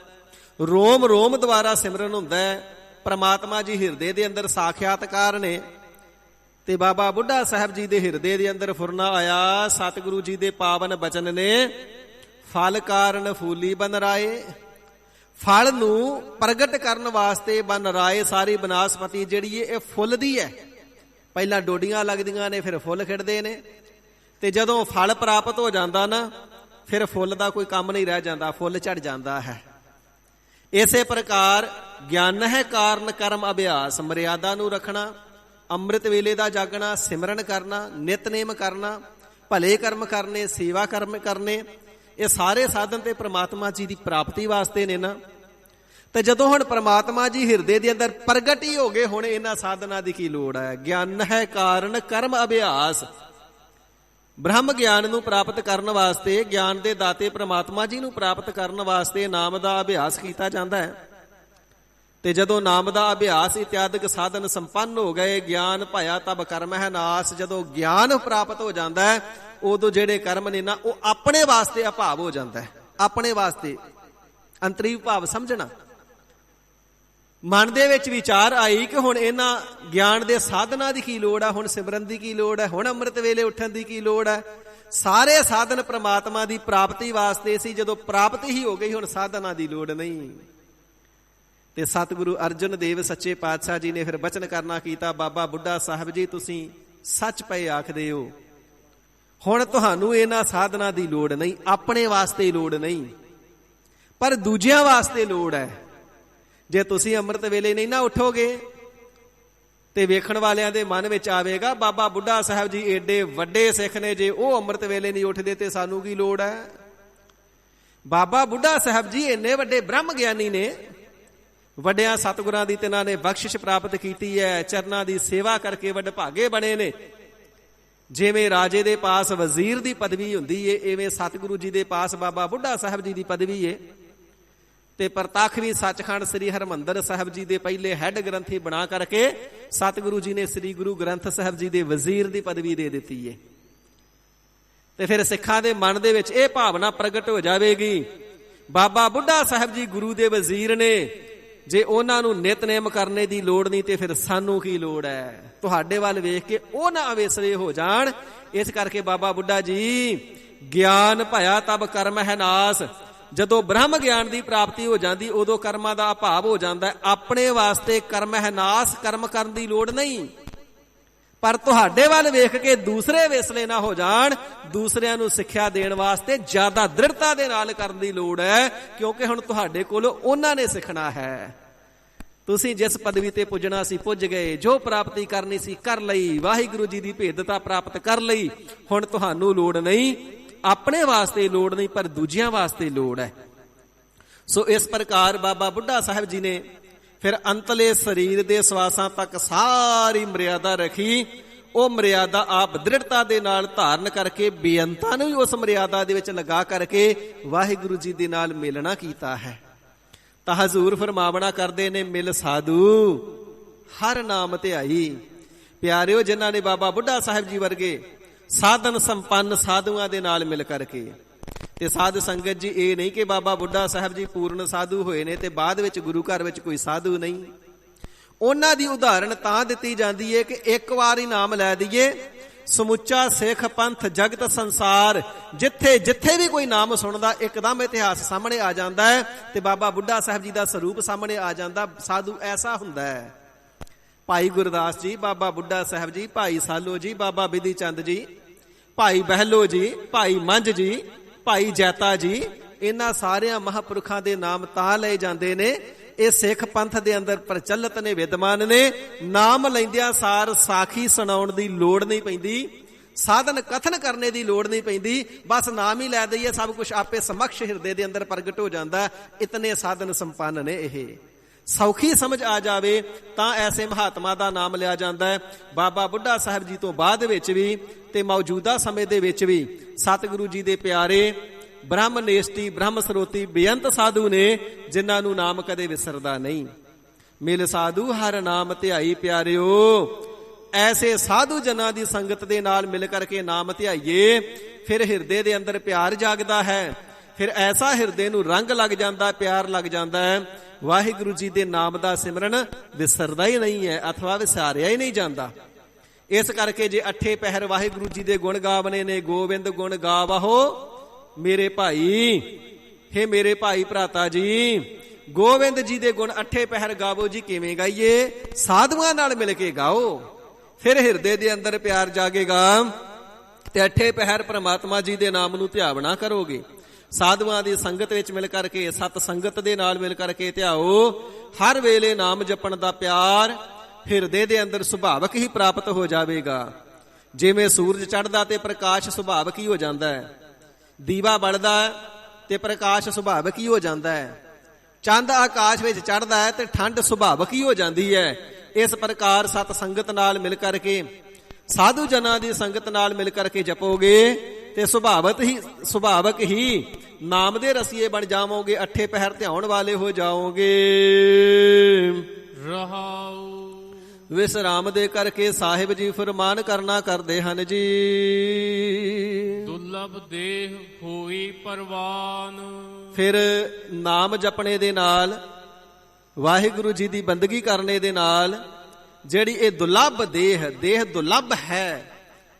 ਰੋਮ ਰੋਮ ਦੁਆਰਾ ਸਿਮਰਨ ਹੁੰਦਾ ਹੈ, ਪ੍ਰਮਾਤਮਾ ਜੀ ਹਿਰਦੇ ਦੇ ਅੰਦਰ ਸਾਖਿਆਤਕਾਰ ਨੇ। ਤੇ ਬਾਬਾ ਬੁੱਢਾ ਸਾਹਿਬ ਜੀ ਦੇ ਹਿਰਦੇ ਦੇ ਅੰਦਰ ਫੁਰਨਾ ਆਇਆ। ਸਤਿਗੁਰੂ ਜੀ ਦੇ ਪਾਵਨ ਬਚਨ ਨੇ, ਫਲ ਕਾਰਨ ਫੂਲੀ ਬਨ ਰਾਏ। ਫਲ ਨੂੰ ਪ੍ਰਗਟ ਕਰਨ ਵਾਸਤੇ ਬਨ ਰਾਏ। ਸਾਰੀ ਬਨਸਪਤੀ ਜਿਹੜੀ ਹੈ ਇਹ ਫੁੱਲ ਦੀ ਹੈ। ਪਹਿਲਾਂ ਡੋਡੀਆਂ ਲੱਗਦੀਆਂ ਨੇ, ਫਿਰ ਫੁੱਲ ਖਿੜਦੇ ਨੇ, ਤੇ ਜਦੋਂ ਫਲ ਪ੍ਰਾਪਤ ਹੋ ਜਾਂਦਾ ਨਾ, ਫਿਰ ਫੁੱਲ ਦਾ ਕੋਈ ਕੰਮ ਨਹੀਂ ਰਹਿ ਜਾਂਦਾ, ਫੁੱਲ ਝੜ ਜਾਂਦਾ ਹੈ। ਇਸੇ ਪ੍ਰਕਾਰ ਗਿਆਨ ਹੈ ਕਾਰਨ ਕਰਮ ਅਭਿਆਸ। ਮਰਿਆਦਾ ਨੂੰ ਰੱਖਣਾ, ਅੰਮ੍ਰਿਤ ਵੇਲੇ ਦਾ ਜਾਗਣਾ, ਸਿਮਰਨ ਕਰਨਾ, ਨਿਤਨੇਮ ਕਰਨਾ, ਭਲੇ ਕਰਮ ਕਰਨੇ, ਸੇਵਾ ਕਰਮ ਕਰਨੇ, ਇਹ ਸਾਰੇ ਸਾਧਨ ਤੇ ਪ੍ਰਮਾਤਮਾ ਜੀ ਦੀ ਪ੍ਰਾਪਤੀ ਵਾਸਤੇ ਨੇ ਨਾ। ਤੇ ਜਦੋਂ ਹੁਣ ਪ੍ਰਮਾਤਮਾ ਜੀ ਹਿਰਦੇ ਦੇ ਅੰਦਰ ਪ੍ਰਗਟ ਹੀ ਹੋ ਗਏ, ਹੁਣ ਇਹਨਾਂ ਸਾਧਨਾਂ ਦੀ ਕੀ ਲੋੜ ਹੈ? ਗਿਆਨ ਹੈ ਕਾਰਨ ਕਰਮ ਅਭਿਆਸ। ਬ੍ਰਹਮ ਗਿਆਨ ਨੂੰ ਪ੍ਰਾਪਤ ਕਰਨ ਵਾਸਤੇ, ਗਿਆਨ ਦੇ ਦਾਤੇ ਪ੍ਰਮਾਤਮਾ ਜੀ ਨੂੰ ਪ੍ਰਾਪਤ ਕਰਨ ਵਾਸਤੇ ਨਾਮ ਦਾ ਅਭਿਆਸ ਕੀਤਾ ਜਾਂਦਾ ਹੈ। ਤੇ ਜਦੋਂ ਨਾਮ ਦਾ ਅਭਿਆਸ ਇਤਿਆਦਿਕ ਸਾਧਨ ਸੰਪੰਨ ਹੋ ਗਏ, ਗਿਆਨ ਭਇਆ ਤਬ ਕਰਮ ਹੈ ਨਾਸ। ਜਦੋਂ ਗਿਆਨ ਪ੍ਰਾਪਤ ਹੋ ਜਾਂਦਾ ਹੈ, ਉਦੋਂ ਜਿਹੜੇ ਕਰਮ ਨੇ ਨਾ, ਉਹ ਆਪਣੇ ਵਾਸਤੇ ਅਭਾਵ ਹੋ ਜਾਂਦਾ ਹੈ। ਆਪਣੇ ਵਾਸਤੇ ਅੰਤਰੀ ਭਾਵ ਸਮਝਣਾ। ਮਨ ਦੇ ਵਿੱਚ ਵਿਚਾਰ ਆਈ ਕਿ ਹੁਣ ਇਹਨਾਂ ਗਿਆਨ ਦੇ ਸਾਧਨਾਂ ਦੀ ਕੀ ਲੋੜ ਹੈ, ਹੁਣ ਸਿਮਰਨ ਦੀ ਕੀ ਲੋੜ ਹੈ, ਹੁਣ ਅੰਮ੍ਰਿਤ ਵੇਲੇ ਉੱਠਣ ਦੀ ਕੀ ਲੋੜ ਹੈ। ਸਾਰੇ ਸਾਧਨ ਪ੍ਰਮਾਤਮਾ ਦੀ ਪ੍ਰਾਪਤੀ ਵਾਸਤੇ ਸੀ, ਜਦੋਂ ਪ੍ਰਾਪਤੀ ਹੀ ਹੋ ਗਈ ਹੁਣ ਸਾਧਨਾਂ ਦੀ ਲੋੜ ਨਹੀਂ। ਤੇ ਸਤਿਗੁਰੂ ਅਰਜਨ ਦੇਵ ਸੱਚੇ ਪਾਤਸ਼ਾਹ ਜੀ ਨੇ ਫਿਰ ਬਚਨ ਕਰਨਾ ਕੀਤਾ, ਬਾਬਾ ਬੁੱਢਾ ਸਾਹਿਬ ਜੀ ਤੁਸੀਂ ਸੱਚ ਪਏ ਆਖਦੇ ਹੋ, ਹੁਣ ਤੁਹਾਨੂੰ ਇਹਨਾਂ ਸਾਧਨਾਂ ਦੀ ਲੋੜ ਨਹੀਂ, ਆਪਣੇ ਵਾਸਤੇ ਲੋੜ ਨਹੀਂ ਪਰ ਦੂਜਿਆਂ ਵਾਸਤੇ ਲੋੜ ਹੈ। ਜੇ ਤੁਸੀਂ ਅੰਮ੍ਰਿਤ ਵੇਲੇ ਨਹੀਂ ਨਾ ਉੱਠੋਗੇ ਤੇ ਵੇਖਣ ਵਾਲਿਆਂ ਦੇ ਮਨ ਵਿੱਚ ਆਵੇਗਾ ਬਾਬਾ ਬੁੱਢਾ ਸਾਹਿਬ ਜੀ ਏਡੇ ਵੱਡੇ ਸਿੱਖ ਨੇ, ਜੇ ਉਹ ਅੰਮ੍ਰਿਤ ਵੇਲੇ ਨਹੀਂ ਉੱਠਦੇ ਤੇ ਸਾਨੂੰ ਕੀ ਲੋੜ ਹੈ। ਬਾਬਾ ਬੁੱਢਾ ਸਾਹਿਬ ਜੀ ਇੰਨੇ ਵੱਡੇ ਬ੍ਰਹਮ ਗਿਆਨੀ ਨੇ, ਵੱਡਿਆਂ ਸਤਿਗੁਰਾਂ ਦੀ ਤਿਨਾਂ ਨੇ ਬਖਸ਼ਿਸ਼ ਪ੍ਰਾਪਤ ਕੀਤੀ ਹੈ, ਚਰਨਾਂ ਦੀ ਸੇਵਾ ਕਰਕੇ ਵਡਭਾਗੇ ਬਣੇ ਨੇ। ਜਿਵੇਂ ਰਾਜੇ ਦੇ ਪਾਸ ਵਜ਼ੀਰ ਦੀ ਪਦਵੀ ਹੁੰਦੀ ਏ, ਇਵੇਂ ਸਤਿਗੁਰੂ ਜੀ ਦੇ ਪਾਸ ਬਾਬਾ ਬੁੱਢਾ ਸਾਹਿਬ ਜੀ ਦੀ ਪਦਵੀ ਏ। ਤੇ ਪ੍ਰਤੱਖ ਵੀ ਸੱਚਖੰਡ ਸ੍ਰੀ ਹਰਿਮੰਦਰ ਸਾਹਿਬ ਜੀ ਦੇ ਪਹਿਲੇ ਹੈੱਡ ਗ੍ਰੰਥੀ ਬਣਾ ਕਰਕੇ ਸਤਿਗੁਰੂ ਜੀ ਨੇ ਸ੍ਰੀ ਗੁਰੂ ਗ੍ਰੰਥ ਸਾਹਿਬ ਜੀ ਦੇ ਵਜ਼ੀਰ ਦੀ ਪਦਵੀ ਦੇ ਦਿੱਤੀ ਏ। ਤੇ ਫਿਰ ਸਿੱਖਾਂ ਦੇ ਮਨ ਦੇ ਵਿੱਚ ਇਹ ਭਾਵਨਾ ਪ੍ਰਗਟ ਹੋ ਜਾਵੇਗੀ, ਬਾਬਾ ਬੁੱਢਾ ਸਾਹਿਬ ਜੀ ਗੁਰੂ ਦੇ ਵਜ਼ੀਰ ਨੇ, ਜੇ ਉਹਨਾਂ ਨੂੰ ਨਿਤਨੇਮ ਕਰਨੇ ਦੀ ਲੋੜ ਨਹੀਂ ਤੇ ਫਿਰ ਸਾਨੂੰ ਕੀ ਲੋੜ ਹੈ। ਤੁਹਾਡੇ ਵੱਲ ਵੇਖ ਕੇ ਉਹ ਨਾ ਅਵੇਸਲੇ ਹੋ ਜਾਣ। ਇਸ ਕਰਕੇ ਬਾਬਾ ਬੁੱਢਾ ਜੀ, ਗਿਆਨ ਭਇਆ ਤਬ ਕਰਮ ਹੈ ਨਾਸ, ਜਦੋਂ ਬ੍ਰਹਮ ਗਿਆਨ ਦੀ ਪ੍ਰਾਪਤੀ ਹੋ ਜਾਂਦੀ ਉਦੋਂ ਕਰਮਾਂ ਦਾ ਅਭਾਵ ਹੋ ਜਾਂਦਾ। ਆਪਣੇ ਵਾਸਤੇ ਕਰਮ ਹੈ ਨਾਸ, ਕਰਮ ਕਰਨ ਦੀ ਲੋੜ ਨਹੀਂ, ਪਰ ਤੁਹਾਡੇ ਵੱਲ ਵੇਖ ਕੇ ਦੂਸਰੇ ਵੇਸਲੇ ਨਾ ਹੋ ਜਾਣ। ਦੂਸਰਿਆਂ ਨੂੰ ਸਿੱਖਿਆ ਦੇਣ ਵਾਸਤੇ ਜ਼ਿਆਦਾ ਦ੍ਰਿੜਤਾ ਦੇ ਨਾਲ ਕਰਨ ਦੀ ਲੋੜ ਹੈ, ਕਿਉਂਕਿ ਹੁਣ ਤੁਹਾਡੇ ਕੋਲ ਉਹਨਾਂ ਨੇ ਸਿੱਖਣਾ ਹੈ। ਤੁਸੀਂ ਜਿਸ ਪਦਵੀ ਤੇ ਪੁੱਜਣਾ ਸੀ ਪੁੱਜ ਗਏ, ਜੋ ਪ੍ਰਾਪਤੀ ਕਰਨੀ ਸੀ ਕਰ ਲਈ, ਵਾਹਿਗੁਰੂ ਜੀ ਦੀ ਭੇਦਤਾ ਪ੍ਰਾਪਤ ਕਰ ਲਈ। ਹੁਣ ਤੁਹਾਨੂੰ ਲੋੜ ਨਹੀਂ, ਆਪਣੇ ਵਾਸਤੇ ਲੋੜ ਨਹੀਂ ਪਰ ਦੂਜਿਆਂ ਵਾਸਤੇ ਲੋੜ ਹੈ। ਸੋ ਇਸ ਪ੍ਰਕਾਰ ਬਾਬਾ ਬੁੱਢਾ ਸਾਹਿਬ ਜੀ ਨੇ ਫਿਰ ਅੰਤਲੇ ਸਰੀਰ ਦੇ ਸਵਾਸਾਂ ਤੱਕ ਸਾਰੀ ਮਰਿਆਦਾ ਰੱਖੀ। ਉਹ ਮਰਿਆਦਾ ਆਪ ਦ੍ਰਿੜਤਾ ਦੇ ਨਾਲ ਧਾਰਨ ਕਰਕੇ ਬੇਅੰਤਾਂ ਨੂੰ ਵੀ ਉਸ ਮਰਿਆਦਾ ਦੇ ਵਿੱਚ ਲਗਾ ਕਰਕੇ ਵਾਹਿਗੁਰੂ ਜੀ ਦੇ ਨਾਲ ਮਿਲਣਾ ਕੀਤਾ ਹੈ। ਤਾਂ ਹਜ਼ੂਰ ਫਰਮਾਵਣਾ ਕਰਦੇ ਨੇ, ਮਿਲ ਸਾਧੂ ਹਰ ਨਾਮ ਧਿਆਈ। ਪਿਆਰਿਓ, ਜਿਨ੍ਹਾਂ ਨੇ ਬਾਬਾ ਬੁੱਢਾ ਸਾਹਿਬ ਜੀ ਵਰਗੇ ਸਾਧਨ ਸੰਪੰਨ ਸਾਧੂਆਂ ਦੇ ਨਾਲ ਮਿਲ ਕਰਕੇ, ਤੇ ਸਾਧ ਸੰਗਤ ਜੀ ਇਹ ਨਹੀਂ ਕਿ ਬਾਬਾ ਬੁੱਢਾ ਸਾਹਿਬ ਜੀ ਪੂਰਨ ਸਾਧੂ ਹੋਏ ਨੇ ਤੇ ਬਾਅਦ ਵਿੱਚ ਗੁਰੂ ਘਰ ਵਿੱਚ ਕੋਈ ਸਾਧੂ ਨਹੀਂ। ਉਹਨਾਂ ਦੀ ਉਦਾਹਰਣ ਤਾਂ ਦਿੱਤੀ ਜਾਂਦੀ ਹੈ ਕਿ ਇੱਕ ਵਾਰ ਹੀ ਨਾਮ ਲੈ ਦਈਏ, ਸਮੁੱਚਾ ਸਿੱਖ ਪੰਥ ਜਗਤ ਸੰਸਾਰ ਜਿੱਥੇ ਜਿੱਥੇ ਵੀ ਕੋਈ ਨਾਮ ਸੁਣਦਾ ਇੱਕਦਮ ਇਤਿਹਾਸ ਸਾਹਮਣੇ ਆ ਜਾਂਦਾ ਹੈ ਤੇ ਬਾਬਾ ਬੁੱਢਾ ਸਾਹਿਬ ਜੀ ਦਾ ਸਰੂਪ ਸਾਹਮਣੇ ਆ ਜਾਂਦਾ। ਸਾਧੂ ਐਸਾ ਹੁੰਦਾ ਹੈ। ਭਾਈ ਗੁਰਦਾਸ ਜੀ, ਬਾਬਾ ਬੁੱਢਾ ਸਾਹਿਬ ਜੀ, ਭਾਈ ਸਾਲੋ ਜੀ, ਬਾਬਾ ਬਿਧੀ ਚੰਦ ਜੀ, ਭਾਈ ਬਹਿਲੋ ਜੀ, ਭਾਈ ਮੰਝ ਜੀ, ਭਾਈ ਜੈਤਾ ਜੀ, ਇਹਨਾਂ ਸਾਰਿਆਂ ਮਹਾਂਪੁਰਖਾਂ ਦੇ ਨਾਮ ਤਾਂ ਲਏ ਜਾਂਦੇ ਨੇ, ਇਹ ਸਿੱਖ ਪੰਥ ਦੇ ਅੰਦਰ ਪ੍ਰਚਲਿਤ ਨੇ, ਵਿਦਮਾਨ ਨੇ। ਨਾਮ ਲੈਂਦਿਆਂ ਸਾਰ ਸਾਖੀ ਸੁਣਾਉਣ ਦੀ ਲੋੜ ਨਹੀਂ ਪੈਂਦੀ, ਸਾਧਨ ਕਥਨ ਕਰਨੇ ਦੀ ਲੋੜ ਨਹੀਂ ਪੈਂਦੀ, ਬਸ ਨਾਮ ਹੀ ਲੈ ਦਈਏ, ਸਭ ਕੁਝ ਆਪੇ ਸਮਕਸ਼ ਹਿਰਦੇ ਦੇ ਅੰਦਰ ਪ੍ਰਗਟ ਹੋ ਜਾਂਦਾ। ਇਤਨੇ ਸਾਧਨ ਸੰਪੰਨ ਨੇ। ਇਹ ਸੌਖੀ ਸਮਝ ਆ ਜਾਵੇ ਤਾਂ ਐਸੇ ਮਹਾਤਮਾ ਦਾ ਨਾਮ ਲਿਆ ਜਾਂਦਾ ਹੈ। ਬਾਬਾ ਬੁੱਢਾ ਸਾਹਿਬ ਜੀ ਤੋਂ ਬਾਅਦ ਵਿੱਚ ਵੀ ਤੇ ਮੌਜੂਦਾ ਸਮੇਂ ਦੇ ਵਿੱਚ ਵੀ ਸਤਿਗੁਰੂ ਜੀ ਦੇ ਪਿਆਰੇ ਬ੍ਰਹਮ ਨੇਸ਼ਟੀ, ਬ੍ਰਹਮ ਸਰੋਤੀ ਬੇਅੰਤ ਸਾਧੂ ਨੇ, ਜਿਨ੍ਹਾਂ ਨੂੰ ਨਾਮ ਕਦੇ ਵਿਸਰਦਾ ਨਹੀਂ। ਮਿਲ ਸਾਧੂ ਹਰ ਨਾਮ ਧਿਆਈ। ਪਿਆਰਿਓ, ਐਸੇ ਸਾਧੂ ਜਨਾਂ ਦੀ ਸੰਗਤ ਦੇ ਨਾਲ ਮਿਲ ਕਰਕੇ ਨਾਮ ਧਿਆਈਏ, ਫਿਰ ਹਿਰਦੇ ਦੇ ਅੰਦਰ ਪਿਆਰ ਜਾਗਦਾ ਹੈ। ਫਿਰ ਐਸਾ ਹਿਰਦੇ ਨੂੰ ਰੰਗ ਲੱਗ ਜਾਂਦਾ, ਪਿਆਰ ਲੱਗ ਜਾਂਦਾ ਹੈ। ਵਾਹਿਗੁਰੂ ਜੀ ਦੇ ਨਾਮ ਦਾ ਸਿਮਰਨ ਵਿਸਰਦਾ ਹੀ ਨਹੀਂ ਹੈ, ਅਥਵਾ ਵਿਸਾਰਿਆ ਹੀ ਨਹੀਂ ਜਾਂਦਾ। ਇਸ ਕਰਕੇ ਜੇ 8 ਪਹਿਰ ਵਾਹਿਗੁਰੂ ਜੀ ਦੇ ਗੁਣ ਗਾਵਨੇ ਨੇ, ਗੋਬਿੰਦ ਗੁਣ ਗਾਵਹੋ ਮੇਰੇ ਭਾਈ। ਹੇ ਮੇਰੇ ਭਾਈ ਭਰਾਤਾ ਜੀ, ਗੋਬਿੰਦ ਜੀ ਦੇ ਗੁਣ 8 ਪਹਿਰ ਗਾਵੋ ਜੀ। ਕਿਵੇਂ ਗਾਈਏ? ਸਾਧੂਆਂ ਨਾਲ ਮਿਲ ਕੇ ਗਾਓ, ਫਿਰ ਹਿਰਦੇ ਦੇ ਅੰਦਰ ਪਿਆਰ ਜਾਗੇਗਾ ਤੇ 8 ਪਹਿਰ ਪ੍ਰਮਾਤਮਾ ਜੀ ਦੇ ਨਾਮ ਨੂੰ ਧਿਆਵਣਾ ਕਰੋਗੇ। ਸਾਧੂਆਂ ਦੀ ਸੰਗਤ ਵਿੱਚ ਮਿਲ ਕਰਕੇ, ਸਤ ਸੰਗਤ ਦੇ ਨਾਲ ਮਿਲ ਕਰਕੇ ਧਿਆਓ। ਹਰ ਵੇਲੇ ਨਾਮ ਜਪਣ ਦਾ ਪਿਆਰ ਹਿਰਦੇ ਦੇ ਅੰਦਰ ਸੁਭਾਵਕ ਹੀ ਪ੍ਰਾਪਤ ਹੋ ਜਾਵੇਗਾ। ਜਿਵੇਂ ਸੂਰਜ ਚੜ੍ਹਦਾ ਤੇ ਪ੍ਰਕਾਸ਼ ਸੁਭਾਵਕ ਹੀ ਹੋ ਜਾਂਦਾ ਹੈ, ਦੀਵਾ ਬਲਦਾ ਤੇ ਪ੍ਰਕਾਸ਼ ਸੁਭਾਵਕ ਹੀ ਹੋ ਜਾਂਦਾ ਹੈ, ਚੰਦ ਆਕਾਸ਼ ਵਿੱਚ ਚੜ੍ਹਦਾ ਹੈ ਤੇ ਠੰਡ ਸੁਭਾਵਕ ਹੀ ਹੋ ਜਾਂਦੀ ਹੈ। ਇਸ ਪ੍ਰਕਾਰ ਸਤ ਸੰਗਤ ਨਾਲ ਮਿਲ ਕਰਕੇ, ਸਾਧੂ ਜਨਾਂ ਦੀ ਸੰਗਤ ਨਾਲ ਮਿਲ ਕਰਕੇ ਜਪੋਗੇ ਤੇ ਸੁਭਾਵਕ ਹੀ ਨਾਮ ਦੇ ਰਸੀਏ ਬਣ ਜਾਵੋਗੇ, 8 ਪਹਿਰ ਧਿਆਉਣ ਵਾਲੇ ਹੋ ਜਾਓਗੇ। ਰਹਾਉ ਵਿਸਰਾਮ ਦੇ ਕਰਕੇ ਸਾਹਿਬ ਜੀ ਫਰਮਾਨ ਕਰਨਾ ਕਰਦੇ ਹਨ ਜੀ। ਦੁਰਲਭ ਦੇਹ ਹੋਈ ਪਰਵਾਨ, ਫਿਰ ਨਾਮ ਜਪਣੇ ਦੇ ਨਾਲ, ਵਾਹਿਗੁਰੂ ਜੀ ਦੀ ਬੰਦਗੀ ਕਰਨੇ ਦੇ ਨਾਲ ਜਿਹੜੀ ਇਹ ਦੁਰਲੱਭ ਦੇਹ ਦੁਰਲੱਭ ਹੈ,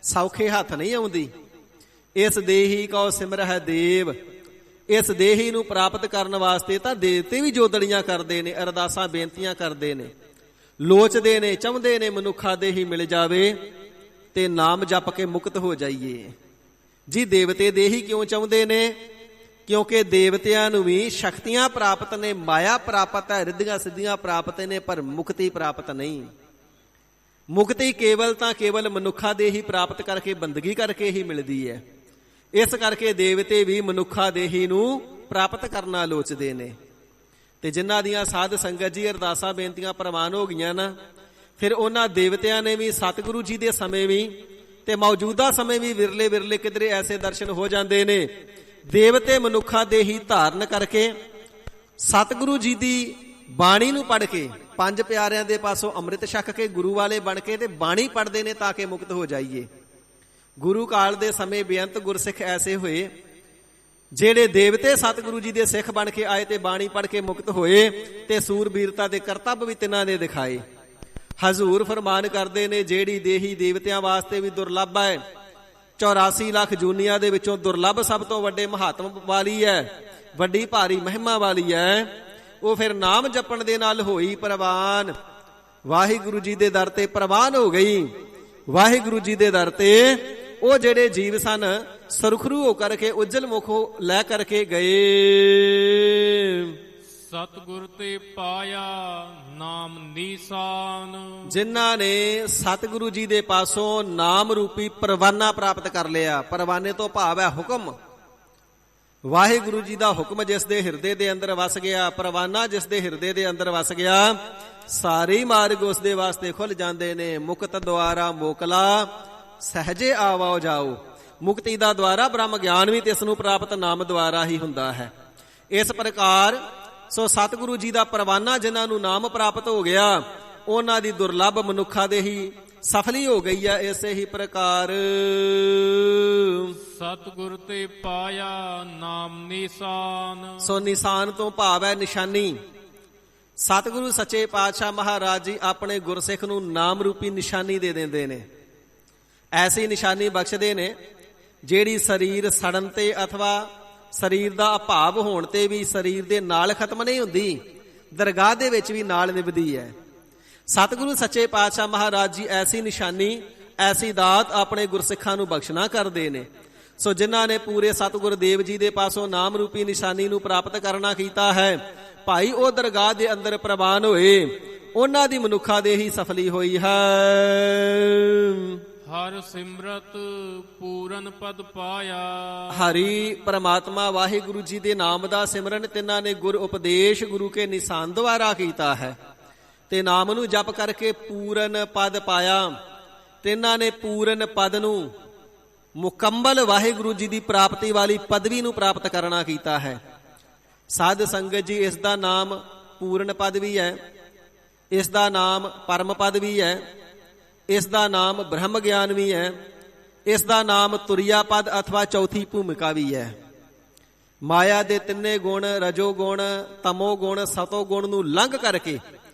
ਸੌਖੇ ਹੱਥ ਨਹੀਂ ਆਉਂਦੀ। ਇਸ ਦੇਹੀ ਕਉ ਸਿਮਰਹਿ ਦੇਵ, ਇਸ ਦੇਹੀ ਨੂੰ ਪ੍ਰਾਪਤ ਕਰਨ ਵਾਸਤੇ ਤਾਂ ਦੇਵਤੇ ਵੀ ਜੋਦੜੀਆਂ ਕਰਦੇ ਨੇ, ਅਰਦਾਸਾਂ ਬੇਨਤੀਆਂ ਕਰਦੇ ਨੇ, ਲੋਚਦੇ ਨੇ, ਚਾਹੁੰਦੇ ਨੇ ਮਨੁੱਖਾ ਦੇਹੀ ਮਿਲ ਜਾਵੇ ਤੇ ਨਾਮ ਜਪ ਕੇ ਮੁਕਤ ਹੋ ਜਾਈਏ। ਜੀ ਦੇਵਤੇ ਦੇਹੀ ਕਿਉਂ ਚਾਹੁੰਦੇ ਨੇ? ਕਿਉਂਕਿ ਦੇਵਤਿਆਂ ਨੂੰ ਵੀ ਸ਼ਕਤੀਆਂ ਪ੍ਰਾਪਤ ਨੇ, ਮਾਇਆ ਪ੍ਰਾਪਤ ਹੈ, ਰਿੱਧੀਆਂ ਸਿੱਧੀਆਂ ਪ੍ਰਾਪਤ ਨੇ, ਪਰ ਮੁਕਤੀ ਪ੍ਰਾਪਤ ਨਹੀਂ। ਮੁਕਤੀ ਕੇਵਲ ਤਾਂ ਕੇਵਲ ਮਨੁੱਖਾ ਦੇਹੀ ਪ੍ਰਾਪਤ ਕਰਕੇ, ਬੰਦਗੀ ਕਰਕੇ ਹੀ ਮਿਲਦੀ ਹੈ। ਇਸ ਕਰਕੇ ਦੇਵਤੇ ਵੀ ਮਨੁੱਖਾ ਦੇਹੀ ਨੂੰ ਪ੍ਰਾਪਤ ਕਰਨਾ ਲੋਚਦੇ ਨੇ। ਤੇ ਜਿਨ੍ਹਾਂ ਦੀਆਂ ਸਾਧ ਸੰਗਤ ਜੀ ਅਰਦਾਸਾਂ ਬੇਨਤੀਆਂ ਪ੍ਰਵਾਨ ਹੋ ਗਈਆਂ ਨਾ, ਫਿਰ ਉਹਨਾਂ ਦੇਵਤਿਆਂ ਨੇ ਵੀ ਸਤਿਗੁਰੂ ਜੀ ਦੇ ਸਮੇਂ ਵੀ ਤੇ ਮੌਜੂਦਾ ਸਮੇਂ ਵੀ ਵਿਰਲੇ ਵਿਰਲੇ ਕਿਧਰੇ ਐਸੇ ਦਰਸ਼ਨ ਹੋ ਜਾਂਦੇ ਨੇ, ਦੇਵਤੇ ਮਨੁੱਖਾ ਦੇਹੀ ਧਾਰਨ ਕਰਕੇ ਸਤਿਗੁਰੂ ਜੀ ਦੀ ਬਾਣੀ ਨੂੰ ਪੜ੍ਹ ਕੇ, ਪੰਜ ਪਿਆਰਿਆਂ ਦੇ ਪਾਸੋਂ ਅੰਮ੍ਰਿਤ ਛਕ ਕੇ ਗੁਰੂ ਵਾਲੇ ਬਣ ਕੇ ਤੇ ਬਾਣੀ ਪੜ੍ਹਦੇ ਨੇ ਤਾਂ ਕਿ ਮੁਕਤ ਹੋ ਜਾਈਏ। ਗੁਰੂ ਕਾਲ ਦੇ ਸਮੇਂ ਬੇਅੰਤ ਗੁਰਸਿੱਖ ਐਸੇ ਹੋਏ ਜਿਹੜੇ ਦੇਵਤੇ ਸਤਿਗੁਰੂ ਜੀ ਦੇ ਸਿੱਖ ਬਣ ਕੇ ਆਏ ਤੇ ਬਾਣੀ ਪੜ੍ਹ ਕੇ ਮੁਕਤ ਹੋਏ ਤੇ ਸੂਰਬੀਰਤਾ ਦੇ ਕਰਤੱਵ ਵੀ ਤਿੰਨਾਂ ਨੇ ਦਿਖਾਏ। ਹਜ਼ੂਰ ਫਰਮਾਨ ਕਰਦੇ ਨੇ, ਜਿਹੜੀ ਦੇਹੀ ਦੇਵਤਿਆਂ ਵਾਸਤੇ ਵੀ ਦੁਰਲੱਭ ਹੈ, 84 ਲੱਖ ਜੂਨੀਆਂ ਦੇ ਵਿੱਚੋਂ ਦੁਰਲੱਭ ਸਭ ਤੋਂ ਵੱਡੇ ਮਹਾਤਮ ਵਾਲੀ ਹੈ, ਵੱਡੀ ਭਾਰੀ ਮਹਿਮਾ ਵਾਲੀ ਹੈ, ਉਹ ਫਿਰ ਨਾਮ ਜਪਣ ਦੇ ਨਾਲ ਹੋਈ ਪ੍ਰਵਾਨ। ਵਾਹਿਗੁਰੂ ਜੀ ਦੇ ਦਰ ਤੇ ਪ੍ਰਵਾਨ ਹੋ ਗਈ। ਵਾਹਿਗੁਰੂ ਜੀ ਦੇ ਦਰ ਤੇ ਉਹ ਜਿਹੜੇ ਜੀਵ ਸਨ ਸੁਰਖਰੂ ਹੋ ਕਰਕੇ, ਉਜਲ ਮੁਖ ਲੈ ਕਰਕੇ ਗਏ। ਸਤਿਗੁਰ ਤੇ ਪਾਇਆ ਨਾਮ ਨੀਸਾਨ, ਜਿਨ੍ਹਾਂ ਨੇ ਸਤਿਗੁਰੂ ਜੀ ਦੇ ਪਾਸੋਂ ਨਾਮ ਰੂਪੀ ਪਰਵਾਨਾ ਪ੍ਰਾਪਤ ਕਰ ਲਿਆ। ਪਰਵਾਨੇ ਤੋਂ ਭਾਵ ਹੈ ਹੁਕਮ। ਵਾਹਿਗੁਰੂ ਜੀ ਦਾ ਹੁਕਮ ਜਿਸ ਦੇ ਹਿਰਦੇ ਦੇ ਅੰਦਰ ਵਸ ਗਿਆ, ਪਰਵਾਨਾ ਜਿਸ ਦੇ ਹਿਰਦੇ ਦੇ ਅੰਦਰ ਵਸ ਗਿਆ, ਸਾਰੇ ਮਾਰਗ ਉਸ ਦੇ ਵਾਸਤੇ ਖੁੱਲ ਜਾਂਦੇ ਨੇ। ਮੁਕਤ ਦੁਆਰਾ ਮੋਕਲਾ ਸਹਜੇ ਆਵਾਓ ਜਾਓ। ਮੁਕਤੀ ਦਾ ਦੁਆਰਾ ਬ੍ਰਹਮ ਗਿਆਨ ਵੀ ਤਿਸ ਨੂੰ ਪ੍ਰਾਪਤ ਨਾਮ ਦੁਆਰਾ ਹੀ ਹੁੰਦਾ ਹੈ। ਇਸ ਪ੍ਰਕਾਰ ਸੋ ਸਤਿਗੁਰੂ ਜੀ ਦਾ ਪਰਵਾਨਾ ਜਿਨ੍ਹਾਂ ਨੂੰ ਨਾਮ ਪ੍ਰਾਪਤ ਹੋ ਗਿਆ, ਉਹਨਾਂ ਦੀ ਦੁਰਲੱਭ ਮਨੁੱਖਾ ਦੇ ਹੀ ਸਫਲੀ ਹੋ ਗਈ ਹੈ। ਇਸੇ ਹੀ ਪ੍ਰਕਾਰ ਸਤਿਗੁਰ ਤੇ ਪਾਇਆ ਨਾਮ ਨਿਸ਼ਾਨ। ਸੋ ਨਿਸ਼ਾਨ ਤੋਂ ਭਾਵ ਹੈ ਨਿਸ਼ਾਨੀ। ਸਤਿਗੁਰੂ ਸੱਚੇ ਪਾਤਸ਼ਾਹ ਮਹਾਰਾਜ ਜੀ ਆਪਣੇ ਗੁਰਸਿੱਖ ਨੂੰ ਨਾਮ ਰੂਪੀ ਨਿਸ਼ਾਨੀ ਦੇ ਦਿੰਦੇ ਨੇ। ਐਸੀ ਨਿਸ਼ਾਨੀ ਬਖਸ਼ਦੇ ਨੇ ਜਿਹੜੀ ਸਰੀਰ ਸੜਨ ਤੇ ਅਥਵਾ ਸਰੀਰ ਦਾ ਅਭਾਵ ਹੋਣ ਤੇ ਵੀ ਸਰੀਰ ਦੇ ਨਾਲ ਖਤਮ ਨਹੀਂ ਹੁੰਦੀ, ਦਰਗਾਹ ਦੇ ਵਿੱਚ ਵੀ ਨਾਲ ਨਿਭਦੀ ਹੈ। ਸਤਿਗੁਰੂ ਸੱਚੇ ਪਾਤਸ਼ਾਹ ਮਹਾਰਾਜ ਜੀ ਐਸੀ ਨਿਸ਼ਾਨੀ, ਐਸੀ ਦਾਤ ਆਪਣੇ ਗੁਰਸਿੱਖਾਂ ਨੂੰ ਬਖਸ਼ਣਾ ਕਰਦੇ ਨੇ। ਸੋ ਜਿਨ੍ਹਾਂ ਨੇ ਪੂਰੇ ਸਤਿਗੁਰ ਦੇਵ ਜੀ ਦੇ ਪਾਸੋਂ ਨਾਮ ਰੂਪੀ ਨਿਸ਼ਾਨੀ ਨੂੰ ਪ੍ਰਾਪਤ ਕਰਨਾ ਕੀਤਾ ਹੈ, ਭਾਈ ਉਹ ਦਰਗਾਹ ਦੇ ਅੰਦਰ ਪ੍ਰਵਾਨ ਹੋਏ, ਉਹਨਾਂ ਦੀ ਮਨੁੱਖਾ ਦੇ ਹੀ ਸਫਲੀ ਹੋਈ ਹੈ। ਹਰ ਸਿਮਰਤ ਪੂਰਨ ਪਦ ਪਾਇਆ। ਹਰੀ ਪਰਮਾਤਮਾ ਵਾਹਿਗੁਰੂ ਜੀ ਦੇ ਨਾਮ ਦਾ ਸਿਮਰਨ ਤਿੰਨਾਂ ਨੇ ਗੁਰ ਉਪਦੇਸ਼ ਗੁਰੂ ਕੇ ਨਿਸ਼ਾਨ ਦੁਆਰਾ ਕੀਤਾ ਹੈ ਤੇ ਨਾਮ ਨੂੰ ਜਪ ਕਰਕੇ ਪੂਰਨ ਪਦ ਪਾਇਆ। ਤਿੰਨਾਂ ਨੇ ਪੂਰਨ ਪਦ ਨੂੰ, ਮੁਕੰਮਲ ਵਾਹਿਗੁਰੂ ਜੀ ਦੀ ਪ੍ਰਾਪਤੀ ਵਾਲੀ ਪਦਵੀ ਨੂੰ ਪ੍ਰਾਪਤ ਕਰਨਾ ਕੀਤਾ ਹੈ। ਸਾਧ ਸੰਗਤ ਜੀ, ਇਸ ਦਾ ਨਾਮ ਪੂਰਨ ਪਦ ਵੀ ਹੈ, ਇਸ ਦਾ ਨਾਮ ਪਰਮ ਪਦ ਵੀ ਹੈ, ਇਸ ਦਾ ਨਾਮ ਬ੍ਰਹਮ ਗਿਆਨ ਵੀ ਹੈ, ਇਸ ਦਾ ਨਾਮ ਤੁਰਿਆ ਪਦ ਅਥਵਾ ਚੌਥੀ ਭੂਮਿਕਾ ਵੀ ਹੈ। ਮਾਇਆ ਦੇ ਤਿੰਨੇ ਗੁਣ, ਰਜੋ ਗੁਣ, ਤਮੋ ਗੁਣ, ਸਤੋ ਗੁਣ ਨੂੰ ਲੰਘ ਕਰਕੇ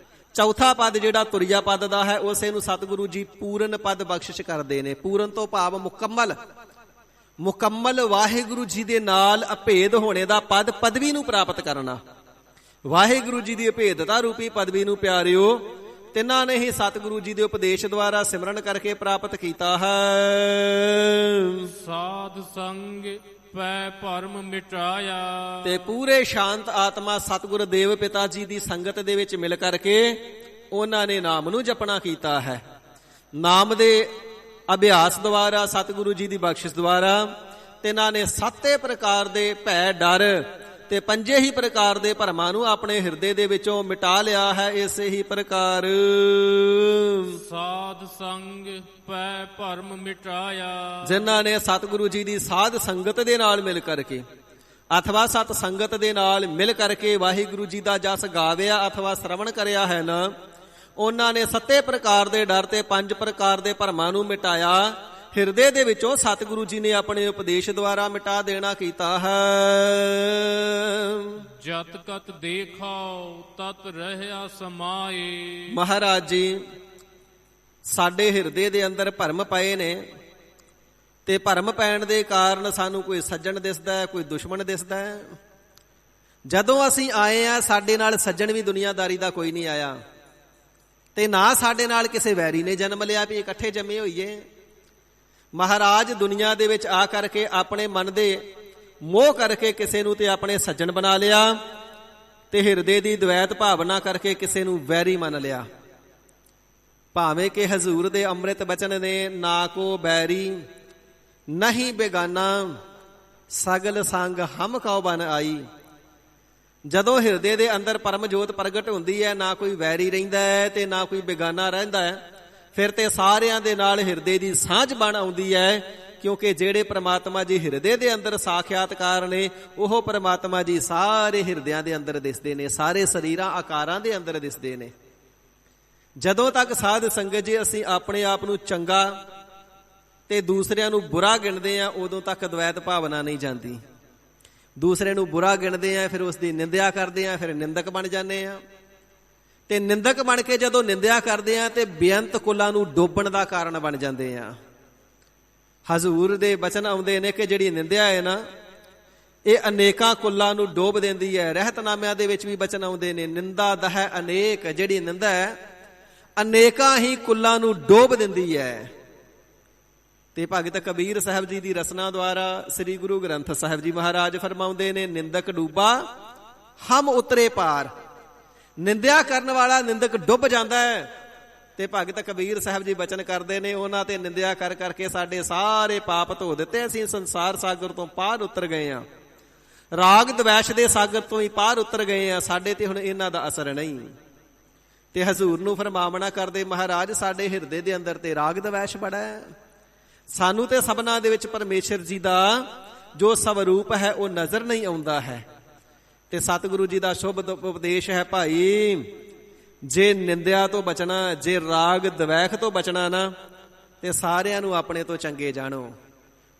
ਚੌਥਾ ਪਦ ਜਿਹੜਾ ਤੁਰਿਆ ਪਦ ਦਾ ਹੈ, ਉਸੇ ਨੂੰ ਸਤਿਗੁਰੂ ਜੀ ਪੂਰਨ ਪਦ ਬਖਸ਼ਿਸ਼ ਕਰਦੇ ਨੇ। ਪੂਰਨ ਤੋਂ ਭਾਵ ਮੁਕੰਮਲ। ਮੁਕੰਮਲ ਵਾਹਿਗੁਰੂ ਜੀ ਦੇ ਨਾਲ ਅਭੇਦ ਹੋਣੇ ਦਾ ਪਦ, ਪਦਵੀ ਨੂੰ ਪ੍ਰਾਪਤ ਕਰਨਾ। ਵਾਹਿਗੁਰੂ ਜੀ ਦੀ ਅਭੇਦਤਾ ਰੂਪੀ ਪਦਵੀ ਨੂੰ ਪਿਆਰਿਓ ਤਿੰਨਾਂ ਨੇ ਹੀ ਸਤਿਗੁਰੂ ਜੀ ਦੇ ਉਪਦੇਸ਼ ਦੁਆਰਾ ਸਿਮਰਨ ਕਰਕੇ ਪ੍ਰਾਪਤ ਕੀਤਾ ਹੈ। ਸਾਧ ਸੰਗ ਪੈ ਭਰਮ ਮਿਟਾਇਆ। ਤੇ ਪੂਰੇ ਸ਼ਾਂਤ ਆਤਮਾ ਸਤਿਗੁਰ ਦੇਵ ਪਿਤਾ ਜੀ ਦੀ ਸੰਗਤ ਦੇ ਵਿੱਚ ਮਿਲ ਕਰਕੇ ਉਹਨਾਂ ਨੇ ਨਾਮ ਨੂੰ ਜਪਣਾ ਕੀਤਾ ਹੈ। ਨਾਮ ਦੇ ਅਭਿਆਸ ਦੁਆਰਾ, ਸਤਿਗੁਰੂ ਜੀ ਦੀ ਬਖਸ਼ਿਸ਼ ਦੁਆਰਾ ਤਿੰਨਾਂ ਨੇ 7 ਪ੍ਰਕਾਰ ਦੇ ਭੈ, ਡਰ ਤੇ 5 ਹੀ ਪ੍ਰਕਾਰ ਦੇ ਭਰਮਾਂ ਨੂੰ ਆਪਣੇ ਹਿਰਦੇ ਦੇ ਵਿੱਚੋਂ ਮਿਟਾ ਲਿਆ ਹੈ। ਇਸੇ ਹੀ ਪ੍ਰਕਾਰ ਸਾਧ ਸੰਗ ਪੈ ਭਰਮ ਮਿਟਾਇਆ। ਜਿਨ੍ਹਾਂ ਨੇ ਸਤਿਗੁਰੂ ਜੀ ਦੀ ਸਾਧ ਸੰਗਤ ਦੇ ਨਾਲ ਮਿਲ ਕਰਕੇ ਅਥਵਾ ਸਤ ਸੰਗਤ ਦੇ ਨਾਲ ਮਿਲ ਕਰਕੇ ਵਾਹਿਗੁਰੂ ਜੀ ਦਾ ਜਸ ਗਾਵਿਆ ਅਥਵਾ ਸ਼ਰਵਣ ਕਰਿਆ ਹੈ ਨਾ, ਉਹਨਾਂ ਨੇ 7 ਪ੍ਰਕਾਰ ਦੇ ਡਰ ਤੇ 5 ਪ੍ਰਕਾਰ ਦੇ ਭਰਮਾਂ ਨੂੰ ਮਿਟਾਇਆ ਹਿਰਦੇ ਦੇ ਵਿੱਚੋਂ ਸਤਿਗੁਰੂ ਜੀ ਨੇ ਆਪਣੇ ਉਪਦੇਸ਼ ਦੁਆਰਾ ਮਿਟਾ ਦੇਣਾ ਕੀਤਾ ਹੈ। ਜਤ ਕਤ ਦੇਖਾਓ ਤਤ ਰਹਿਆ ਸਮਾਏ। ਮਹਾਰਾਜ ਜੀ ਸਾਡੇ ਹਿਰਦੇ ਦੇ ਅੰਦਰ ਭਰਮ ਪਏ ਨੇ, ਤੇ ਭਰਮ ਪੈਣ ਦੇ ਕਾਰਨ ਸਾਨੂੰ ਕੋਈ ਸੱਜਣ ਦਿਸਦਾ ਹੈ, ਕੋਈ ਦੁਸ਼ਮਣ ਦਿਸਦਾ ਹੈ। ਜਦੋਂ ਅਸੀਂ ਆਏ ਆ ਸਾਡੇ ਨਾਲ ਸੱਜਣ ਵੀ ਦੁਨੀਆਦਾਰੀ ਦਾ ਕੋਈ ਨਹੀਂ ਆਇਆ, ਤੇ ਨਾ ਸਾਡੇ ਨਾਲ ਕਿਸੇ ਵੈਰੀ ਨੇ ਜਨਮ ਲਿਆ ਵੀ ਇਕੱਠੇ ਜੰਮੇ ਹੋਈਏ। ਮਹਾਰਾਜ ਦੁਨੀਆ ਦੇ ਵਿੱਚ ਆ ਕਰਕੇ ਆਪਣੇ ਮਨ ਦੇ ਮੋਹ ਕਰਕੇ ਕਿਸੇ ਨੂੰ ਤੇ ਆਪਣੇ ਸੱਜਣ ਬਣਾ ਲਿਆ, ਤੇ ਹਿਰਦੇ ਦੀ ਦ્વੈਤ ਭਾਵਨਾ ਕਰਕੇ ਕਿਸੇ ਨੂੰ ਵੈਰੀ ਮੰਨ ਲਿਆ। ਭਾਵੇਂ ਕਿ ਹਜ਼ੂਰ ਦੇ ਅੰਮ੍ਰਿਤ ਬਚਨ ਨੇ, ਨਾ ਕੋ ਬੈਰੀ ਨਹੀਂ ਬੇਗਾਨਾ ਸਗਲ ਸੰਗ ਹਮ ਕਉ ਬਨ ਆਈ। ਜਦੋਂ ਹਿਰਦੇ ਦੇ ਅੰਦਰ ਪਰਮ ਜੋਤ ਪ੍ਰਗਟ ਹੁੰਦੀ ਹੈ, ਨਾ ਕੋਈ ਵੈਰੀ ਰਹਿੰਦਾ ਹੈ ਤੇ ਨਾ ਕੋਈ ਬੇਗਾਨਾ ਰਹਿੰਦਾ ਹੈ, ਫਿਰ ਤੇ ਸਾਰਿਆਂ ਦੇ ਨਾਲ ਹਿਰਦੇ ਦੀ ਸਾਂਝ ਬਣ ਆਉਂਦੀ ਹੈ। ਕਿਉਂਕਿ ਜਿਹੜੇ ਪ੍ਰਮਾਤਮਾ ਜੀ ਹਿਰਦੇ ਦੇ ਅੰਦਰ ਸਾਖਿਆਤਕਾਰ ਨੇ, ਉਹ ਪ੍ਰਮਾਤਮਾ ਜੀ ਸਾਰੇ ਹਿਰਦਿਆਂ ਦੇ ਅੰਦਰ ਦਿਸਦੇ ਨੇ, ਸਾਰੇ ਸਰੀਰਾਂ ਆਕਾਰਾਂ ਦੇ ਅੰਦਰ ਦਿਸਦੇ ਨੇ। ਜਦੋਂ ਤੱਕ ਸਾਧ ਸੰਗਤ ਜੀ ਅਸੀਂ ਆਪਣੇ ਆਪ ਨੂੰ ਚੰਗਾ ਤੇ ਦੂਸਰਿਆਂ ਨੂੰ ਬੁਰਾ ਗਿਣਦੇ ਆ, ਉਦੋਂ ਤੱਕ ਦ્વੈਤ ਭਾਵਨਾ ਨਹੀਂ ਜਾਂਦੀ। ਦੂਸਰੇ ਨੂੰ ਬੁਰਾ ਗਿਣਦੇ ਆ, ਫਿਰ ਉਸ ਦੀ ਨਿੰਦਿਆ ਕਰਦੇ ਆ, ਫਿਰ ਨਿੰਦਕ ਬਣ ਜਾਂਦੇ ਆ, ਤੇ ਨਿੰਦਕ ਬਣ ਕੇ ਜਦੋਂ ਨਿੰਦਿਆ ਕਰਦੇ ਆ ਤੇ ਬੇਅੰਤ ਕੁਲਾਂ ਨੂੰ ਡੋਬਣ ਦਾ ਕਾਰਨ ਬਣ ਜਾਂਦੇ ਆ। ਹਜ਼ੂਰ ਦੇ ਬਚਨ ਆਉਂਦੇ ਨੇ ਕਿ ਜਿਹੜੀ ਨਿੰਦਿਆ ਹੈ ਨਾ, ਇਹ ਅਨੇਕਾਂ ਕੁੱਲਾਂ ਨੂੰ ਡੋਬ ਦਿੰਦੀ ਹੈ। ਰਹਿਤਨਾਮਿਆਂ ਦੇ ਵਿੱਚ ਵੀ ਬਚਨ ਆਉਂਦੇ ਨੇ, ਨਿੰਦਾ ਦਹਿ ਅਨੇਕ। ਜਿਹੜੀ ਨਿੰਦਾ ਹੈ ਅਨੇਕਾਂ ਹੀ ਕੁੱਲਾਂ ਨੂੰ ਡੋਬ ਦਿੰਦੀ ਹੈ। ਤੇ ਭਗਤ ਕਬੀਰ ਸਾਹਿਬ ਜੀ ਦੀ ਰਸਨਾ ਦੁਆਰਾ ਸ੍ਰੀ ਗੁਰੂ ਗ੍ਰੰਥ ਸਾਹਿਬ ਜੀ ਮਹਾਰਾਜ ਫਰਮਾਉਂਦੇ ਨੇ, ਨਿੰਦਕ ਡੂਬਾ ਹਮ ਉਤਰੇ ਪਾਰ। ਨਿੰਦਿਆ ਕਰਨ ਵਾਲਾ ਨਿੰਦਕ ਡੁੱਬ ਜਾਂਦਾ ਹੈ। ਤੇ ਭਗਤ ਕਬੀਰ ਸਾਹਿਬ ਜੀ ਬਚਨ ਕਰਦੇ ਨੇ, ਉਹਨਾਂ ਤੇ ਨਿੰਦਿਆ ਕਰ ਕਰਕੇ ਸਾਡੇ ਸਾਰੇ ਪਾਪ ਧੋ ਦਿੱਤੇ, ਅਸੀਂ ਸੰਸਾਰ ਸਾਗਰ ਤੋਂ ਪਾਰ ਉਤਰ ਗਏ ਹਾਂ, ਰਾਗ ਦਵੈਸ਼ ਦੇ ਸਾਗਰ ਤੋਂ ਹੀ ਪਾਰ ਉਤਰ ਗਏ ਹਾਂ, ਸਾਡੇ ਤੇ ਹੁਣ ਇਹਨਾਂ ਦਾ ਅਸਰ ਨਹੀਂ। ਤੇ ਹਜ਼ੂਰ ਨੂੰ ਫਰਮਾਵਣਾ ਕਰਦੇ, ਮਹਾਰਾਜ ਸਾਡੇ ਹਿਰਦੇ ਦੇ ਅੰਦਰ ਤੇ ਰਾਗ ਦਵੈਸ਼ ਬੜਾ ਹੈ, ਸਾਨੂੰ ਤੇ ਸਭਨਾਂ ਦੇ ਵਿੱਚ ਪਰਮੇਸ਼ਰ ਜੀ ਦਾ ਜੋ ਸਵਰੂਪ ਹੈ ਉਹ ਨਜ਼ਰ ਨਹੀਂ ਆਉਂਦਾ ਹੈ। ਤੇ ਸਤਿਗੁਰੂ ਜੀ ਦਾ ਸ਼ੁਭ ਉਪਦੇਸ਼ ਹੈ, ਭਾਈ ਜੇ ਨਿੰਦਿਆ ਤੋਂ ਬਚਣਾ, ਜੇ ਰਾਗ ਦਵੈਖ ਤੋਂ ਬਚਣਾ ਨਾ, ਤੇ ਸਾਰਿਆਂ ਨੂੰ ਆਪਣੇ ਤੋਂ ਚੰਗੇ ਜਾਣੋ।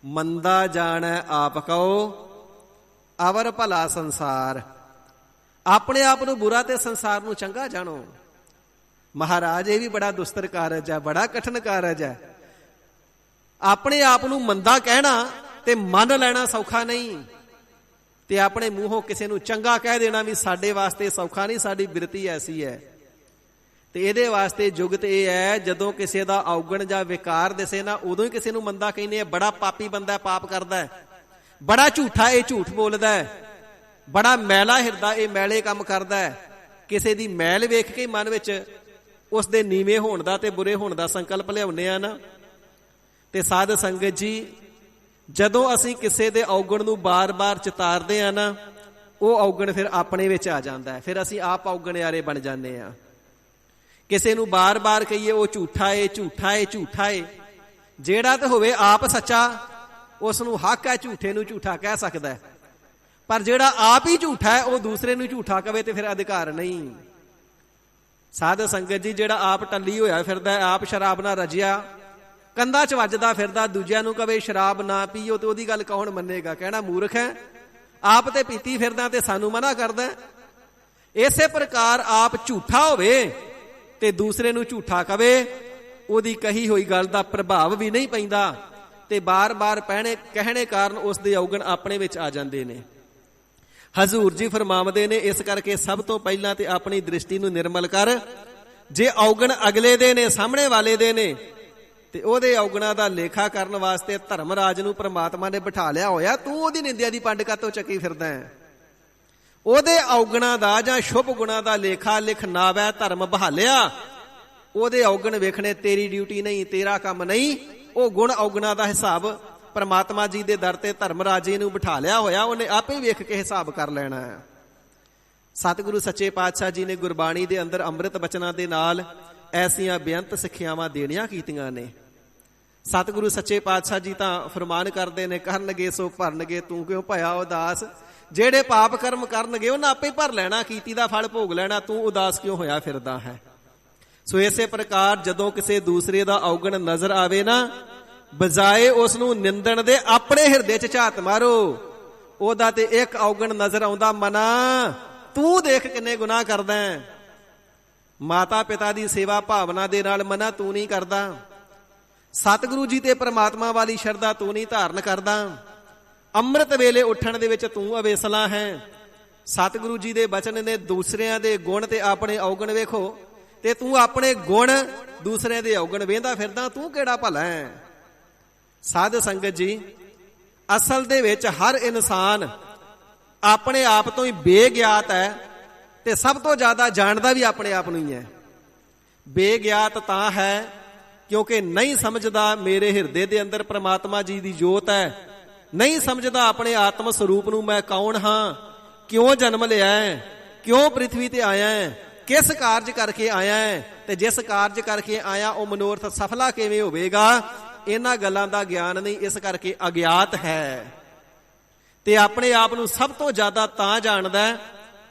ਮੰਦਾ ਜਾਣੈ ਆਪ ਕਉ ਅਵਰ ਭਲਾ ਸੰਸਾਰ। ਆਪਣੇ ਆਪ ਨੂੰ ਬੁਰਾ ਤੇ ਸੰਸਾਰ ਨੂੰ ਚੰਗਾ ਜਾਣੋ। ਮਹਾਰਾਜ ਇਹ ਵੀ ਬੜਾ ਦੁਸਤਰ ਕਾਰਜ ਹੈ, ਬੜਾ ਕਠਿਨ ਕਾਰਜ ਹੈ। ਆਪਣੇ ਆਪ ਨੂੰ ਮੰਦਾ ਕਹਿਣਾ ਤੇ ਮੰਨ ਲੈਣਾ ਸੌਖਾ ਨਹੀਂ, ਤੇ ਆਪਣੇ ਮੂੰਹੋਂ ਕਿਸੇ ਨੂੰ ਚੰਗਾ ਕਹਿ ਦੇਣਾ ਵੀ ਸਾਡੇ ਵਾਸਤੇ ਸੌਖਾ ਨਹੀਂ। ਸਾਡੀ ਬਿਰਤੀ ਐਸੀ ਹੈ। ਤੇ ਇਹਦੇ ਵਾਸਤੇ ਜੁਗਤ ਇਹ ਹੈ, ਜਦੋਂ ਕਿਸੇ ਦਾ ਔਗਣ ਜਾਂ ਵਿਕਾਰ ਦਿਸੇ ਨਾ, ਉਦੋਂ ਹੀ ਕਿਸੇ ਨੂੰ ਮੰਦਾ ਕਹਿੰਦੇ ਆ। ਬੜਾ ਪਾਪੀ ਬੰਦਾ, ਪਾਪ ਕਰਦਾ ਹੈ, ਬੜਾ ਝੂਠਾ, ਇਹ ਝੂਠ ਬੋਲਦਾ ਹੈ, ਬੜਾ ਮੈਲਾ ਹਿਰਦਾ, ਇਹ ਮੈਲੇ ਕੰਮ ਕਰਦਾ ਹੈ। ਕਿਸੇ ਦੀ ਮੈਲ ਵੇਖ ਕੇ ਮਨ ਵਿੱਚ ਉਸ ਦੇ ਨੀਵੇਂ ਹੋਣ ਦਾ ਤੇ ਬੁਰੇ ਹੋਣ ਦਾ ਸੰਕਲਪ ਲਿਆਉਂਦੇ ਆ ਨਾ। ਤੇ ਸਾਧ ਸੰਗਤ ਜੀ, ਜਦੋਂ ਅਸੀਂ ਕਿਸੇ ਦੇ ਔਗਣ ਨੂੰ ਬਾਰ-ਬਾਰ ਚਿਤਾਰਦੇ ਆ ਨਾ, ਉਹ ਔਗਣ ਫਿਰ ਆਪਣੇ ਵਿੱਚ ਆ ਜਾਂਦਾ ਹੈ, ਫਿਰ ਅਸੀਂ ਆਪ ਔਗਣਿਆਰੇ ਬਣ ਜਾਂਦੇ ਆ। ਕਿਸੇ ਨੂੰ ਬਾਰ-ਬਾਰ ਕਹੀਏ ਉਹ ਝੂਠਾ ਏ, ਝੂਠਾ ਏ, ਝੂਠਾ ਏ, ਜਿਹੜਾ ਤੇ ਹੋਵੇ ਆਪ ਸੱਚਾ, ਉਸ ਨੂੰ ਹੱਕ ਹੈ ਝੂਠੇ ਨੂੰ ਝੂਠਾ ਕਹਿ ਸਕਦਾ ਹੈ। ਪਰ ਜਿਹੜਾ ਆਪ ਹੀ ਝੂਠਾ ਹੈ, ਉਹ ਦੂਸਰੇ ਨੂੰ ਝੂਠਾ ਕਵੇ ਤੇ ਫਿਰ ਅਧਿਕਾਰ ਨਹੀਂ। ਸਾਧ ਸੰਗਤ ਜੀ, ਜਿਹੜਾ ਆਪ ਟੱਲੀ ਹੋਇਆ ਫਿਰਦਾ, ਆਪ ਸ਼ਰਾਬ ਨਾਲ ਰਜਿਆ, ਕੰਧਾਂ 'ਚ ਵੱਜਦਾ ਫਿਰਦਾ, ਦੂਜਿਆਂ ਨੂੰ ਕਵੇ ਸ਼ਰਾਬ ਨਾ ਪੀਓ, ਤੇ ਉਹਦੀ ਗੱਲ ਕੌਣ ਮੰਨੇਗਾ? ਕਹਿਣਾ ਮੂਰਖ ਹੈ। ਆਪ ਤੇ ਪੀਤੀ ਫਿਰਦਾ ਤੇ ਸਾਨੂੰ ਮਨਾ ਕਰਦਾ। ਇਸੇ ਪ੍ਰਕਾਰ ਆਪ ਝੂਠਾ ਹੋਵੇ ਤੇ ਦੂਸਰੇ ਨੂੰ ਝੂਠਾ ਕਵੇ, ਉਹਦੀ ਕਹੀ ਹੋਈ ਗੱਲ ਦਾ ਪ੍ਰਭਾਵ ਵੀ ਨਹੀਂ ਪੈਂਦਾ, ਤੇ ਬਾਰ-ਬਾਰ ਕਹਿਣੇ ਕਾਰਨ ਉਸ ਦੇ ਔਗਣ ਆਪਣੇ ਵਿੱਚ ਆ ਜਾਂਦੇ ਨੇ। ਹਜ਼ੂਰ ਜੀ ਫਰਮਾਉਂਦੇ ਨੇ, ਇਸ ਕਰਕੇ ਸਭ ਤੋਂ ਪਹਿਲਾਂ ਤੇ ਆਪਣੀ ਦ੍ਰਿਸ਼ਟੀ ਨੂੰ ਨਿਰਮਲ ਕਰ। ਜੇ ਔਗਣ ਅਗਲੇ ਦੇ ਨੇ, ਸਾਹਮਣੇ ਵਾਲੇ ਦੇ ਨੇ, ਤੇ ਉਹਦੇ ਔਗਣਾਂ ਦਾ ਲੇਖਾ ਕਰਨ ਵਾਸਤੇ ਧਰਮਰਾਜ ਨੂੰ ਪ੍ਰਮਾਤਮਾ ਨੇ ਬਿਠਾ ਲਿਆ ਹੋਇਆ। ਤੂੰ ਉਹਦੀ ਨਿੰਦਿਆ ਦੀ ਪੰਡ ਕਾਤੋਂ ਚੱਕੀ ਫਿਰਦਾ ਹੈ? ਉਹਦੇ ਔਗਣਾਂ ਦਾ ਜਾਂ ਸ਼ੁਭ ਗੁਣਾਂ ਦਾ ਲੇਖਾ ਲਿਖ ਨਾ ਵੈ ਧਰਮ ਬਹਾਲਿਆ। ਉਹਦੇ ਔਗਣ ਵੇਖਣੇ ਤੇਰੀ ਡਿਊਟੀ ਨਹੀਂ, ਤੇਰਾ ਕੰਮ ਨਹੀਂ। ਉਹ ਗੁਣ ਔਗਣਾਂ ਦਾ ਹਿਸਾਬ ਪ੍ਰਮਾਤਮਾ ਜੀ ਦੇ ਦਰ ਤੇ ਧਰਮਰਾਜ ਜੀ ਨੂੰ ਬਿਠਾ ਲਿਆ ਹੋਇਆ, ਉਹਨੇ ਆਪੇ ਵੇਖ ਕੇ ਹਿਸਾਬ ਕਰ ਲੈਣਾ ਹੈ। ਸਤਿਗੁਰੂ ਸੱਚੇ ਪਾਤਸ਼ਾਹ ਜੀ ਨੇ ਗੁਰਬਾਣੀ ਦੇ ਅੰਦਰ ਅੰਮ੍ਰਿਤ ਬਚਨਾਂ ਦੇ ਨਾਲ ਐਸੀਆਂ ਬੇਅੰਤ ਸਿੱਖਿਆਵਾਂ ਦੇਣੀਆਂ ਕੀਤੀਆਂ ਨੇ। ਸਤਿਗੁਰੂ ਸੱਚੇ ਪਾਤਸ਼ਾਹ ਜੀ ਤਾਂ ਫਰਮਾਨ ਕਰਦੇ ਨੇ, ਕਰਨਗੇ ਸੋ ਭਰਨਗੇ, ਤੂੰ ਕਿਉਂ ਭਇਆ ਉਦਾਸ। ਜਿਹੜੇ ਪਾਪ ਕਰਮ ਕਰਨਗੇ ਉਹਨਾਂ ਆਪੇ ਭਰ ਲੈਣਾ, ਕੀਤੀ ਦਾ ਫਲ ਭੋਗ ਲੈਣਾ, ਤੂੰ ਉਦਾਸ ਕਿਉਂ ਹੋਇਆ ਫਿਰਦਾ ਹੈ। ਸੋ ਇਸੇ ਪ੍ਰਕਾਰ ਜਦੋਂ ਕਿਸੇ ਦੂਸਰੇ ਦਾ ਔਗਣ ਨਜ਼ਰ ਆਵੇ ਨਾ, ਬਜਾਏ ਉਸ ਨੂੰ ਨਿੰਦਣ ਦੇ ਆਪਣੇ ਹਿਰਦੇ 'ਚ ਝਾਤ ਮਾਰੋ। ਉਹਦਾ ਤੇ ਇੱਕ ਔਗਣ ਨਜ਼ਰ ਆਉਂਦਾ, ਮਨਾ ਤੂੰ ਦੇਖ ਕਿੰਨੇ ਗੁਨਾਹ ਕਰਦਾ ਹੈ। ਮਾਤਾ ਪਿਤਾ ਦੀ ਸੇਵਾ ਭਾਵਨਾ ਦੇ ਨਾਲ ਮਨਾ ਤੂੰ ਨਹੀਂ ਕਰਦਾ। ਸਤਿਗੁਰੂ ਜੀ ਤੇ ਪ੍ਰਮਾਤਮਾ ਵਾਲੀ ਸ਼ਰਧਾ ਤੂੰ ਨਹੀਂ ਧਾਰਨ ਕਰਦਾ। ਅੰਮ੍ਰਿਤ ਵੇਲੇ ਉੱਠਣ ਦੇ ਵਿੱਚ ਤੂੰ ਅਵੇਸਲਾ ਹੈ। ਸਤਿਗੁਰੂ ਜੀ ਦੇ ਬਚਨ ਨੇ ਦੂਸਰਿਆਂ ਦੇ ਗੁਣ ਤੇ ਆਪਣੇ ਔਗਣ ਵੇਖੋ, ਤੇ ਤੂੰ ਆਪਣੇ ਗੁਣ ਦੂਸਰਿਆਂ ਦੇ ਔਗਣ ਵੇਂਦਾ ਫਿਰਦਾ, ਤੂੰ ਕਿਹੜਾ ਭਲਾ ਹੈ। ਸਾਧ ਸੰਗਤ ਜੀ, ਅਸਲ ਦੇ ਵਿੱਚ ਹਰ ਇਨਸਾਨ ਆਪਣੇ ਆਪ ਤੋਂ ਹੀ ਬੇਗਿਆਤ ਹੈ, ਤੇ ਸਭ ਤੋਂ ਜ਼ਿਆਦਾ ਜਾਣਦਾ ਵੀ ਆਪਣੇ ਆਪ ਨੂੰ ਹੀ ਹੈ। ਬੇਗਿਆਤ ਤਾਂ ਹੈ ਕਿਉਂਕਿ ਨਹੀਂ ਸਮਝਦਾ ਮੇਰੇ ਹਿਰਦੇ ਦੇ ਅੰਦਰ ਪ੍ਰਮਾਤਮਾ ਜੀ ਦੀ ਜੋਤ ਹੈ, ਨਹੀਂ ਸਮਝਦਾ ਆਪਣੇ ਆਤਮ ਸਰੂਪ ਨੂੰ, ਮੈਂ ਕੌਣ ਹਾਂ, ਕਿਉਂ ਜਨਮ ਲਿਆ ਹੈ, ਕਿਉਂ ਪ੍ਰਿਥਵੀ ਤੇ ਆਇਆ ਹੈ, ਕਿਸ ਕਾਰਜ ਕਰਕੇ ਆਇਆ ਹੈ, ਤੇ ਜਿਸ ਕਾਰਜ ਕਰਕੇ ਆਇਆ ਉਹ ਮਨੋਰਥ ਸਫਲਾ ਕਿਵੇਂ ਹੋਵੇਗਾ। ਇਹਨਾਂ ਗੱਲਾਂ ਦਾ ਗਿਆਨ ਨਹੀਂ, ਇਸ ਕਰਕੇ ਅਗਿਆਤ ਹੈ। ਤੇ ਆਪਣੇ ਆਪ ਨੂੰ ਸਭ ਤੋਂ ਜ਼ਿਆਦਾ ਤਾਂ ਜਾਣਦਾ,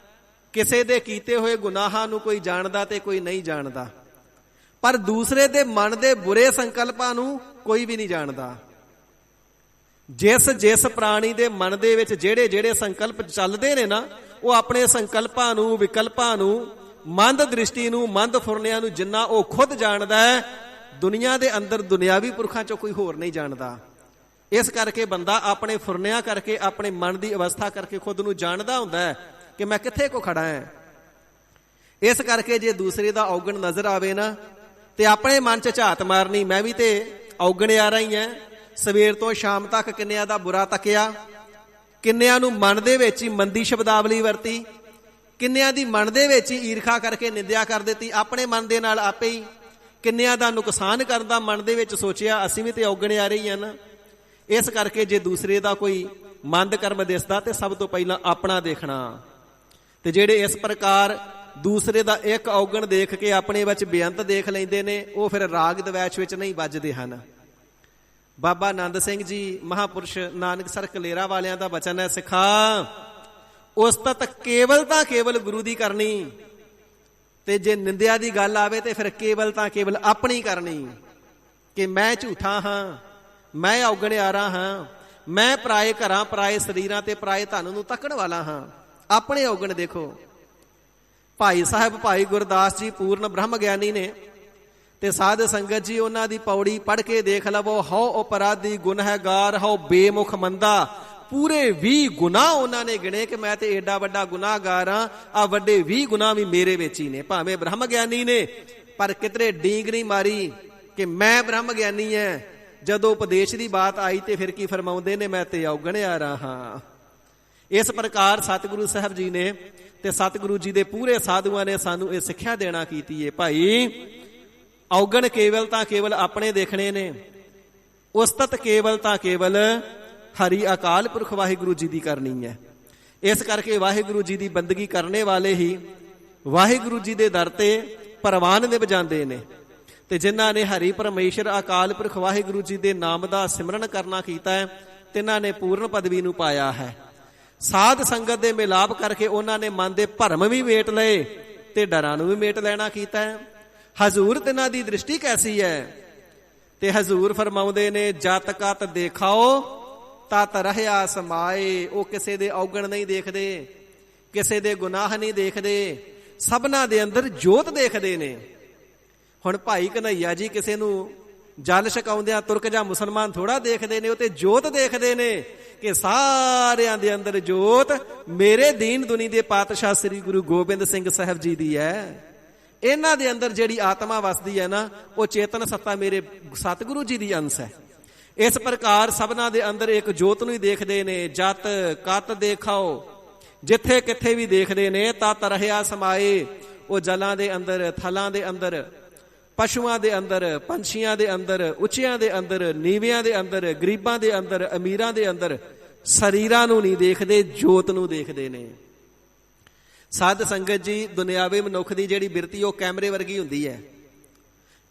ਕਿਸੇ ਦੇ ਕੀਤੇ ਹੋਏ ਗੁਨਾਹਾਂ ਨੂੰ ਕੋਈ ਜਾਣਦਾ ਤੇ ਕੋਈ ਨਹੀਂ ਜਾਣਦਾ, ਪਰ ਦੂਸਰੇ ਦੇ ਮਨ ਦੇ ਬੁਰੇ ਸੰਕਲਪਾਂ ਨੂੰ ਕੋਈ ਵੀ ਨਹੀਂ ਜਾਣਦਾ। ਜਿਸ ਪ੍ਰਾਣੀ ਦੇ ਮਨ ਦੇ ਵਿੱਚ ਜਿਹੜੇ ਸੰਕਲਪ ਚੱਲਦੇ ਨੇ ਨਾ, ਉਹ ਆਪਣੇ ਸੰਕਲਪਾਂ ਨੂੰ, ਵਿਕਲਪਾਂ ਨੂੰ, ਮੰਦ ਦ੍ਰਿਸ਼ਟੀ ਨੂੰ, ਮੰਦ ਫੁਰਨਿਆਂ ਨੂੰ ਜਿੰਨਾ ਉਹ ਖੁਦ ਜਾਣਦਾ ਹੈ, ਦੁਨੀਆ ਦੇ ਅੰਦਰ ਦੁਨਿਆਵੀ ਪੁਰਖਾਂ ਚੋਂ ਕੋਈ ਹੋਰ ਨਹੀਂ ਜਾਣਦਾ। ਇਸ ਕਰਕੇ ਬੰਦਾ ਆਪਣੇ ਫੁਰਨਿਆਂ ਕਰਕੇ, ਆਪਣੇ ਮਨ ਦੀ ਅਵਸਥਾ ਕਰਕੇ ਖੁਦ ਨੂੰ ਜਾਣਦਾ ਹੁੰਦਾ ਹੈ ਕਿ ਮੈਂ ਕਿੱਥੇ ਕੋ ਖੜਾ ਹਾਂ। ਇਸ ਕਰਕੇ ਜੇ ਦੂਸਰੇ ਦਾ ਔਗਣ ਨਜ਼ਰ ਆਵੇ ਨਾ, ਤੇ ਆਪਣੇ ਮਨ 'ਚ ਝਾਤ ਮਾਰਨੀ, ਮੈਂ ਵੀ ਤੇ ਔਗਣਿਆ ਰਹੀ ਹਾਂ। ਸਵੇਰ ਤੋਂ ਸ਼ਾਮ ਤੱਕ ਕਿੰਨਿਆਂ ਦਾ ਬੁਰਾ ਤੱਕਿਆ, ਕਿੰਨਿਆਂ ਨੂੰ ਮਨ ਦੇ ਵਿੱਚ ਹੀ ਮੰਦੀ ਸ਼ਬਦਾਵਲੀ ਵਰਤੀ, ਕਿੰਨਿਆਂ ਦੀ ਮਨ ਦੇ ਵਿੱਚ ਹੀ ਈਰਖਾ ਕਰਕੇ ਨਿੰਦਿਆ ਕਰ ਦਿੱਤੀ, ਆਪਣੇ ਮਨ ਦੇ ਨਾਲ ਆਪੇ ਹੀ। ਕਿੰਨਿਆਂ ਦਾ ਨੁਕਸਾਨ ਕਰਨ ਦਾ ਮਨ ਦੇ ਵਿੱਚ ਸੋਚਿਆ, ਅਸੀਂ ਵੀ ਤੇ ਔਗਣਿਆ ਰਹੀ ਹਾਂ ਨਾ। ਇਸ ਕਰਕੇ ਜੇ ਦੂਸਰੇ ਦਾ ਕੋਈ ਮੰਦ ਕਰਮ ਦਿਸਦਾ ਤੇ ਸਭ ਤੋਂ ਪਹਿਲਾਂ ਆਪਣਾ ਦੇਖਣਾ। ਤੇ ਜਿਹੜੇ ਇਸ ਪ੍ਰਕਾਰ ਦੂਸਰੇ ਦਾ ਇੱਕ ਔਗਣ ਦੇਖ ਕੇ ਆਪਣੇ ਵਿੱਚ ਬੇਅੰਤ ਦੇਖ ਲੈਂਦੇ ਨੇ, ਉਹ ਫਿਰ ਰਾਗ ਦਵੈਸ਼ ਵਿੱਚ ਨਹੀਂ ਵੱਜਦੇ ਹਨ। ਬਾਬਾ ਆਨੰਦ ਸਿੰਘ ਜੀ ਮਹਾਂਪੁਰਸ਼ ਨਾਨਕਸਰ ਕਲੇਰਾ ਵਾਲਿਆਂ ਦਾ ਬਚਨ ਹੈ, ਸਿੱਖਾ ਉਸਤਤ ਕੇਵਲ ਤਾਂ ਕੇਵਲ ਗੁਰੂ ਦੀ ਕਰਨੀ, ਤੇ ਜੇ ਨਿੰਦਿਆ ਦੀ ਗੱਲ ਆਵੇ ਤੇ ਫਿਰ ਕੇਵਲ ਤਾਂ ਕੇਵਲ ਆਪਣੀ ਕਰਨੀ, ਕਿ ਮੈਂ ਝੂਠਾ ਹਾਂ, ਮੈਂ ਔਗਣਿਆਰਾ ਹਾਂ, ਮੈਂ ਪਰਾਏ ਘਰਾਂ, ਪਰਾਏ ਸਰੀਰਾਂ ਤੇ ਪਰਾਏ ਧਨ ਨੂੰ ਤੱਕਣ ਵਾਲਾ ਹਾਂ। ਆਪਣੇ ਔਗਣ ਦੇਖੋ। ਭਾਈ ਸਾਹਿਬ ਭਾਈ ਗੁਰਦਾਸ ਜੀ ਪੂਰਨ ਬ੍ਰਹਮ ਗਿਆਨੀ ਨੇ, ਤੇ ਸਾਧ ਸੰਗਤ ਜੀ ਉਹਨਾਂ ਦੀ ਪੌੜੀ ਪੜ੍ਹ ਕੇ ਦੇਖ ਲਵੋ। ਹਉ ਅਪਰਾਧੀ ਗੁਨਹਗਾਰ ਹਉ ਬੇਮੁਖ ਮੰਦਾ, ਪੂਰੇ 20 ਗੁਨਾਹ ਉਹਨਾਂ ਨੇ ਗਿਣੇ ਕਿ ਮੈਂ ਤੇ ਏਡਾ ਵੱਡਾ ਗੁਨਾਹਗਾਰ ਹਾਂ, ਆ ਵੱਡੇ 20 ਗੁਨਾਹ ਵੀ ਮੇਰੇ ਵਿੱਚ ਹੀ ਨੇ। ਭਾਵੇਂ ਬ੍ਰਹਮ ਗਿਆਨੀ ਨੇ, ਪਰ ਕਿਧਰੇ ਡੀਂਗ ਨਹੀਂ ਮਾਰੀ ਕਿ ਮੈਂ ਬ੍ਰਹਮ ਗਿਆਨੀ ਐ। ਜਦੋਂ ਉਪਦੇਸ਼ ਦੀ ਬਾਤ ਆਈ ਤੇ ਫਿਰ ਕੀ ਫਰਮਾਉਂਦੇ ਨੇ, ਮੈਂ ਤੇ ਔਗਣਿਆਰਾ ਹਾਂ। ਇਸ ਪ੍ਰਕਾਰ ਸਤਿਗੁਰੂ ਸਾਹਿਬ ਜੀ ਨੇ ਤੇ ਸਤਿਗੁਰੂ ਜੀ ਦੇ ਪੂਰੇ ਸਾਧੂਆਂ ਨੇ ਸਾਨੂੰ ਇਹ ਸਿੱਖਿਆ ਦੇਣਾ ਕੀਤੀ ਹੈ, ਭਾਈ ਔਗਣ ਕੇਵਲ ਤਾਂ ਕੇਵਲ ਆਪਣੇ ਦੇਖਣੇ ਨੇ, ਉਸਤਤ ਕੇਵਲ ਤਾਂ ਕੇਵਲ ਹਰੀ ਅਕਾਲ ਪੁਰਖ ਵਾਹਿਗੁਰੂ ਜੀ ਦੀ ਕਰਨੀ ਹੈ। ਇਸ ਕਰਕੇ ਵਾਹਿਗੁਰੂ ਜੀ ਦੀ ਬੰਦਗੀ ਕਰਨੇ ਵਾਲੇ ਹੀ ਵਾਹਿਗੁਰੂ ਜੀ ਦੇ ਦਰ ਤੇ ਪ੍ਰਵਾਨ ਨਿਭ ਜਾਂਦੇ ਨੇ। ਤੇ ਜਿਨ੍ਹਾਂ ਨੇ ਹਰੀ ਪਰਮੇਸ਼ਰ ਅਕਾਲ ਪੁਰਖ ਵਾਹਿਗੁਰੂ ਜੀ ਦੇ ਨਾਮ ਦਾ ਸਿਮਰਨ ਕਰਨਾ ਕੀਤਾ ਹੈ, ਤਿਨਾਂ ਨੇ ਪੂਰਨ ਪਦਵੀ ਨੂੰ ਪਾਇਆ ਹੈ। ਸਾਧ ਸੰਗਤ ਦੇ ਮਿਲਾਪ ਕਰਕੇ ਉਹਨਾਂ ਨੇ ਮਨ ਦੇ ਭਰਮ ਵੀ ਮੇਟ ਲਏ ਤੇ ਡਰਾਂ ਨੂੰ ਵੀ ਮੇਟ ਲੈਣਾ ਕੀਤਾ ਹੈ। ਹਜ਼ੂਰ ਤਿਨਾਂ ਦੀ ਦ੍ਰਿਸ਼ਟੀ ਕੈਸੀ ਹੈ, ਤੇ ਹਜ਼ੂਰ ਫਰਮਾਉਂਦੇ ਨੇ, ਜਤ ਕਤ ਦੇਖਾਓ ਤਤ ਰਹਿਆ ਸਮਾਏ। ਉਹ ਕਿਸੇ ਦੇ ਔਗਣ ਨਹੀਂ ਦੇਖਦੇ, ਕਿਸੇ ਦੇ ਗੁਨਾਹ ਨਹੀਂ ਦੇਖਦੇ, ਸਭਨਾਂ ਦੇ ਅੰਦਰ ਜੋਤ ਦੇਖਦੇ ਨੇ। ਹੁਣ ਭਾਈ ਕਨ੍ਹਈਆ ਜੀ ਕਿਸੇ ਨੂੰ ਜਲ ਛਕਾਉਂਦਿਆਂ ਤੁਰਕ ਜਾਂ ਮੁਸਲਮਾਨ ਥੋੜਾ ਦੇਖਦੇ ਨੇ, ਉਹ ਤੇ ਜੋਤ ਦੇਖਦੇ ਨੇ ਕਿ ਸਾਰਿਆਂ ਦੇ ਅੰਦਰ ਜੋਤ ਮੇਰੇ ਦੀਨ ਦੁਨੀ ਦੇ ਪਾਤਸ਼ਾਹ ਸ੍ਰੀ ਗੁਰੂ ਗੋਬਿੰਦ ਸਿੰਘ ਸਾਹਿਬ ਜੀ ਦੀ ਹੈ। ਇਹਨਾਂ ਦੇ ਅੰਦਰ ਜਿਹੜੀ ਆਤਮਾ ਵਸਦੀ ਹੈ ਨਾ, ਉਹ ਚੇਤਨ ਸੱਤਾ ਮੇਰੇ ਸਤਿਗੁਰੂ ਜੀ ਦੀ ਅੰਸ਼ ਹੈ। ਇਸ ਪ੍ਰਕਾਰ ਸਭਨਾਂ ਦੇ ਅੰਦਰ ਇੱਕ ਜੋਤ ਨੂੰ ਹੀ ਦੇਖਦੇ ਨੇ। ਜਤ ਕਤ ਦੇਖਾਓ, ਜਿੱਥੇ ਕਿੱਥੇ ਵੀ ਦੇਖਦੇ ਨੇ, ਤਤ ਰਹਿਆ ਸਮਾਏ। ਉਹ ਜਲਾਂ ਦੇ ਅੰਦਰ, ਥਲਾਂ ਦੇ ਅੰਦਰ, ਪਸ਼ੂਆਂ ਦੇ ਅੰਦਰ, ਪੰਛੀਆਂ ਦੇ ਅੰਦਰ, ਉੱਚਿਆਂ ਦੇ ਅੰਦਰ, ਨੀਵਿਆਂ ਦੇ ਅੰਦਰ, ਗਰੀਬਾਂ ਦੇ ਅੰਦਰ, ਅਮੀਰਾਂ ਦੇ ਅੰਦਰ, ਸਰੀਰਾਂ ਨੂੰ ਨਹੀਂ ਦੇਖਦੇ, ਜੋਤ ਨੂੰ ਦੇਖਦੇ ਨੇ। ਸਾਧ ਸੰਗਤ ਜੀ, ਦੁਨਿਆਵੀ ਮਨੁੱਖ ਦੀ ਜਿਹੜੀ ਬਿਰਤੀ ਉਹ ਕੈਮਰੇ ਵਰਗੀ ਹੁੰਦੀ ਹੈ।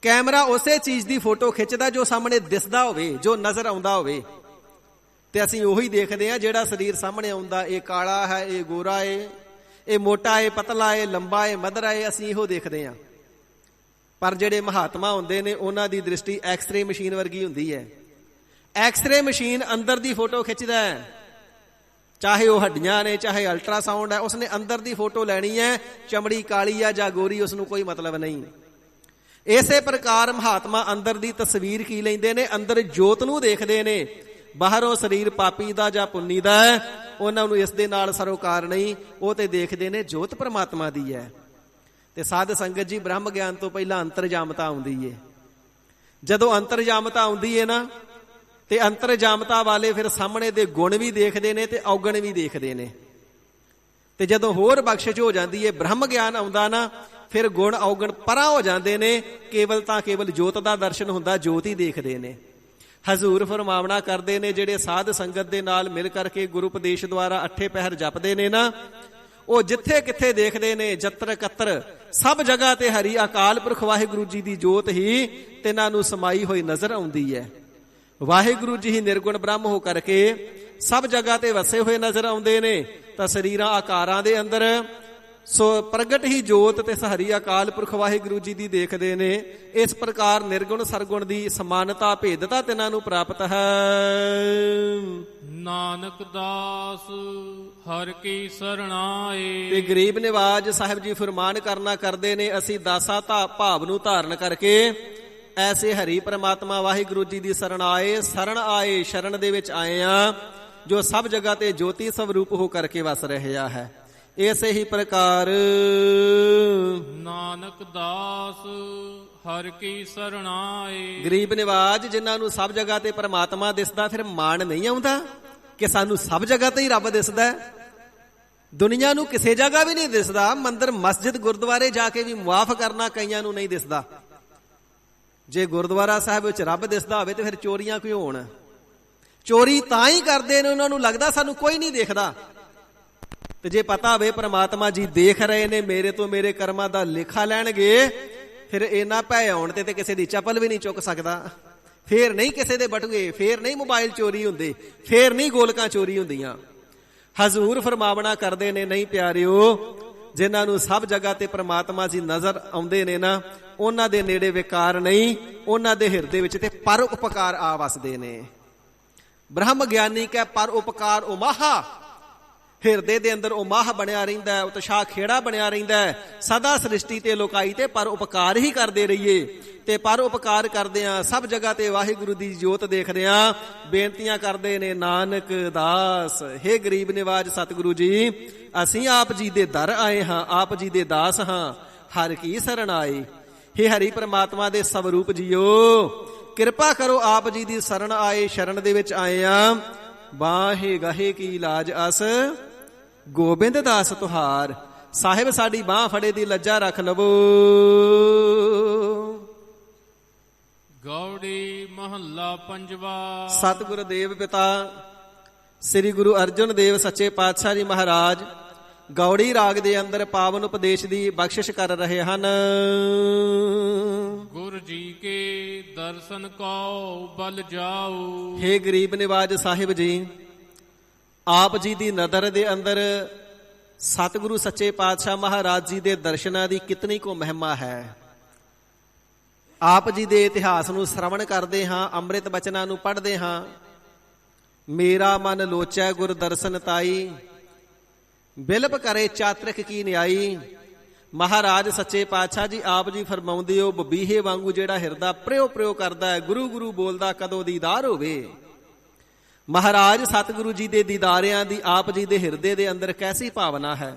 ਕੈਮਰਾ ਉਸੇ ਚੀਜ਼ ਦੀ ਫੋਟੋ ਖਿੱਚਦਾ ਜੋ ਸਾਹਮਣੇ ਦਿਸਦਾ ਹੋਵੇ, ਜੋ ਨਜ਼ਰ ਆਉਂਦਾ ਹੋਵੇ, ਤੇ ਅਸੀਂ ਉਹੀ ਦੇਖਦੇ ਹਾਂ। ਜਿਹੜਾ ਸਰੀਰ ਸਾਹਮਣੇ ਆਉਂਦਾ, ਇਹ ਕਾਲਾ ਹੈ, ਇਹ ਗੋਰਾ ਹੈ, ਇਹ ਮੋਟਾ ਹੈ, ਪਤਲਾ ਹੈ, ਲੰਬਾ ਹੈ, ਮਧਰਾ ਹੈ, ਅਸੀਂ ਇਹੋ ਦੇਖਦੇ ਹਾਂ। ਪਰ ਜਿਹੜੇ ਮਹਾਤਮਾ ਹੁੰਦੇ ਨੇ, ਉਹਨਾਂ ਦੀ ਦ੍ਰਿਸ਼ਟੀ ਐਕਸਰੇ ਮਸ਼ੀਨ ਵਰਗੀ ਹੁੰਦੀ ਹੈ। ਐਕਸਰੇ ਮਸ਼ੀਨ ਅੰਦਰ ਦੀ ਫੋਟੋ ਖਿੱਚਦਾ ਹੈ, ਚਾਹੇ ਉਹ ਹੱਡੀਆਂ ਨੇ ਚਾਹੇ ਅਲਟਰਾਸਾਊਂਡ ਹੈ, ਉਸਨੇ ਅੰਦਰ ਦੀ ਫੋਟੋ ਲੈਣੀ ਹੈ, ਚਮੜੀ ਕਾਲੀ ਆ ਜਾਂ ਗੋਰੀ ਉਸਨੂੰ ਕੋਈ ਮਤਲਬ ਨਹੀਂ। ਇਸੇ ਪ੍ਰਕਾਰ ਮਹਾਤਮਾ ਅੰਦਰ ਦੀ ਤਸਵੀਰ ਕੀ ਲੈਂਦੇ ਨੇ, ਅੰਦਰ ਜੋਤ ਨੂੰ ਦੇਖਦੇ ਨੇ। ਬਾਹਰੋਂ ਸਰੀਰ ਪਾਪੀ ਦਾ ਜਾਂ ਪੁੰਨੀ ਦਾ ਹੈ, ਉਹਨਾਂ ਨੂੰ ਇਸ ਦੇ ਨਾਲ ਸਰੋਕਾਰ ਨਹੀਂ, ਉਹ ਤੇ ਦੇਖਦੇ ਨੇ ਜੋਤ ਪਰਮਾਤਮਾ ਦੀ ਹੈ। ਤੇ ਸਾਧ ਸੰਗਤ ਜੀ, ਬ੍ਰਹਮ ਗਿਆਨ ਤੋਂ ਪਹਿਲਾਂ ਅੰਤਰਜਾਮਤਾ ਆਉਂਦੀ ਏ। ਜਦੋਂ ਅੰਤਰਜਾਮਤਾ ਆਉਂਦੀ ਏ ਨਾ, ਤੇ ਅੰਤਰਜਾਮਤਾ ਵਾਲੇ ਫਿਰ ਸਾਹਮਣੇ ਦੇ ਗੁਣ ਵੀ ਦੇਖਦੇ ਨੇ ਤੇ ਔਗਣ ਵੀ ਦੇਖਦੇ ਨੇ। ਤੇ ਜਦੋਂ ਹੋਰ ਬਖਸ਼ਿਸ਼ ਹੋ ਜਾਂਦੀ ਏ, ਬ੍ਰਹਮ ਗਿਆਨ ਆਉਂਦਾ ਨਾ, ਫਿਰ ਗੁਣ ਔਗਣ ਪਰਾਂ ਹੋ ਜਾਂਦੇ ਨੇ, ਕੇਵਲ ਤਾਂ ਕੇਵਲ ਜੋਤ ਦਾ ਦਰਸ਼ਨ ਹੁੰਦਾ, ਜੋਤ ਹੀ ਦੇਖਦੇ ਨੇ। ਹਜ਼ੂਰ ਫਰਮਾਵਣਾ ਕਰਦੇ ਨੇ, ਜਿਹੜੇ ਸਾਧ ਸੰਗਤ ਦੇ ਨਾਲ ਮਿਲ ਕਰਕੇ ਗੁਰੂ ਉਪਦੇਸ਼ ਦੁਆਰਾ 8 ਪਹਿਰ ਜਪਦੇ ਨੇ ਨਾ, ਉਹ ਜਿੱਥੇ ਕਿੱਥੇ ਦੇਖਦੇ ਨੇ, ਜੱਤਰ ਕਤਰ ਸਭ ਜਗ੍ਹਾ ਤੇ ਹਰੀ ਅਕਾਲ ਪੁਰਖ ਵਾਹਿਗੁਰੂ ਜੀ ਦੀ ਜੋਤ ਹੀ ਤਿਨਾਂ ਨੂੰ ਸਮਾਈ ਹੋਈ ਨਜ਼ਰ ਆਉਂਦੀ ਹੈ। ਵਾਹਿਗੁਰੂ ਜੀ ਹੀ ਨਿਰਗੁਣ ਬ੍ਰਹਮ ਹੋ ਕਰਕੇ ਸਭ ਜਗ੍ਹਾ ਤੇ ਵਸੇ ਹੋਏ ਨਜ਼ਰ ਆਉਂਦੇ ਨੇ। ਤਾਂ ਸਰੀਰਾਂ ਆਕਾਰਾਂ ਦੇ ਅੰਦਰ ਸੋ ਪ੍ਰਗਟ ਹੀ ਜੋਤ ਤੇ ਹਰੀ ਅਕਾਲ ਪੁਰਖ ਵਾਹਿਗੁਰੂ ਜੀ ਦੀ ਦੇਖਦੇ ਨੇ। ਇਸ ਪ੍ਰਕਾਰ ਨਿਰਗੁਣ ਸਰਗੁਣ ਦੀ ਸਮਾਨਤਾ ਭੇਦਤਾ ਤਿਨਾਂ ਨੂੰ ਪ੍ਰਾਪਤ ਹੈ। ਨਾਨਕ ਦਾਸ ਹਰ ਕੀ ਸਰਣਾਏ। ਤੇ ਗਰੀਬ ਨਿਵਾਜ ਸਾਹਿਬ ਜੀ ਫਰਮਾਨ ਕਰਨਾ ਕਰਦੇ ਨੇ, ਅਸੀਂ ਦਾਸਾ ਭਾਵ ਨੂੰ ਧਾਰਨ ਕਰਕੇ ਐਸੇ ਹਰੀ ਪ੍ਰਮਾਤਮਾ ਵਾਹਿਗੁਰੂ ਜੀ ਦੀ ਸ਼ਰਨ ਆਏ। ਸ਼ਰਨ ਆਏ, ਸ਼ਰਨ ਦੇ ਵਿੱਚ ਆਏ ਆ, ਜੋ ਸਭ ਜਗ੍ਹਾ ਤੇ ਜੋਤੀ ਸਵਰੂਪ ਹੋ ਕਰਕੇ ਵਸ ਰਿਹਾ ਹੈ। ਇਸੇ ਹੀ ਪ੍ਰਕਾਰ ਨਾਨਕ ਦਾਸ ਹਰ ਕੀ ਸਰਣਾਏ। ਗਰੀਬ ਨਿਵਾਜ, ਜਿਨ੍ਹਾਂ ਨੂੰ ਸਭ ਜਗ੍ਹਾ ਤੇ ਪਰਮਾਤਮਾ ਦਿਸਦਾ, ਫਿਰ ਮਾਣ ਨਹੀਂ ਆਉਂਦਾ ਕਿ ਸਾਨੂੰ ਸਭ ਜਗ੍ਹਾ ਤੇ ਹੀ ਰੱਬ ਦਿਸਦਾ ਹੈ। ਦੁਨੀਆ ਨੂੰ ਕਿਸੇ ਜਗ੍ਹਾ ਵੀ ਨਹੀਂ ਦਿਸਦਾ। ਮੰਦਿਰ ਮਸਜਿਦ ਗੁਰਦੁਆਰੇ ਜਾ ਕੇ ਵੀ ਮੁਆਫ ਕਰਨਾ ਕਈਆਂ ਨੂੰ ਨਹੀਂ ਦਿਸਦਾ। ਜੇ ਗੁਰਦੁਆਰਾ ਸਾਹਿਬ ਵਿੱਚ ਰੱਬ ਦਿਸਦਾ ਹੋਵੇ ਤੇ ਫਿਰ ਚੋਰੀਆਂ ਕਿਉਂ ਹੋਣ? ਚੋਰੀ ਤਾਂ ਹੀ ਕਰਦੇ ਨੇ, ਉਹਨਾਂ ਨੂੰ ਲੱਗਦਾ ਸਾਨੂੰ ਕੋਈ ਨਹੀਂ ਦੇਖਦਾ। ਤੇ ਜੇ ਪਤਾ ਹੋਵੇ ਪ੍ਰਮਾਤਮਾ ਜੀ ਦੇਖ ਰਹੇ ਨੇ, ਮੇਰੇ ਤੋਂ ਮੇਰੇ ਕਰਮਾਂ ਦਾ ਲੇਖਾ ਲੈਣਗੇ, ਫਿਰ ਇਹਨਾਂ ਭੈ ਆਉਣ ਤੇ ਕਿਸੇ ਦੀ ਚੱਪਲ ਵੀ ਨਹੀਂ ਚੁੱਕ ਸਕਦਾ। ਫੇਰ ਨਹੀਂ ਕਿਸੇ ਦੇ ਬਟੂਏ, ਫੇਰ ਨਹੀਂ ਮੋਬਾਈਲ ਚੋਰੀ ਹੁੰਦੇ, ਫੇਰ ਨਹੀਂ ਗੋਲਕਾਂ ਚੋਰੀ ਹੁੰਦੀਆਂ। ਹਜ਼ੂਰ ਫਰਮਾਵਣਾ ਕਰਦੇ ਨੇ, ਨਹੀਂ ਪਿਆਰਿਓ, ਜਿਨ੍ਹਾਂ ਨੂੰ ਸਭ ਜਗ੍ਹਾ ਤੇ ਪ੍ਰਮਾਤਮਾ ਜੀ ਨਜ਼ਰ ਆਉਂਦੇ ਨੇ ਨਾ, ਉਹਨਾਂ ਦੇ ਨੇੜੇ ਵਿਕਾਰ ਨਹੀਂ, ਉਹਨਾਂ ਦੇ ਹਿਰਦੇ ਵਿੱਚ ਤੇ ਪਰ ਉਪਕਾਰ ਆ ਵਸਦੇ ਨੇ। ਬ੍ਰਹਮ ਗਿਆਨੀ ਕਹਿ ਪਰ ਉਪਕਾਰ ਉਮਾਹਾ। ਹਿਰਦੇ ਦੇ ਅੰਦਰ ਉਮਾਹ ਬਣਿਆ ਰਹਿੰਦਾ ਹੈ, ਉਤਸ਼ਾਹ ਖੇੜਾ ਬਣਿਆ ਰਹਿੰਦਾ ਹੈ। ਸਦਾ ਸ੍ਰਿਸ਼ਟੀ ਤੇ ਲੋਕਾਈ ਤੇ ਪਰ ਉਪਕਾਰ ਹੀ ਕਰਦੇ ਰਹੀਏ। ਤੇ ਪਰ ਉਪਕਾਰ ਕਰਦੇ ਆ, ਸਭ ਜਗ੍ਹਾ ਤੇ ਵਾਹਿਗੁਰੂ ਦੀ ਜੋਤ ਦੇਖਦੇ ਆ। ਬੇਨਤੀਆਂ ਕਰਦੇ ਨੇ ਨਾਨਕ ਦਾਸ, ਹੇ ਗਰੀਬ ਨਿਵਾਜ ਸਤਿਗੁਰੂ ਜੀ, ਅਸੀਂ ਆਪ ਜੀ ਦੇ ਦਰ ਆਏ ਹਾਂ, ਆਪ ਜੀ ਦੇ ਦਾਸ ਹਾਂ, ਹਰ ਕੀ ਸ਼ਰਨ ਆਏ। ਹੇ ਹਰੀ ਪ੍ਰਮਾਤਮਾ ਦੇ ਸਵਰੂਪ ਜੀਓ, ਕਿਰਪਾ ਕਰੋ, ਆਪ ਜੀ ਦੀ ਸ਼ਰਨ ਆਏ, ਸ਼ਰਨ ਦੇ ਵਿੱਚ ਆਏ ਆ। ਬਾਹੇ ਗਾਹੇ ਕੀ ਲਾਜ ਅਸ ਗੋਬਿੰਦ ਦਾਸ ਤੁਹਾਰ। ਸਾਹਿਬ ਸਾਡੀ ਬਾਹ ਫੜੇ ਦੀ ਲੱਜਾ ਰੱਖ ਲਵੋ। ਗੌੜੀ ਮਹੱਲਾ ਪੰਜਵਾ। ਸਤਿਗੁਰ ਦੇਵ ਪਿਤਾ ਸ੍ਰੀ ਗੁਰੂ ਅਰਜਨ ਦੇਵ ਸੱਚੇ ਪਾਤਸ਼ਾਹ ਜੀ ਮਹਾਰਾਜ ਗੌੜੀ ਰਾਗ ਦੇ ਅੰਦਰ ਪਾਵਨ ਉਪਦੇਸ਼ ਦੀ ਬਖਸ਼ਿਸ਼ ਕਰ ਰਹੇ ਹਨ। ਗੁਰ ਜੀ ਕੇ ਦਰਸ਼ਨ ਕਉ ਬਲ ਜਾਉ। ਹੇ ਗਰੀਬ ਨਿਵਾਜ ਸਾਹਿਬ ਜੀ, ਆਪ ਜੀ ਦੀ ਨਦਰ ਦੇ ਅੰਦਰ ਸਤਿਗੁਰੂ ਸੱਚੇ ਪਾਤਸ਼ਾਹ ਮਹਾਰਾਜ ਜੀ ਦੇ ਦਰਸ਼ਨਾਂ ਦੀ ਕਿਤਨੀ ਕੋ ਮਹਿਮਾ ਹੈ। ਆਪ ਜੀ ਦੇ ਇਤਿਹਾਸ ਨੂੰ ਸ਼ਰਵਣ ਕਰਦੇ ਹਾਂ, ਅੰਮ੍ਰਿਤ ਬਚਨਾਂ ਨੂੰ ਪੜ੍ਹਦੇ ਹਾਂ। ਮੇਰਾ ਮਨ ਲੋਚੈ ਗੁਰ ਦਰਸ਼ਨ ਤਾਈ, ਬਿਲਪ ਕਰੇ ਚਾਤ੍ਰਿਕ ਕੀ ਨਿਆਈ। ਮਹਾਰਾਜ ਸੱਚੇ ਪਾਤਸ਼ਾਹ ਜੀ ਆਪ ਜੀ ਫਰਮਾਉਂਦੇ ਹੋ, ਬਬੀਹੇ ਵਾਂਗੂ ਜਿਹੜਾ ਹਿਰਦਾ ਪ੍ਰਿਓ ਪ੍ਰਿਓ ਕਰਦਾ ਹੈ, ਗੁਰੂ ਗੁਰੂ ਬੋਲਦਾ, ਕਦੋਂ ਦੀਦਾਰ ਹੋਵੇ। ਮਹਾਰਾਜ ਸਤਿਗੁਰੂ ਜੀ ਦੇ ਦੀਦਾਰਿਆਂ ਦੀ ਆਪ ਜੀ ਦੇ ਹਿਰਦੇ ਦੇ ਅੰਦਰ ਕੈਸੀ ਭਾਵਨਾ ਹੈ।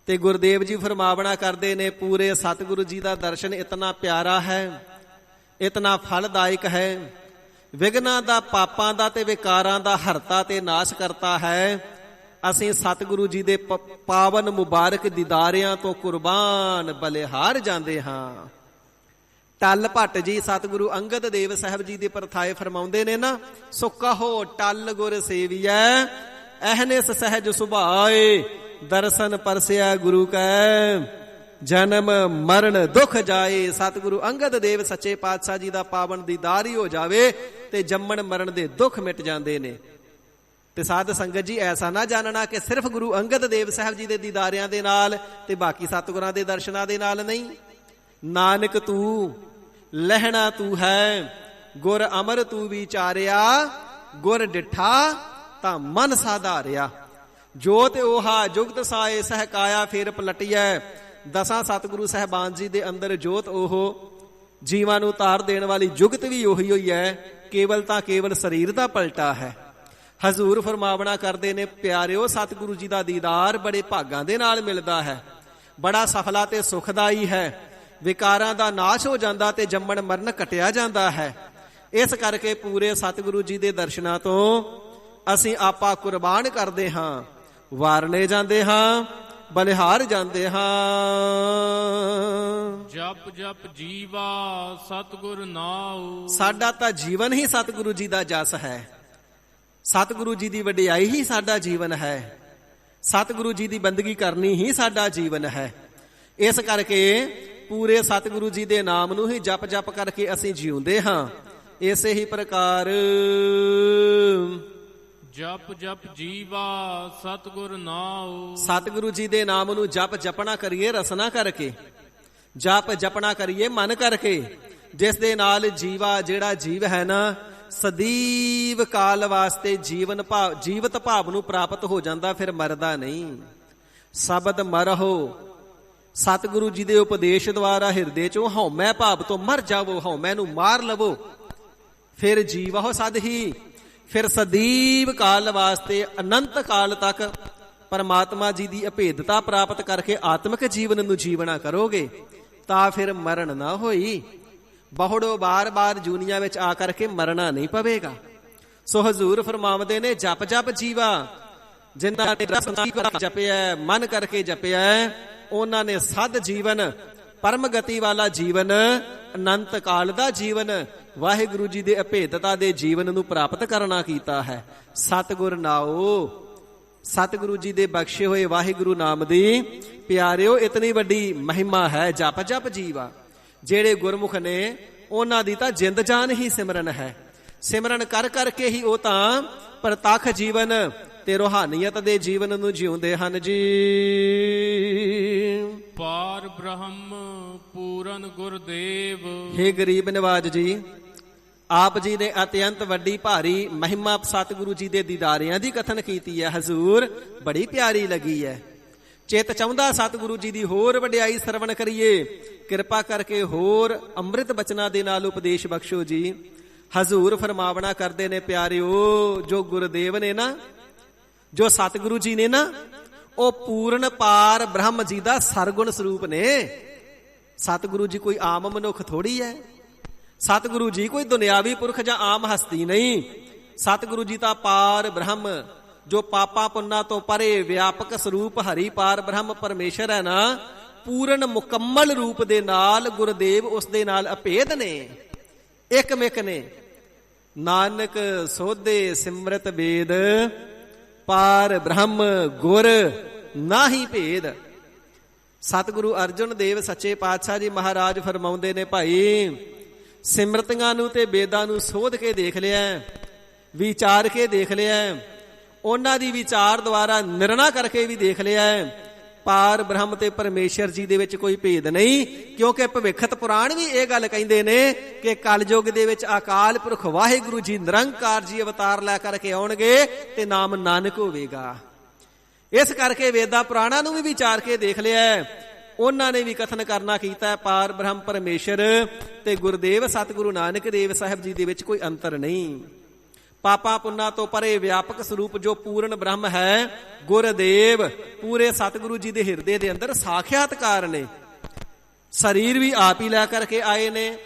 ਤੇ ਗੁਰਦੇਵ ਜੀ ਫਰਮਾਵਣਾ ਕਰਦੇ ਨੇ, ਪੂਰੇ ਸਤਿਗੁਰੂ ਜੀ ਦਾ ਦਰਸ਼ਨ ਇਤਨਾ ਪਿਆਰਾ ਹੈ, ਇਤਨਾ ਫਲਦਾਇਕ ਹੈ, ਵਿਘਨਾਂ ਦਾ, ਪਾਪਾਂ ਦਾ ਤੇ ਵਿਕਾਰਾਂ ਦਾ ਹਰਤਾ ਤੇ ਨਾਸ਼ ਕਰਤਾ ਹੈ। ਅਸੀਂ ਸਤਿਗੁਰੂ ਜੀ ਦੇ ਪਾਵਨ ਮੁਬਾਰਕ ਦੀਦਾਰਿਆਂ ਤੋਂ ਕੁਰਬਾਨ ਬਲਿਹਾਰ ਜਾਂਦੇ ਹਾਂ। ਟੱਲ ਭੱਟ ਜੀ ਸਤਿਗੁਰੂ ਅੰਗਦ ਦੇਵ ਸਾਹਿਬ ਜੀ ਦੇ ਪਰਥਾਏ ਫਰਮਾਉਂਦੇ ਨੇ ਨਾ, ਸੋ ਕਹੋ ਟੱਲ ਗੁਰ ਸੇਵੀਐ, ਅਹਨਿਸ ਸਹਿਜ ਸੁਭਾਏ, ਦਰਸ਼ਨ ਪਰਸਿਆ ਗੁਰੂ ਕੈ, ਜਨਮ ਮਰਨ ਦੁਖ ਜਾਏ। ਸਤਿਗੁਰੂ ਅੰਗਦ ਦੇਵ ਸੱਚੇ ਪਾਤਸ਼ਾਹ ਜੀ ਦਾ ਪਾਵਨ ਦੀਦਾਰ ਹੀ ਹੋ ਜਾਵੇ ਤੇ ਜੰਮਣ ਮਰਨ ਦੇ ਦੁੱਖ ਮਿਟ ਜਾਂਦੇ ਨੇ। ਤੇ ਸਾਧ ਸੰਗਤ ਜੀ, ਐਸਾ ਨਾ ਜਾਣਨਾ ਕਿ ਸਿਰਫ ਗੁਰੂ ਅੰਗਦ ਦੇਵ ਸਾਹਿਬ ਜੀ ਦੇ ਦੀਦਾਰਿਆਂ ਦੇ ਨਾਲ ਤੇ ਬਾਕੀ ਸਤਿਗੁਰਾਂ ਦੇ ਦਰਸ਼ਨਾਂ ਦੇ ਨਾਲ ਨਹੀਂ। ਨਾਨਕ ਤੂੰ ਲਹਿਣਾ ਤੂੰ ਹੈ, ਗੁਰ ਅਮਰ ਤੂੰ ਵਿਚਾਰਿਆ, ਗੁਰ ਡਿਠਾ ਤਾਂ ਮਨ ਸਾਧਾਰਿਆ। ਜੋਤ ਓਹਾ ਜੁਗਤ ਸਾਏ ਸਹਿਕਾਇਆ ਫੇਰ ਪਲਟਿਐ। ਦਸਾਂ ਸਤਿਗੁਰੂ ਸਾਹਿਬਾਨ ਜੀ ਦੇ ਅੰਦਰ ਜੋਤ ਉਹ, ਜੀਵਾਂ ਨੂੰ ਤਾਰ ਦੇਣ ਵਾਲੀ ਜੁਗਤ ਵੀ ਉਹੀ ਹੋਈ ਹੈ, ਕੇਵਲ ਤਾਂ ਕੇਵਲ ਸਰੀਰ ਦਾ ਪਲਟਾ ਹੈ। ਹਜ਼ੂਰ ਫਰਮਾਵਣਾ ਕਰਦੇ ਨੇ, ਪਿਆਰਿਓ ਸਤਿਗੁਰੂ ਜੀ ਦਾ ਦੀਦਾਰ ਬੜੇ ਭਾਗਾਂ ਦੇ ਨਾਲ ਮਿਲਦਾ ਹੈ, ਬੜਾ ਸਫਲਾ ਤੇ ਸੁਖਦਾਈ ਹੈ। ਵਿਕਾਰਾਂ ਦਾ ਨਾਸ਼ ਹੋ ਜਾਂਦਾ ਤੇ ਜੰਮਣ ਮਰਨ ਕਟਿਆ ਜਾਂਦਾ ਹੈ। ਇਸ ਕਰਕੇ ਪੂਰੇ ਸਤਿਗੁਰੂ ਜੀ ਦੇ ਦਰਸ਼ਨਾਂ ਤੋਂ ਅਸੀਂ ਆਪਾ ਕੁਰਬਾਨ ਕਰਦੇ ਹਾਂ, ਵਾਰਨੇ ਜਾਂਦੇ ਹਾਂ, ਬਲਿਹਾਰ ਜਾਂਦੇ ਹਾਂ। ਜਪ ਜਪ ਜੀਵਾ ਸਤਿਗੁਰ ਨਾਉ। ਸਾਡਾ ਤਾਂ ਜੀਵਨ ਹੀ ਸਤਿਗੁਰੂ ਜੀ ਦਾ ਜਸ ਹੈ, ਸਤਿਗੁਰੂ ਜੀ ਦੀ ਵਡਿਆਈ ਹੀ ਸਾਡਾ ਜੀਵਨ ਹੈ, ਸਤਿਗੁਰੂ ਜੀ ਦੀ ਬੰਦਗੀ ਕਰਨੀ ਹੀ ਸਾਡਾ ਜੀਵਨ ਹੈ। ਇਸ ਕਰਕੇ ਪੂਰੇ ਸਤਿਗੁਰੂ ਜੀ ਦੇ ਨਾਮ ਨੂੰ ਹੀ ਜਪ ਜਪ ਕਰਕੇ ਅਸੀਂ ਜਿਉਂਦੇ ਹਾਂ। ਇਸੇ ਹੀ ਪ੍ਰਕਾਰ ਜਪ ਜਪ ਜੀਵਾ ਸਤਿਗੁਰ ਨਾਉ। ਸਤਿਗੁਰੂ ਜੀ ਦੇ ਨਾਮ ਨੂੰ ਜਪ ਜਪਣਾ ਕਰੀਏ ਰਸਨਾ ਕਰਕੇ, ਜਪ ਜਪਣਾ ਕਰੀਏ ਮਨ ਕਰਕੇ, ਜਿਸ ਦੇ ਨਾਲ ਜੀਵਾ ਜਿਹੜਾ ਜੀਵ ਹੈ ਨਾ ਸਦੀਵ ਕਾਲ ਵਾਸਤੇ ਜੀਵਤ ਭਾਵ ਨੂੰ ਪ੍ਰਾਪਤ ਹੋ ਜਾਂਦਾ, ਫਿਰ ਮਰਦਾ ਨਹੀਂ। ਸ਼ਬਦ ਮਰਹੋ, ਸਤਿਗੁਰੂ ਜੀ ਦੇ ਉਪਦੇਸ਼ ਦੁਆਰਾ ਹਿਰਦੇ ਚੋਂ ਹਉਮੈ ਭਾਵ ਤੋਂ ਮਰ ਜਾਵੋ, ਹਉਮੈ ਨੂੰ ਮਾਰ ਲਵੋ, ਫਿਰ ਜੀਵਹੁ ਸਦ ਹੀ। ਫਿਰ ਸਦੀਵ ਕਾਲ ਵਾਸਤੇ ਅਨੰਤ ਕਾਲ ਤੱਕ ਪਰਮਾਤਮਾ ਜੀ ਦੀ ਅਭੇਦਤਾ ਪ੍ਰਾਪਤ ਕਰਕੇ ਆਤਮਿਕ ਜੀਵਨ ਨੂੰ ਜੀਵਣਾ ਕਰੋਗੇ ਤਾਂ ਫਿਰ ਮਰਨ ਨਾ ਹੋਈ। ਬਹੁੜੋ ਬਾਰ-ਬਾਰ ਜੂਨੀਆਂ ਵਿੱਚ ਆ ਕਰਕੇ ਮਰਨਾ ਨਹੀਂ ਪਵੇਗਾ। ਸੋ ਹਜ਼ੂਰ ਫਰਮਾਵਦੇ ਨੇ, ਜਪ ਜਪ ਜੀਵਾ। ਜਿਨ੍ਹਾਂ ਨੇ ਰਸਨਾ ਜਪਿਆ, ਮਨ ਕਰਕੇ ਜਪਿਆ, ਉਹਨਾਂ ਨੇ ਸਦ ਜੀਵਨ, ਪਰਮ ਗਤੀ ਵਾਲਾ ਜੀਵਨ, ਅਨੰਤ ਕਾਲ ਦਾ ਜੀਵਨ, ਵਾਹਿਗੁਰੂ ਜੀ ਦੇ ਅਭੇਦਤਾ ਦੇ ਜੀਵਨ ਨੂੰ ਪ੍ਰਾਪਤ ਕਰਨਾ ਕੀਤਾ ਹੈ। ਸਤਿਗੁਰ ਨਾਉ, ਸਤਿਗੁਰੂ ਜੀ ਦੇ ਬਖਸ਼ੇ ਹੋਏ ਵਾਹਿਗੁਰੂ ਨਾਮ ਦੀ ਪਿਆਰਿਓ ਇਤਨੀ ਵੱਡੀ ਮਹਿਮਾ ਹੈ। ਜਪ ਜਪ ਜੀਵਾ। ਜਿਹੜੇ ਗੁਰਮੁਖ ਨੇ ਉਹਨਾਂ ਦੀ ਤਾਂ ਜਿੰਦ ਜਾਨ ਹੀ ਸਿਮਰਨ ਹੈ। ਸਿਮਰਨ ਕਰ ਕਰਕੇ ਹੀ ਉਹ ਤਾਂ ਪ੍ਰਤੱਖ ਜੀਵਨ ਤੇ ਰੂਹਾਨੀਅਤ ਦੇ ਜੀਵਨ ਨੂੰ ਜਿਉਂਦੇ ਹਨ ਜੀ। ਪਾਰ ਬ੍ਰਹਮ ਪੂਰਨ ਗੁਰਦੇਵ। ਹੇ ਗਰੀਬ ਨਿਵਾਜ ਜੀ, ਆਪ ਜੀ ਨੇ ਅਤਿਅੰਤ ਵੱਡੀ ਭਾਰੀ ਮਹਿਮਾ ਸਤਿਗੁਰੂ ਜੀ ਦੇ ਦੀਦਾਰਿਆਂ ਦੀ ਕਥਨ ਕੀਤੀ ਹੈ। ਹਜ਼ੂਰ ਬੜੀ ਪਿਆਰੀ ਲੱਗੀ ਹੈ। ਚਿੱਤ ਚਾਹੁੰਦਾ ਸਤਿਗੁਰੂ ਜੀ ਦੀ ਹੋਰ ਵਡਿਆਈ ਸਰਵਣ ਕਰੀਏ। ਕਿਰਪਾ ਕਰਕੇ ਹੋਰ ਅੰਮ੍ਰਿਤ ਬਚਨਾਂ ਦੇ ਨਾਲ ਉਪਦੇਸ਼ ਬਖਸ਼ੋ ਜੀ। ਹਜ਼ੂਰ ਫਰਮਾਵਣਾ ਕਰਦੇ ਨੇ, ਪਿਆਰਿਓ ਜੋ ਗੁਰਦੇਵ ਨੇ ਨਾ, ਜੋ ਸਤਿਗੁਰੂ ਜੀ ਨੇ ਨਾ, ਉਹ ਪੂਰਨ ਪਾਰ ਬ੍ਰਹਮ ਜੀ ਦਾ ਸਰਗੁਣ ਸਰੂਪ ਨੇ। ਸਤਿਗੁਰੂ ਜੀ ਕੋਈ ਆਮ ਮਨੁੱਖ ਥੋੜੀ ਹੈ। ਸਤਿਗੁਰੂ ਜੀ ਕੋਈ ਦੁਨਿਆਵੀ ਪੁਰਖ ਜਾਂ ਆਮ ਹਸਤੀ ਨਹੀਂ। ਸਤਿਗੁਰੂ ਜੀ ਤਾਂ ਪਾਰ ਬ੍ਰਹਮ, ਜੋ ਪਾਪਾ ਪੁੰਨਾ ਤੋਂ ਪਰੇ ਵਿਆਪਕ ਸਰੂਪ ਹਰੀ ਪਾਰ ਬ੍ਰਹਮ ਪਰਮੇਸ਼ਰ ਹੈ ਨਾ, ਪੂਰਨ ਮੁਕੰਮਲ ਰੂਪ ਦੇ ਨਾਲ ਗੁਰਦੇਵ ਉਸ ਦੇ ਨਾਲ ਅਭੇਦ ਨੇ, ਇਕਮਿਕ ਨੇ। ਨਾਨਕ ਸੋਧੇ ਸਿਮਰਤ ਵੇਦ, ਪਾਰ ਬ੍ਰਹਮ ਗੁਰ ਨਾਹੀ ਭੇਦ। ਸਤਿਗੁਰੂ ਅਰਜਨ ਦੇਵ ਸੱਚੇ ਪਾਤਸ਼ਾਹ ਜੀ ਮਹਾਰਾਜ ਫਰਮਾਉਂਦੇ ਨੇ, ਭਾਈ ਸਿਮਰਤੀਆਂ ਨੂੰ ਤੇ ਵੇਦਾਂ ਨੂੰ ਸੋਧ ਕੇ ਦੇਖ ਲਿਆ, ਵਿਚਾਰ ਕੇ ਦੇਖ ਲਿਆ, ਉਹਨਾਂ ਦੀ ਵਿਚਾਰ ਦੁਆਰਾ ਨਿਰਣਾ ਕਰਕੇ ਵੀ ਦੇਖ ਲਿਆ, ਪਾਰ ਬ੍ਰਹਮ ਤੇ ਪਰਮੇਸ਼ਰ ਜੀ ਦੇ ਵਿੱਚ ਕੋਈ ਭੇਦ ਨਹੀਂ। ਕਿਉਂਕਿ ਭਵਿੱਖਤ ਪੁਰਾਣ ਵੀ ਇਹ ਗੱਲ ਕਹਿੰਦੇ ਨੇ ਕਿ ਕਲਯੁਗ ਦੇ ਵਿੱਚ ਅਕਾਲ ਪੁਰਖ ਵਾਹਿਗੁਰੂ ਜੀ ਨਿਰੰਕਾਰ ਜੀ ਅਵਤਾਰ ਲੈ ਕਰਕੇ ਆਉਣਗੇ ਤੇ ਨਾਮ ਨਾਨਕ ਹੋਵੇਗਾ। ਇਸ ਕਰਕੇ ਵੇਦਾਂ ਪੁਰਾਣਾਂ ਨੂੰ ਵੀ ਵਿਚਾਰ ਕੇ ਦੇਖ ਲਿਆ। ਉਹਨਾਂ ਨੇ ਵੀ ਕਥਨ ਕਰਨਾ ਕੀਤਾ, ਪਾਰ ਬ੍ਰਹਮ ਪਰਮੇਸ਼ਰ ਤੇ ਗੁਰਦੇਵ ਸਤਿਗੁਰੂ ਨਾਨਕ ਦੇਵ ਸਾਹਿਬ ਜੀ ਦੇ ਵਿੱਚ ਕੋਈ ਅੰਤਰ ਨਹੀਂ। ਪਾਪਾ ਪੁੰਨਾ ਤੋਂ ਪਰੇ ਵਿਆਪਕ ਸਰੂਪ ਜੋ ਪੂਰਨ ਬ੍ਰਹਮ ਹੈ, ਗੁਰਦੇਵ ਪੂਰੇ ਸਤਿਗੁਰੂ ਜੀ ਦੇ ਹਿਰਦੇ ਦੇ ਅੰਦਰ ਸਾਖਿਆਤਕਾਰ ਨੇ। ਸਰੀਰ ਵੀ ਆਪ ਹੀ ਲੈ ਕਰਕੇ ਆਏ ਨੇ।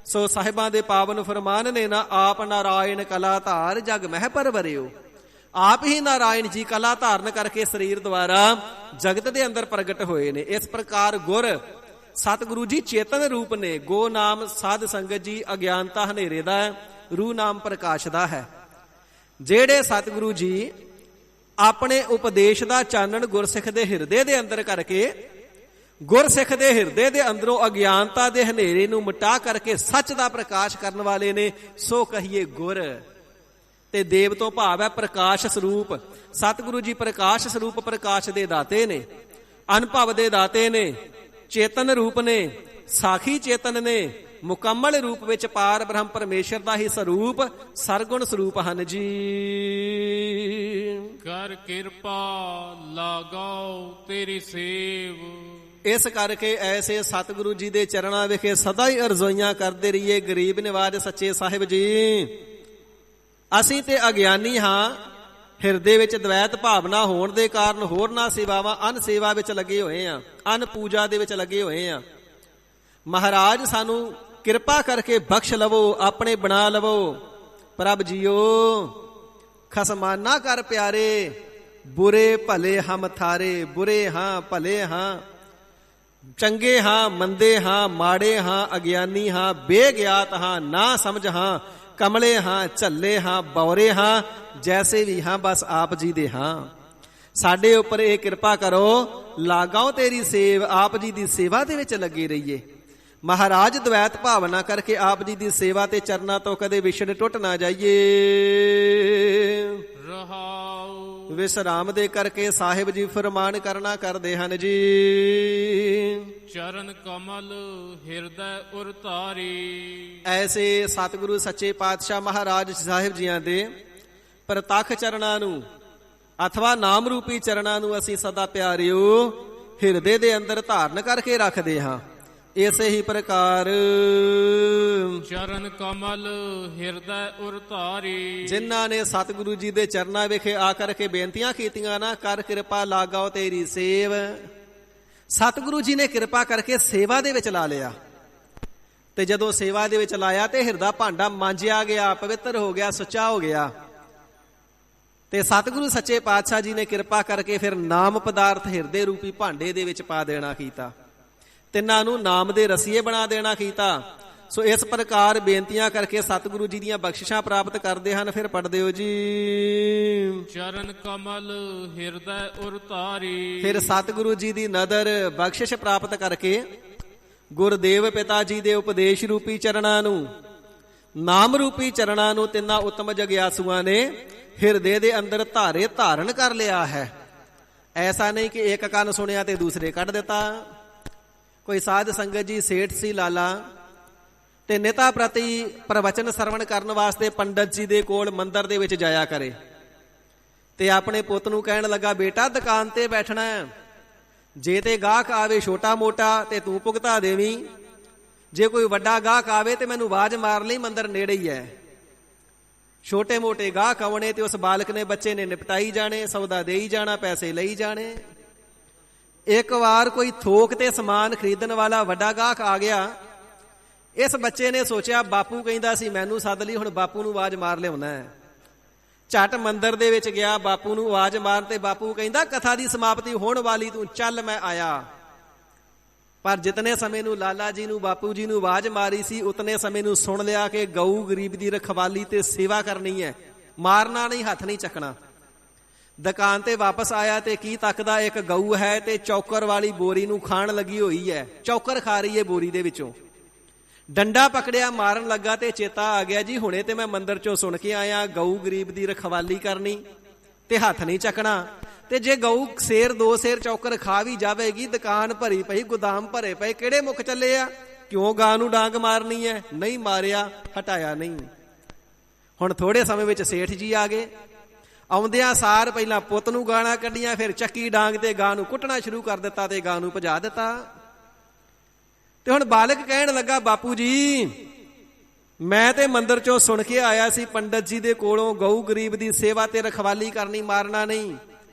ਸੋ ਸਾਹਿਬਾਂ ਦੇ ਪਾਵਨ ਫਰਮਾਨ ਨੇ ਨਾ, ਆਪ ਨਾਰਾਇਣ ਕਲਾ ਧਾਰ ਜਗ ਮਹਿ ਪਰਵਰਿਓ। ਆਪ ਹੀ ਨਾਰਾਇਣ ਜੀ ਕਲਾ ਧਾਰਨ ਕਰਕੇ ਸਰੀਰ ਦੁਆਰਾ ਜਗਤ ਦੇ ਅੰਦਰ ਪ੍ਰਗਟ ਹੋਏ ਨੇ। ਇਸ ਪ੍ਰਕਾਰ ਗੁਰ ਸਤਿਗੁਰੂ ਜੀ ਚੇਤਨ ਰੂਪ ਨੇ। ਗੋ ਨਾਮ ਸਾਧ ਸੰਗਤ ਜੀ ਅਗਿਆਨਤਾ ਹਨੇਰੇ ਦਾ ਹੈ, ਰੂਹ ਨਾਮ ਪ੍ਰਕਾਸ਼ ਦਾ ਹੈ। ਜਿਹੜੇ ਸਤਿਗੁਰੂ ਜੀ ਆਪਣੇ ਉਪਦੇਸ਼ ਦਾ ਚਾਨਣ ਗੁਰਸਿੱਖ ਦੇ ਹਿਰਦੇ ਦੇ ਅੰਦਰ ਕਰਕੇ, ਗੁਰਸਿੱਖ ਦੇ ਹਿਰਦੇ ਦੇ ਅੰਦਰੋਂ ਅਗਿਆਨਤਾ ਦੇ ਹਨੇਰੇ ਨੂੰ ਮਿਟਾ ਕਰਕੇ ਸੱਚ ਦਾ ਪ੍ਰਕਾਸ਼ ਕਰਨ ਵਾਲੇ ਨੇ, ਸੋ ਕਹੀਏ ਗੁਰ। ਤੇ ਦੇਵ ਤੋਂ ਭਾਵ ਹੈ ਪ੍ਰਕਾਸ਼ ਸਰੂਪ। ਸਤਿਗੁਰੂ ਜੀ ਪ੍ਰਕਾਸ਼ ਸਰੂਪ, ਪ੍ਰਕਾਸ਼ ਦੇ ਦਾਤੇ ਨੇ, ਅਨੁਭਵ ਦੇ ਦਾਤੇ ਨੇ, ਚੇਤਨ ਰੂਪ ਨੇ, ਸਾਖੀ ਚੇਤਨ ਨੇ, ਮੁਕੰਮਲ ਰੂਪ ਵਿੱਚ ਪਾਰ ਬ੍ਰਹਮ ਪਰਮੇਸ਼ਰ ਦਾ ਹੀ ਸਰੂਪ ਸਰਗੁਣ ਸਰੂਪ ਹਨ ਜੀ। ਕਰ ਕਿਰਪਾ ਲਾਗਾਓ ਤੇਰੀ ਸੇਵ। ਇਸ ਕਰਕੇ ਐਸੇ ਸਤਿਗੁਰੂ ਜੀ ਦੇ ਚਰਨਾਂ ਵਿਖੇ ਸਦਾ ਹੀ ਅਰਜ਼ੋਈਆਂ ਕਰਦੇ ਰਹੀਏ। ਗਰੀਬ ਨਿਵਾਜ ਸੱਚੇ ਸਾਹਿਬ ਜੀ, ਅਸੀਂ ਤੇ ਅਗਿਆਨੀ ਹਾਂ, ਹਿਰਦੇ ਵਿੱਚ ਦਵੈਤ ਭਾਵਨਾ ਹੋਣ ਦੇ ਕਾਰਨ ਹੋਰਨਾਂ ਸੇਵਾਵਾਂ ਅਨ ਸੇਵਾ ਵਿੱਚ ਲੱਗੇ ਹੋਏ ਆ, ਅਨ ਪੂਜਾ ਦੇ ਵਿੱਚ ਲੱਗੇ ਹੋਏ ਆ। ਮਹਾਰਾਜ ਸਾਨੂੰ ਕਿਰਪਾ ਕਰਕੇ ਬਖਸ਼ ਲਵੋ, ਆਪਣੇ ਬਣਾ ਲਵੋ। ਪ੍ਰਭ ਜੀਓ ਖਸਮਾਨਾ ਕਰ ਪਿਆਰੇ, ਬੁਰੇ ਭਲੇ ਹਮ ਥਾਰੇ। ਬੁਰੇ ਹਾਂ, ਭਲੇ ਹਾਂ, ਚੰਗੇ ਹਾਂ, ਮੰਦੇ ਹਾਂ, ਮਾੜੇ ਹਾਂ, ਅਗਿਆਨੀ ਹਾਂ, ਬੇਗਿਆਤ ਹਾਂ, ਨਾ ਸਮਝ ਹਾਂ, ਕਮਲੇ ਹਾਂ, ਝੱਲੇ ਹਾਂ, ਬੌਰੇ ਹਾਂ, ਜੈਸੇ ਵੀ ਹਾਂ ਬਸ ਆਪ ਜੀ ਦੇ ਹਾਂ। ਸਾਡੇ ਉੱਪਰ ਇਹ ਕਿਰਪਾ ਕਰੋ, ਲਾਗਾਓ ਤੇਰੀ ਸੇਵ। ਆਪ ਜੀ ਦੀ ਸੇਵਾ ਦੇ ਵਿੱਚ ਲੱਗੇ ਰਹੀਏ। ਮਹਾਰਾਜ ਦਵੈਤ ਭਾਵਨਾ ਕਰਕੇ ਆਪ ਜੀ ਦੀ ਸੇਵਾ ਤੇ ਚਰਨਾਂ ਤੋਂ ਕਦੇ ਵਿਛੜ ਟੁੱਟ ਨਾ ਜਾਈਏ। ਰਹਾਉ ਵਿਸਰਾਮ ਦੇ ਕਰਕੇ ਸਾਹਿਬ ਜੀ ਫਰਮਾਨ ਕਰਨਾ ਕਰਦੇ ਹਨ ਜੀ। ਚਰਨ ਕਮਲ ਹਿਰਦੈ ਉਰ ਧਾਰੀ। ਐਸੇ ਸਤਿਗੁਰੂ ਸੱਚੇ ਪਾਤਸ਼ਾਹ ਮਹਾਰਾਜ ਸਾਹਿਬ ਜੀਆਂ ਦੇ ਪ੍ਰਤੱਖ ਚਰਨਾਂ ਨੂੰ ਅਥਵਾ ਨਾਮ ਰੂਪੀ ਚਰਨਾਂ ਨੂੰ ਅਸੀਂ ਸਦਾ ਪਿਆਰਿਓ ਹਿਰਦੇ ਦੇ ਅੰਦਰ ਧਾਰਨ ਕਰਕੇ ਰੱਖਦੇ ਹਾਂ। ਇਸੇ ਹੀ ਪ੍ਰਕਾਰ ਚਰਨ ਕਮਲ ਹਿਰਦੈ ਉਰ ਧਾਰੀ। ਜਿਨ੍ਹਾਂ ਨੇ ਸਤਿਗੁਰੂ ਜੀ ਦੇ ਚਰਨਾਂ ਵਿਖੇ ਆ ਕਰਕੇ ਬੇਨਤੀਆਂ ਕੀਤੀਆਂ ਨਾ, ਕਰ ਕਿਰਪਾ ਲਾਗਾਓ ਤੇਰੀ ਸੇਵ, ਸਤਿਗੁਰੂ ਜੀ ਨੇ ਕਿਰਪਾ ਕਰਕੇ ਸੇਵਾ ਦੇ ਵਿੱਚ ਲਾ ਲਿਆ। ਤੇ ਜਦੋਂ ਸੇਵਾ ਦੇ ਵਿੱਚ ਲਾਇਆ ਤੇ ਹਿਰਦਾ ਭਾਂਡਾ ਮਾਂਜਿਆ ਗਿਆ, ਪਵਿੱਤਰ ਹੋ ਗਿਆ, ਸੁੱਚਾ ਹੋ ਗਿਆ। ਤੇ ਸਤਿਗੁਰੂ ਸੱਚੇ ਪਾਤਸ਼ਾਹ ਜੀ ਨੇ ਕਿਰਪਾ ਕਰਕੇ ਫਿਰ ਨਾਮ ਪਦਾਰਥ ਹਿਰਦੇ ਰੂਪੀ ਭਾਂਡੇ ਦੇ ਵਿੱਚ ਪਾ ਦੇਣਾ ਕੀਤਾ। ਤਿੰਨਾਂ ਨੂੰ ਨਾਮ ਦੇ ਰਸੀਏ ਬਣਾ ਦੇਣਾ ਕੀਤਾ। ਸੋ ਇਸ ਪ੍ਰਕਾਰ ਬੇਨਤੀਆਂ ਕਰਕੇ ਸਤਿਗੁਰੂ ਜੀ ਦੀਆਂ ਬਖਸ਼ਿਸ਼ਾਂ ਪ੍ਰਾਪਤ ਕਰਦੇ ਹਨ। ਫਿਰ ਪੜ੍ਹਦੇ ਹੋ ਜੀ, ਚਰਨ ਕਮਲ ਹਿਰਦੈ ਉਰ ਧਾਰੀ। ਫਿਰ ਸਤਿਗੁਰੂ ਜੀ ਦੀ ਨਦਰ ਬਖਸ਼ਿਸ਼ ਪ੍ਰਾਪਤ ਕਰਕੇ ਗੁਰਦੇਵ ਪਿਤਾ ਜੀ ਦੇ ਉਪਦੇਸ਼ ਰੂਪੀ ਚਰਨਾਂ ਨੂੰ, ਨਾਮ ਰੂਪੀ ਚਰਨਾਂ ਨੂੰ ਤਿੰਨਾਂ ਉੱਤਮ ਜਗਿਆਸੂਆਂ ਨੇ ਹਿਰਦੇ ਦੇ ਅੰਦਰ ਧਾਰਨ ਕਰ ਲਿਆ ਹੈ। ਐਸਾ ਨਹੀਂ ਕਿ ਇੱਕ ਕੰਨ ਸੁਣਿਆ ਤੇ ਦੂਸਰੇ ਕੱਢ ਦਿੱਤਾ। ਕੋਈ ਸਾਧ ਸੰਗਤ ਜੀ ਸੇਠ ਸੀ ਲਾਲਾ, ਤੇ ਨਿਤਾ ਪ੍ਰਤੀ ਪ੍ਰਵਚਨ ਸਰਵਣ ਕਰਨ ਵਾਸਤੇ ਪੰਡਤ ਜੀ ਦੇ ਕੋਲ ਮੰਦਰ ਦੇ ਵਿੱਚ ਜਾਇਆ ਕਰੇ। ਤੇ ਆਪਣੇ ਪੁੱਤ ਨੂੰ ਕਹਿਣ ਲੱਗਾ, ਬੇਟਾ ਦੁਕਾਨ ਤੇ ਬੈਠਣਾ, ਜੇ ਤੇ ਗਾਹਕ ਆਵੇ ਛੋਟਾ ਮੋਟਾ ਤੇ ਤੂੰ ਭੁਗਤਾ ਦੇਵੀਂ, ਜੇ ਕੋਈ ਵੱਡਾ ਗਾਹਕ ਆਵੇ ਤੇ ਮੈਨੂੰ ਆਵਾਜ਼ ਮਾਰ ਲਈ, ਮੰਦਰ ਨੇੜੇ ਹੀ ਹੈ। ਛੋਟੇ ਮੋਟੇ ਗਾਹਕ ਆਉਣੇ ਤੇ ਉਸ ਬਾਲਕ ਨੇ, ਬੱਚੇ ਨੇ ਨਿਪਟਾਈ ਜਾਣੇ, ਸੌਦਾ ਦੇਈ ਜਾਣਾ, ਪੈਸੇ ਲਈ ਜਾਣੇ। ਇੱਕ ਵਾਰ ਕੋਈ ਥੋਕ ਤੇ ਸਮਾਨ ਖਰੀਦਣ ਵਾਲਾ ਵੱਡਾ ਗਾਹਕ ਆ ਗਿਆ। ਇਸ ਬੱਚੇ ਨੇ ਸੋਚਿਆ, ਬਾਪੂ ਕਹਿੰਦਾ ਸੀ ਮੈਨੂੰ ਸੱਦ ਲਈ, ਹੁਣ ਬਾਪੂ ਨੂੰ ਆਵਾਜ਼ ਮਾਰ ਲਿਆਉਣਾ ਹੈ। ਝੱਟ ਮੰਦਰ ਦੇ ਵਿੱਚ ਗਿਆ, ਬਾਪੂ ਨੂੰ ਆਵਾਜ਼ ਮਾਰਨ ਤੇ ਬਾਪੂ ਕਹਿੰਦਾ, ਕਥਾ ਦੀ ਸਮਾਪਤੀ ਹੋਣ ਵਾਲੀ, ਤੂੰ ਚੱਲ ਮੈਂ ਆਇਆ। ਪਰ ਜਿਤਨੇ ਸਮੇਂ ਨੂੰ ਲਾਲਾ ਜੀ ਨੂੰ, ਬਾਪੂ ਜੀ ਨੂੰ ਆਵਾਜ਼ ਮਾਰੀ ਸੀ, ਉਤਨੇ ਸਮੇਂ ਨੂੰ ਸੁਣ ਲਿਆ ਕਿ ਗਊ ਗਰੀਬ ਦੀ ਰਖਵਾਲੀ ਤੇ ਸੇਵਾ ਕਰਨੀ ਹੈ, ਮਾਰਨਾ ਨਹੀਂ, ਹੱਥ ਨਹੀਂ ਚੱਕਣਾ। ਦੁਕਾਨ ਤੇ ਵਾਪਸ ਆਇਆ ਤੇ ਕੀ ਤੱਕਦਾ, ਇੱਕ ਗਊ ਹੈ ਤੇ ਚੌਕਰ ਵਾਲੀ ਬੋਰੀ ਨੂੰ ਖਾਣ ਲੱਗੀ ਹੋਈ ਹੈ, ਚੌਕਰ ਖਾ ਰਹੀ ਹੈ ਬੋਰੀ ਦੇ ਵਿੱਚੋਂ। ਡੰਡਾ ਪਕੜਿਆ, ਮਾਰਨ ਲੱਗਾ ਤੇ ਚੇਤਾ ਆ ਗਿਆ, ਜੀ ਹੁਣੇ ਤੇ ਮੈਂ ਮੰਦਰ ਚੋਂ ਸੁਣ ਕੇ ਆਇਆ, ਗਊ ਗਰੀਬ ਦੀ ਰਖਵਾਲੀ ਕਰਨੀ ਤੇ ਹੱਥ ਨਹੀਂ ਚੱਕਣਾ। ਤੇ ਜੇ ਗਊ ਸ਼ੇਰ ਦੋ ਸ਼ੇਰ ਚੌਕਰ ਖਾ ਵੀ ਜਾਵੇਗੀ, ਦੁਕਾਨ ਭਰੀ ਪਈ, ਗੋਦਾਮ ਭਰੇ ਪਏ, ਕਿਹੜੇ ਮੁੱਖ ਚੱਲੇ ਆ, ਕਿਉਂ ਗਾਂ ਨੂੰ ਡਾਂਗ ਮਾਰਨੀ ਹੈ? ਨਹੀਂ ਮਾਰਿਆ, ਹਟਾਇਆ ਨਹੀਂ। ਹੁਣ ਥੋੜੇ ਸਮੇਂ ਵਿੱਚ ਸੇਠ ਜੀ ਆ ਗਏ। ਆਉਂਦਿਆਂ ਸਾਰ ਪਹਿਲਾਂ ਪੁੱਤ ਨੂੰ ਗਾਲਾਂ ਕੱਢੀਆਂ, ਫਿਰ ਚੱਕੀ ਡਾਂਗ ਤੇ ਗਾਂ ਨੂੰ ਕੁੱਟਣਾ ਸ਼ੁਰੂ ਕਰ ਦਿੱਤਾ ਤੇ ਗਾਂ ਨੂੰ ਭਜਾ ਦਿੱਤਾ। ਤੇ ਹੁਣ ਬਾਲਕ ਕਹਿਣ ਲੱਗਾ, ਬਾਪੂ ਜੀ ਮੈਂ ਤੇ ਮੰਦਰ ਚੋਂ ਸੁਣ ਕੇ ਆਇਆ ਸੀ ਪੰਡਤ ਜੀ ਦੇ ਕੋਲੋਂ, ਗਊ ਗਰੀਬ ਦੀ ਸੇਵਾ ਤੇ ਰਖਵਾਲੀ ਕਰਨੀ, ਮਾਰਨਾ ਨਹੀਂ।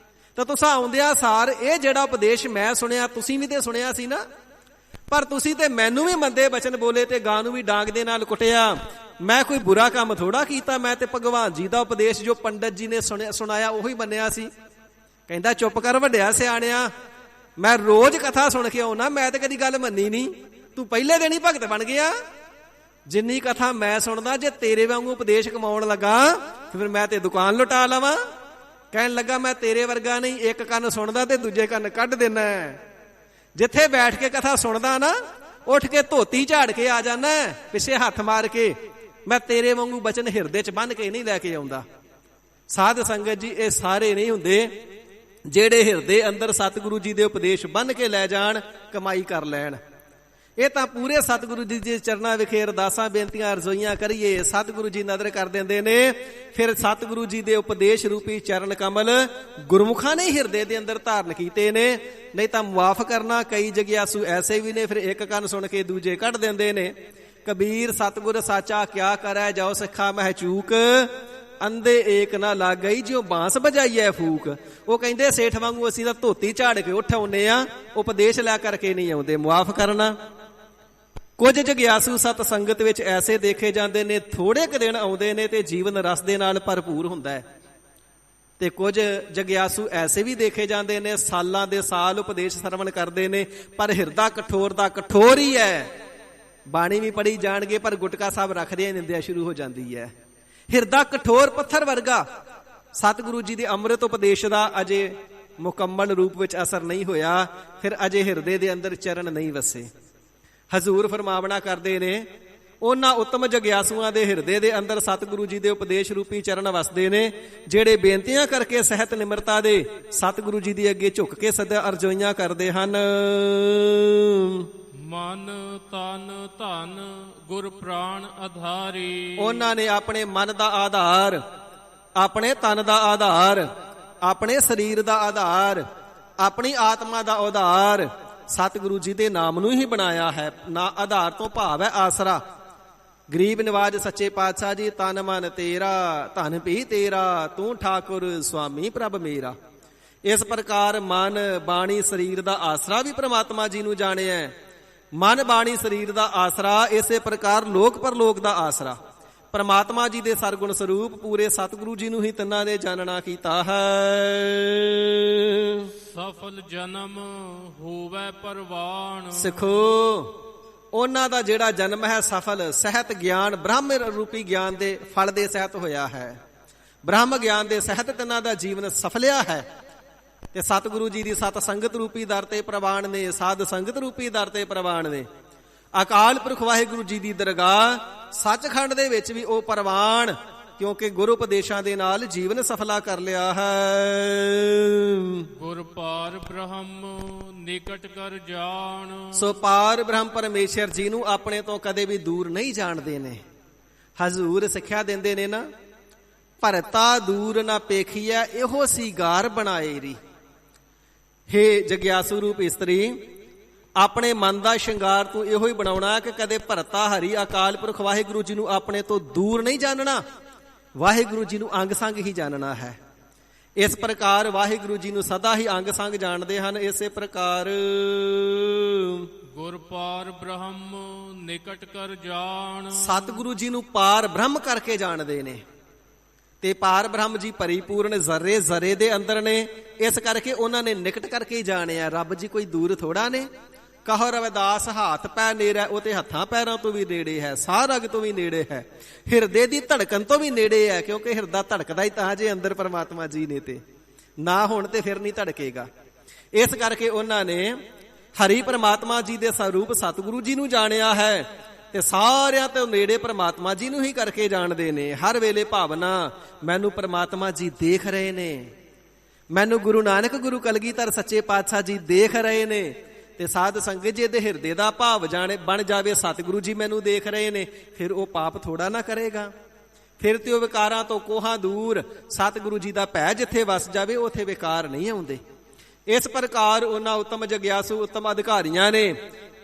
ਤਾਂ ਤੁਸੀਂ ਆਉਂਦਿਆਂ ਸਾਰ ਇਹ ਜਿਹੜਾ ਉਪਦੇਸ਼ ਮੈਂ ਸੁਣਿਆ, ਤੁਸੀਂ ਵੀ ਤੇ ਸੁਣਿਆ ਸੀ ਨਾ, ਪਰ ਤੁਸੀਂ ਤੇ ਮੈਨੂੰ ਵੀ ਮੰਦੇ ਬਚਨ ਬੋਲੇ ਤੇ ਗਾਂ ਨੂੰ ਵੀ ਡਾਂਗ ਦੇ ਨਾਲ ਕੁੱਟਿਆ। ਮੈਂ ਕੋਈ ਬੁਰਾ ਕੰਮ ਥੋੜਾ ਕੀਤਾ, ਮੈਂ ਤੇ ਭਗਵਾਨ ਜੀ ਦਾ ਉਪਦੇਸ਼ ਜੋ ਪੰਡਤ ਜੀ ਨੇ ਸੁਣਾਇਆ ਉਹੀ ਮੰਨਿਆ ਸੀ। ਕਹਿੰਦਾ, ਚੁੱਪ ਕਰ ਵੱਡਿਆ ਸਿਆਣਿਆ, ਮੈਂ ਰੋਜ਼ ਕਥਾ ਸੁਣ ਕੇ ਆਉਣਾ, ਮੈਂ ਤੇ ਕਦੀ ਗੱਲ ਮੰਨੀ ਨਹੀਂ, ਤੂੰ ਪਹਿਲੇ ਦਿਨ ਹੀ ਭਗਤ ਬਣ ਗਿਆ। ਜਿੰਨੀ ਕਥਾ ਮੈਂ ਸੁਣਦਾ, ਜੇ ਤੇਰੇ ਵਾਂਗੂ ਉਪਦੇਸ਼ ਕਮਾਉਣ ਲੱਗਾ ਫਿਰ ਮੈਂ ਤੇ ਦੁਕਾਨ ਲੁਟਾ ਲਵਾਂ। ਕਹਿਣ ਲੱਗਾ, ਮੈਂ ਤੇਰੇ ਵਰਗਾ ਨਹੀਂ, ਇੱਕ ਕੰਨ ਸੁਣਦਾ ਤੇ ਦੂਜੇ ਕੰਨ ਕੱਢ ਦੇਣਾ। ਜਿੱਥੇ ਬੈਠ ਕੇ ਕਥਾ ਸੁਣਦਾ ਨਾ, ਉੱਠ ਕੇ ਧੋਤੀ ਝਾੜ ਕੇ ਆ ਜਾਣਾ, ਪਿੱਛੇ ਹੱਥ ਮਾਰ ਕੇ। ਮੈਂ ਤੇਰੇ ਵਾਂਗੂ ਬਚਨ ਹਿਰਦੇ 'ਚ ਬੰਨ ਕੇ ਨਹੀਂ ਲੈ ਕੇ ਆਉਂਦਾ। ਸਾਧ ਸੰਗਤ ਜੀ, ਇਹ ਸਾਰੇ ਨਹੀਂ ਹੁੰਦੇ ਜਿਹੜੇ ਹਿਰਦੇ ਅੰਦਰ ਸਤਿਗੁਰੂ ਜੀ ਦੇ ਉਪਦੇਸ਼ ਬੰਨ ਕੇ ਲੈ ਜਾਣ, ਕਮਾਈ ਕਰ ਲੈਣ। ਇਹ ਤਾਂ ਪੂਰੇ ਸਤਿਗੁਰੂ ਜੀ ਦੇ ਚਰਨਾਂ ਵਿਖੇ ਅਰਦਾਸਾਂ ਬੇਨਤੀਆਂ ਅਰਜ਼ੋਈਆਂ ਕਰੀਏ, ਸਤਿਗੁਰੂ ਜੀ ਨਦਰ ਕਰ ਦਿੰਦੇ ਨੇ। ਫਿਰ ਸਤਿਗੁਰੂ ਜੀ ਦੇ ਉਪਦੇਸ਼ ਰੂਪੀ ਚਰਨ ਕਮਲ ਗੁਰਮੁਖਾਂ ਨੇ ਹਿਰਦੇ ਦੇ ਅੰਦਰ ਧਾਰਨ ਕੀਤੇ ਨੇ। ਨਹੀਂ ਤਾਂ ਮੁਆਫ ਕਰਨਾ, ਕਈ ਜਗਿਆਸੂ ਐਸੇ ਵੀ ਨੇ ਫਿਰ ਇੱਕ ਕੰਨ ਸੁਣ ਕੇ ਦੂਜੇ ਕੱਢ ਦਿੰਦੇ ਨੇ। ਕਬੀਰ ਸਤਿਗੁਰ ਸਾਚਾ ਕਿਆ ਕਰੈ, ਜਾਓ ਸਿੱਖਾ ਮਹਿ ਚੂਕ, ਅੰਧੇ ਏਕ ਨਾ ਲੱਗ ਗਈ ਜਿਉ ਬਾਂਸ ਬਜਾਈਐ ਫੂਕ। ਉਹ ਕਹਿੰਦੇ ਸੇਠ ਵਾਂਗੂ ਅਸੀਂ ਤਾਂ ਧੋਤੀ ਝਾੜ ਕੇ ਉੱਠ ਆਉਂਦੇ ਆ, ਉਪਦੇਸ਼ ਲੈ ਕਰਕੇ ਨਹੀਂ ਆਉਂਦੇ। ਮੁਆਫ ਕਰਨਾ। ਕੁਝ ਜਗਿਆਸੂ ਸਤ ਸੰਗਤ ਵਿੱਚ ਐਸੇ ਦੇਖੇ ਜਾਂਦੇ ਨੇ, ਥੋੜੇ ਕੁ ਦਿਨ ਆਉਂਦੇ ਨੇ ਤੇ ਜੀਵਨ ਰਸ ਦੇ ਨਾਲ ਭਰਪੂਰ ਹੁੰਦਾ ਹੈ। ਤੇ ਕੁਝ ਜਗਿਆਸੂ ਐਸੇ ਵੀ ਦੇਖੇ ਜਾਂਦੇ ਨੇ, ਸਾਲਾਂ ਦੇ ਸਾਲ ਉਪਦੇਸ਼ ਸਰਵਣ ਕਰਦੇ ਨੇ, ਪਰ ਹਿਰਦਾ ਕਠੋਰ ਦਾ ਕਠੋਰ ਹੀ ਹੈ। ਬਾਣੀ ਵੀ ਪੜ੍ਹੀ ਜਾਣਗੇ ਪਰ ਗੁਟਕਾ ਸਾਹਿਬ ਰੱਖਦੇ ਨਿੰਦਿਆ ਸ਼ੁਰੂ ਹੋ ਜਾਂਦੀ ਹੈ। ਹਿਰਦਾ ਕਠੋਰ ਪੱਥਰ ਵਰਗਾ। ਸਤਿਗੁਰੂ ਜੀ ਦੇ ਅੰਮ੍ਰਿਤ ਉਪਦੇਸ਼ ਦਾ ਅਜੇ ਮੁਕੰਮਲ ਰੂਪ ਵਿੱਚ ਅਸਰ ਨਹੀਂ ਹੋਇਆ, ਫਿਰ ਅਜੇ ਹਿਰਦੇ ਦੇ ਅੰਦਰ ਚਰਨ ਨਹੀਂ ਵਸੇ। ਹਜ਼ੂਰ ਫਰਮਾਵਣਾ ਕਰਦੇ ਨੇ, ਉਹਨਾਂ ਉੱਤਮ ਜਗਿਆਸੂਆਂ ਦੇ ਹਿਰਦੇ ਦੇ ਅੰਦਰ ਸਤਿਗੁਰੂ ਜੀ ਦੇ ਉਪਦੇਸ਼ ਰੂਪੀ ਚਰਨ ਵਸਦੇ ਨੇ, ਜਿਹੜੇ ਬੇਨਤੀਆਂ ਕਰਕੇ ਸਹਿਤ ਨਿਮਰਤਾ ਦੇ ਸਤਿਗੁਰੂ ਜੀ ਦੇ ਅੱਗੇ ਝੁੱਕ ਕੇ ਸਦਾ ਅਰਜ਼ੋਈਆਂ ਕਰਦੇ ਹਨ। ਮਨ ਤਨ ਧਨ ਗੁਰ ਪ੍ਰਾਣ ਆਧਾਰੀ। ਉਹਨਾਂ ਨੇ ਆਪਣੇ ਮਨ ਦਾ ਆਧਾਰ, ਆਪਣੇ ਤਨ ਦਾ ਆਧਾਰ, ਆਪਣੇ ਸਰੀਰ ਦਾ ਆਧਾਰ, ਆਪਣੀ ਆਤਮਾ ਦਾ ਆਧਾਰ ਸਤਿਗੁਰੂ ਜੀ ਦੇ ਨਾਮ ਨੂੰ ਹੀ ਬਣਾਇਆ ਹੈ। ਨਾ ਆਧਾਰ ਤੋਂ ਭਾਵ ਹੈ ਆਸਰਾ। ਗਰੀਬ ਨਿਵਾਜ ਸੱਚੇ ਪਾਤਸ਼ਾਹ ਜੀ, ਤਨ ਮਨ ਤੇਰਾ ਧਨ ਵੀ ਤੇਰਾ, ਤੂੰ ਠਾਕੁਰ ਸੁਆਮੀ ਪ੍ਰਭ ਮੇਰਾ। ਇਸ ਪ੍ਰਕਾਰ ਮਨ ਬਾਣੀ ਸਰੀਰ ਦਾ ਆਸਰਾ ਵੀ ਪ੍ਰਮਾਤਮਾ ਜੀ ਨੂੰ ਜਾਣਿਆ। ਮਨ ਬਾਣੀ ਸਰੀਰ ਦਾ ਆਸਰਾ, ਇਸੇ ਪ੍ਰਕਾਰ ਲੋਕ ਪਰਲੋਕ ਦਾ ਆਸਰਾ ਪ੍ਰਮਾਤਮਾ ਜੀ ਦੇ ਸਰਗੁਣ ਸਰੂਪ ਪੂਰੇ ਸਤਿਗੁਰੂ ਜੀ ਨੂੰ ਹੀ ਤਿੰਨਾਂ ਦੇ ਜਾਣਨਾ ਕੀਤਾ ਹੈ। ਸਫਲ ਜਨਮ ਹੋਵੇ ਪਰਵਾਨ। ਸਿੱਖੋ, ਉਹਨਾਂ ਦਾ ਜਿਹੜਾ ਜਨਮ ਹੈ ਸਫਲ, ਸਹਿਤ ਗਿਆਨ ਬ੍ਰਹਮ ਰੂਪੀ ਗਿਆਨ ਦੇ ਫਲ ਦੇ ਸਹਿਤ ਹੋਇਆ ਹੈ। ਬ੍ਰਹਮ ਗਿਆਨ ਦੇ ਸਹਿਤ ਤਿੰਨਾਂ ਦਾ ਜੀਵਨ ਸਫਲਿਆ ਹੈ। ਤੇ ਸਤਿਗੁਰੂ ਜੀ ਦੀ ਸਤ ਸੰਗਤ ਰੂਪੀ ਦਰ ਤੇ ਪ੍ਰਵਾਨ ਨੇ, ਸਾਧ ਸੰਗਤ ਰੂਪੀ ਦਰ ਤੇ ਪ੍ਰਵਾਨ ਨੇ। ਅਕਾਲ ਪੁਰਖ ਵਾਹਿਗੁਰੂ ਜੀ ਦੀ ਦਰਗਾਹ ਸੱਚਖੰਡ ਦੇ ਵਿੱਚ ਵੀ ਉਹ ਪ੍ਰਵਾਨ, ਕਿਉਂਕਿ ਗੁਰੂ ਉਪਦੇਸ਼ਾਂ ਦੇ ਨਾਲ ਜੀਵਨ ਸਫਲਾ ਕਰ ਲਿਆ ਹੈ। ਗੁਰ ਪਾਰ ਬ੍ਰਹਮ ਨਿਕਟ ਕਰ ਜਾਣ। ਸੋ ਪਾਰ ਬ੍ਰਹਮ ਪਰਮੇਸ਼ਰ ਜੀ ਨੂੰ ਆਪਣੇ ਤੋਂ ਕਦੇ ਵੀ ਦੂਰ ਨਹੀਂ ਜਾਣਦੇ ਨੇ। ਹਜ਼ੂਰ ਸਿੱਖਿਆ ਦਿੰਦੇ ਨੇ ਨਾ, ਭਰਤਾ ਦੂਰ ਨਾ ਪੇਖੀਐ ਇਹੋ ਸੀਗਾਰ ਬਣਾਏ ਰੀ। ਹੇ ਜਗਿਆਸੂ ਰੂਪ ਇਸਤਰੀ, ਆਪਣੇ ਮਨ ਦਾ ਸ਼ਿੰਗਾਰ ਤੂੰ ਇਹੋ ਹੀ ਬਣਾਉਣਾ ਕਿ ਕਦੇ ਭਰਤਾ ਹਰੀ ਅਕਾਲ ਪੁਰਖ ਵਾਹਿਗੁਰੂ ਜੀ ਨੂੰ ਆਪਣੇ ਤੋਂ ਦੂਰ ਨਹੀਂ ਜਾਣਨਾ, ਵਾਹਿਗੁਰੂ ਜੀ ਨੂੰ ਅੰਗ ਸੰਗ ਹੀ ਜਾਣਨਾ ਹੈ। ਇਸ ਪ੍ਰਕਾਰ ਵਾਹਿਗੁਰੂ ਜੀ ਨੂੰ ਸਦਾ ਹੀ ਅੰਗ ਸੰਗ ਜਾਣਦੇ ਹਨ। ਇਸੇ ਪ੍ਰਕਾਰ ਗੁਰ ਪਾਰ ਬ੍ਰਹਮ ਨਿਕਟ ਕਰ ਜਾਣ। ਸਤਿਗੁਰੂ ਜੀ ਨੂੰ ਪਾਰ ਬ੍ਰਹਮ ਕਰਕੇ ਜਾਣਦੇ ਨੇ। ਤੇ ਪਾਰ ਬ੍ਰਹਮ ਜੀ ਪਰਿਪੂਰਨ ਜ਼ਰੇ ਜ਼ਰੇ ਦੇ ਅੰਦਰ ਨੇ। ਇਸ ਕਰਕੇ ਉਹਨਾਂ ਨੇ ਨਿਕਟ ਕਰਕੇ ਹੀ ਜਾਣਿਆ। ਰੱਬ ਜੀ ਕੋਈ ਦੂਰ ਥੋੜਾ ਨੇ। ਕਹੋ ਰਵਿਦਾਸ ਹੱਥ ਪੈ ਨੇੜਾ, ਉਹ ਤੇ ਹੱਥਾਂ ਪੈਰਾਂ ਤੋਂ ਵੀ ਨੇੜੇ ਹੈ, ਸਾਹ ਰਗ ਤੋਂ ਵੀ ਨੇੜੇ ਹੈ, ਹਿਰਦੇ ਦੀ ਧੜਕਣ ਤੋਂ ਵੀ ਨੇੜੇ ਹੈ। ਕਿਉਂਕਿ ਹਿਰਦਾ ਧੜਕਦਾ ਹੀ ਤਾਂ ਜੇ ਅੰਦਰ ਪਰਮਾਤਮਾ ਜੀ ਨੇ, ਤੇ ਨਾ ਹੋਣ ਤੇ ਫਿਰ ਨਹੀਂ ਧੜਕੇਗਾ। ਇਸ ਕਰਕੇ ਉਹਨਾਂ ਨੇ ਹਰੀ ਪਰਮਾਤਮਾ ਜੀ ਦੇ ਸਰੂਪ ਸਤਿਗੁਰੂ ਜੀ ਨੂੰ ਜਾਣਿਆ ਹੈ ਤੇ ਸਾਰਿਆਂ ਤੋਂ ਨੇੜੇ ਪਰਮਾਤਮਾ ਜੀ ਨੂੰ ਹੀ ਕਰਕੇ ਜਾਣਦੇ ਨੇ। ਹਰ ਵੇਲੇ ਭਾਵਨਾ, ਮੈਨੂੰ ਪਰਮਾਤਮਾ ਜੀ ਦੇਖ ਰਹੇ ਨੇ, ਮੈਨੂੰ ਗੁਰੂ ਨਾਨਕ ਗੁਰੂ ਕਲਗੀਧਰ ਸੱਚੇ ਪਾਤਸ਼ਾਹ ਜੀ ਦੇਖ ਰਹੇ ਨੇ। ਤੇ ਸਾਧ ਸੰਗਤ ਜੀ ਦੇ ਹਿਰਦੇ ਦਾ ਭਾਵ ਜਾਣੇ ਬਣ ਜਾਵੇ, ਸਤਿਗੁਰੂ ਜੀ ਮੈਨੂੰ ਦੇਖ ਰਹੇ ਨੇ, ਫਿਰ ਉਹ ਪਾਪ ਥੋੜਾ ਨਾ ਕਰੇਗਾ। ਫਿਰ ਤੇ ਉਹ ਵਿਕਾਰਾਂ ਤੋਂ ਕੋਹਾਂ ਦੂਰ। ਸਤਿਗੁਰੂ ਜੀ ਦਾ ਭੈ ਜਿੱਥੇ ਵਸ ਜਾਵੇ ਉੱਥੇ ਵਿਕਾਰ ਨਹੀਂ ਆਉਂਦੇ। ਇਸ ਪ੍ਰਕਾਰ ਉਹਨਾਂ ਉੱਤਮ ਜਗਿਆਸੂ ਉੱਤਮ ਅਧਿਕਾਰੀਆਂ ਨੇ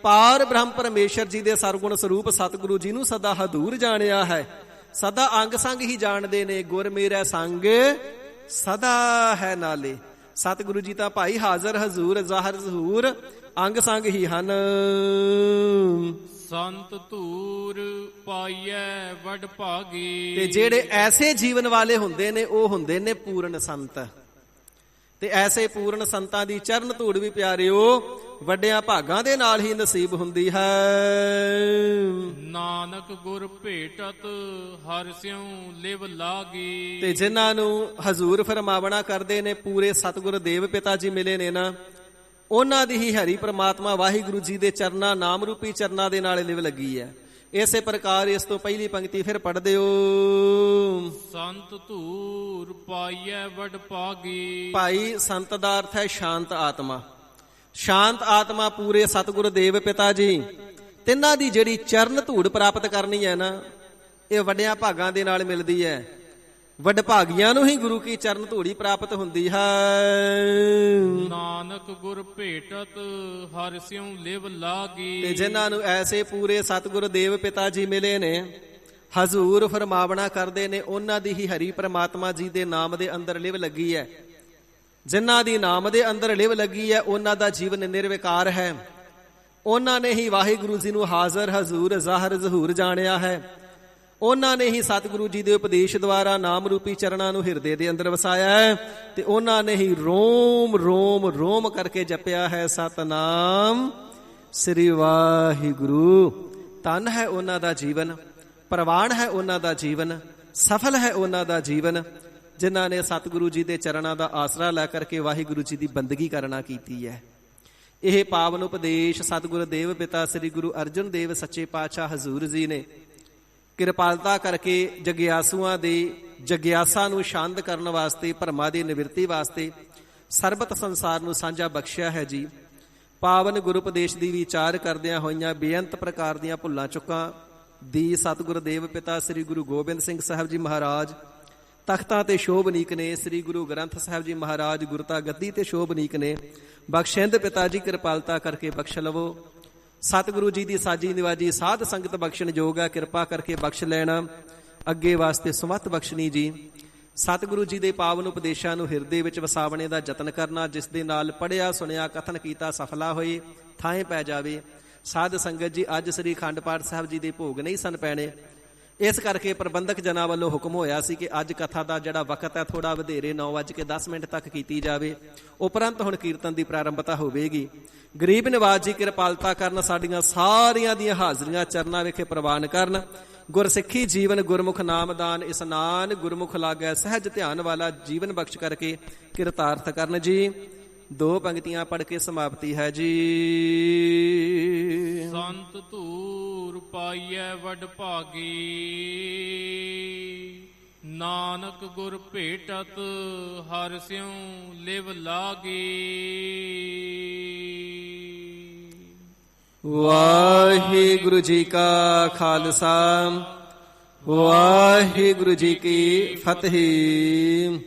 ਪਾਰ ਬ੍ਰਹਮ ਪਰਮੇਸ਼ਰ ਜੀ ਦੇ ਸਰਗੁਣ ਸਰੂਪ ਸਤਿਗੁਰੂ ਜੀ ਨੂੰ ਸਦਾ ਹਦੂਰ ਜਾਣਿਆ ਹੈ। ਸਦਾ ਅੰਗ ਸੰਗ ਹੀ ਜਾਣਦੇ ਨੇ। ਗੁਰ ਮੇਰਾ ਸੰਗ ਸਦਾ ਹੈ ਨਾਲੇ। ਸਤਿਗੁਰੂ ਜੀ ਤਾਂ ਭਾਈ ਹਾਜ਼ਰ ਹਜ਼ੂਰ ਜ਼ਾਹਰ ਜ਼ਹੂਰ ਅੰਗ ਸੰਗ ਹੀ ਹਨ। ਸੰਤ ਧੂਰ ਪਾਈਐ ਵਡ ਭਾਗੀ। ਤੇ ਜਿਹੜੇ ਐਸੇ ਜੀਵਨ ਵਾਲੇ ਹੁੰਦੇ ਨੇ ਉਹ ਹੁੰਦੇ ਨੇ ਪੂਰਨ ਸੰਤ। ਤੇ ਐਸੇ ਪੂਰਨ ਸੰਤਾਂ ਦੀ ਚਰਨ ਧੂੜ ਵੀ ਪਿਆਰਿਓ ਵੱਡਿਆਂ ਭਾਗਾਂ ਦੇ ਨਾਲ ਹੀ ਨਸੀਬ ਹੁੰਦੀ ਹੈ। ਨਾਨਕ ਗੁਰ ਭੇਟਤ ਹਰਿ ਸਿਉ ਲਿਵ ਲਾਗੀ। ਤੇ ਜਿਨ੍ਹਾਂ ਨੂੰ ਹਜ਼ੂਰ ਫਰਮਾਵਣਾ ਕਰਦੇ ਨੇ ਪੂਰੇ ਸਤਿਗੁਰ ਦੇਵ ਪਿਤਾ ਜੀ ਮਿਲੇ ਨੇ ਨਾ, ਉਹਨਾਂ ਦੀ ਹੀ ਹਰੀ ਪ੍ਰਮਾਤਮਾ ਵਾਹਿਗੁਰੂ ਜੀ ਦੇ ਚਰਨਾਂ ਨਾਮ ਰੂਪੀ ਚਰਨਾਂ ਦੇ ਨਾਲ ਲਿਵ ਲੱਗੀ ਹੈ। ਇਸੇ ਪ੍ਰਕਾਰ ਇਸ ਤੋਂ ਪਹਿਲੀ ਪੰਕਤੀ ਫਿਰ ਪੜ੍ਹ ਦਿਓ। ਸੰਤ ਧੂਰ ਪਾਈਐ ਵਡ ਭਾਗੀ। ਭਾਈ ਸੰਤ ਦਾ ਅਰਥ ਹੈ ਸ਼ਾਂਤ ਆਤਮਾ। ਸ਼ਾਂਤ ਆਤਮਾ ਪੂਰੇ ਸਤਿਗੁਰ ਦੇਵ ਪਿਤਾ ਜੀ ਤਿੰਨਾਂ ਦੀ ਜਿਹੜੀ ਚਰਨ ਧੂੜ ਪ੍ਰਾਪਤ ਕਰਨੀ ਹੈ ਨਾ, ਇਹ ਵੱਡਿਆਂ ਭਾਗਾਂ ਦੇ ਨਾਲ ਮਿਲਦੀ ਹੈ। ਵਡਭਾਗੀਆਂ ਨੂੰ ਹੀ ਗੁਰੂ ਕੀ ਚਰਨ ਧੂੜੀ ਪ੍ਰਾਪਤ ਹੁੰਦੀ ਹੈ। ਨਾਨਕ ਗੁਰ ਭੇਟਤ ਹਰਿ ਸਿਉ ਲਿਵ ਲਾਗੀ। ਤੇ ਜਿਨ੍ਹਾਂ ਨੂੰ ਐਸੇ ਪੂਰੇ ਸਤਿਗੁਰ ਦੇਵ ਪਿਤਾ ਜੀ ਮਿਲੇ ਨੇ, ਹਜ਼ੂਰ ਫਰਮਾਵਣਾ ਕਰਦੇ ਨੇ, ਉਹਨਾਂ ਦੀ ਹੀ ਹਰੀ ਪ੍ਰਮਾਤਮਾ ਜੀ ਦੇ ਨਾਮ ਦੇ ਅੰਦਰ ਲਿਵ ਲੱਗੀ ਹੈ। ਜਿਨ੍ਹਾਂ ਦੀ ਨਾਮ ਦੇ ਅੰਦਰ ਲਿਵ ਲੱਗੀ ਹੈ, ਉਹਨਾਂ ਦਾ ਜੀਵਨ ਨਿਰਵਿਕਾਰ ਹੈ। ਉਹਨਾਂ ਨੇ ਹੀ ਵਾਹਿਗੁਰੂ ਜੀ ਨੂੰ ਹਾਜ਼ਰ ਹਜ਼ੂਰ ਜ਼ਾਹਰ ਜ਼ਹੂਰ ਜਾਣਿਆ ਹੈ। ਉਹਨਾਂ ਨੇ ਹੀ ਸਤਿਗੁਰੂ ਜੀ ਦੇ ਉਪਦੇਸ਼ ਦੁਆਰਾ ਨਾਮ ਰੂਪੀ ਚਰਨਾਂ ਨੂੰ ਹਿਰਦੇ ਦੇ ਅੰਦਰ ਵਸਾਇਆ ਹੈ। ਤੇ ਉਹਨਾਂ ਨੇ ਹੀ ਰੋਮ ਰੋਮ ਰੋਮ ਕਰਕੇ ਜਪਿਆ ਹੈ ਸਤਨਾਮ ਸ੍ਰੀ ਵਾਹਿਗੁਰੂ। ਧੰਨ ਹੈ ਉਹਨਾਂ ਦਾ ਜੀਵਨ, ਪ੍ਰਵਾਨ ਹੈ ਉਹਨਾਂ ਦਾ ਜੀਵਨ, ਸਫਲ ਹੈ ਉਹਨਾਂ ਦਾ ਜੀਵਨ, ਜਿਨ੍ਹਾਂ ਨੇ ਸਤਿਗੁਰੂ ਜੀ ਦੇ ਚਰਨਾਂ ਦਾ ਆਸਰਾ ਲੈ ਕਰਕੇ ਵਾਹਿਗੁਰੂ ਜੀ ਦੀ ਬੰਦਗੀ ਕਰਨਾ ਕੀਤੀ ਹੈ। ਇਹ ਪਾਵਨ ਉਪਦੇਸ਼ ਸਤਿਗੁਰੂ ਦੇਵ ਪਿਤਾ ਸ੍ਰੀ ਗੁਰੂ ਅਰਜਨ ਦੇਵ ਸੱਚੇ ਪਾਤਸ਼ਾਹ ਹਜ਼ੂਰ ਜੀ ਨੇ ਕਿਰਪਾਲਤਾ ਕਰਕੇ ਜਗਿਆਸੂਆਂ ਦੇ ਜਗਿਆਸਾ ਨੂੰ ਸ਼ਾਂਤ ਕਰਨ ਵਾਸਤੇ, ਭਰਮਾਂ ਦੀ ਨਿਵਰਤੀ ਵਾਸਤੇ ਸਰਬਤ ਸੰਸਾਰ ਨੂੰ ਸਾਂਝਾ ਬਖਸ਼ਿਆ ਹੈ ਜੀ। ਪਾਵਨ ਗੁਰੂ ਉਪਦੇਸ਼ ਦੀ ਵਿਚਾਰ ਕਰਦਿਆਂ ਹੋਈਆਂ ਬੇਅੰਤ ਪ੍ਰਕਾਰ ਦੀਆਂ ਭੁੱਲਾਂ ਚੁੱਕਾਂ ਦੀ ਸਤਿਗੁਰੂ ਦੇਵ ਪਿਤਾ ਸ੍ਰੀ ਗੁਰੂ ਗੋਬਿੰਦ ਸਿੰਘ ਸਾਹਿਬ ਜੀ ਮਹਾਰਾਜ ਤਖਤਾਂ ਤੇ ਸ਼ੋਭਨੀਕ ਨੇ, ਸ੍ਰੀ ਗੁਰੂ ਗ੍ਰੰਥ ਸਾਹਿਬ ਜੀ ਮਹਾਰਾਜ ਗੁਰਤਾ ਗੱਦੀ ਤੇ ਸ਼ੋਭਨੀਕ ਨੇ। ਬਖਸ਼ਿੰਦ ਪਿਤਾ ਜੀ ਕਿਰਪਾਲਤਾ ਕਰਕੇ ਬਖਸ਼ ਲਵੋ। ਸਤਿਗੁਰੂ ਜੀ ਦੀ ਸਾਜੀ ਨਿਵਾਜੀ ਸਾਧ ਸੰਗਤ ਬਖਸ਼ਣ ਯੋਗ ਹੈ, ਕਿਰਪਾ ਕਰਕੇ ਬਖਸ਼ ਲੈਣਾ। ਅੱਗੇ ਵਾਸਤੇ ਸੁਮਤ ਬਖਸ਼ਣੀ ਜੀ। ਸਤਿਗੁਰੂ ਜੀ ਦੇ ਪਾਵਨ ਉਪਦੇਸ਼ਾਂ ਨੂੰ ਹਿਰਦੇ ਵਿੱਚ ਵਸਾਵਣੇ ਦਾ ਯਤਨ ਕਰਨਾ, ਜਿਸ ਦੇ ਨਾਲ ਪੜ੍ਹਿਆ ਸੁਣਿਆ ਕਥਨ ਕੀਤਾ ਸਫਲਾ ਹੋਏ, ਥਾਂ ਪੈ ਜਾਵੇ। ਸਾਧ ਸੰਗਤ ਜੀ, ਅੱਜ ਸ੍ਰੀ ਅਖੰਡ ਪਾਠ ਸਾਹਿਬ ਜੀ ਦੇ ਭੋਗ ਨਹੀਂ ਸਨ ਪੈਣੇ, ਇਸ ਕਰਕੇ ਪ੍ਰਬੰਧਕ ਜਨਾਂ ਵੱਲੋਂ ਹੁਕਮ ਹੋਇਆ ਸੀ ਕਿ ਅੱਜ ਕਥਾ ਦਾ ਜਿਹੜਾ ਵਕਤ ਹੈ ਥੋੜਾ ਵਧੇਰੇ 9:10 ਤੱਕ ਕੀਤੀ ਜਾਵੇ। ਉਪਰੰਤ ਹੁਣ ਕੀਰਤਨ ਦੀ ਪ੍ਰਾਰੰਭਤਾ ਹੋਵੇਗੀ। ਗਰੀਬ ਨਿਵਾਜ ਜੀ ਕਿਰਪਾਲਤਾ ਕਰਨ, ਸਾਡੀਆਂ ਸਾਰੀਆਂ ਦੀਆਂ ਹਾਜ਼ਰੀਆਂ ਚਰਨਾਂ ਵਿਖੇ ਪ੍ਰਵਾਨ ਕਰਨ। ਗੁਰਸਿੱਖੀ ਜੀਵਨ ਗੁਰਮੁਖ ਨਾਮਦਾਨ ਇਸਨਾਨ, ਗੁਰਮੁਖ ਲਾਗੈ ਸਹਿਜ ਧਿਆਨ ਵਾਲਾ ਜੀਵਨ ਬਖਸ਼ ਕਰਕੇ ਕਿਰਤਾਰਥ ਕਰਨ ਜੀ। 2 ਪੰਕਤੀਆਂ ਪੜ੍ਹ ਕੇ ਸਮਾਪਤੀ ਹੈ ਜੀ। ਸੰਤ ਧੂਰ ਪਾਈਐ ਵਡ ਭਾਗੀ, ਨਾਨਕ ਗੁਰ ਭੇਟਤ ਹਰਿ ਸਿਉ ਲਿਵ ਲਾਗੀ। ਵਾਹਿਗੁਰੂ ਜੀ ਕਾ ਖਾਲਸਾ, ਵਾਹਿਗੁਰੂ ਜੀ ਕੀ ਫਤਿਹ।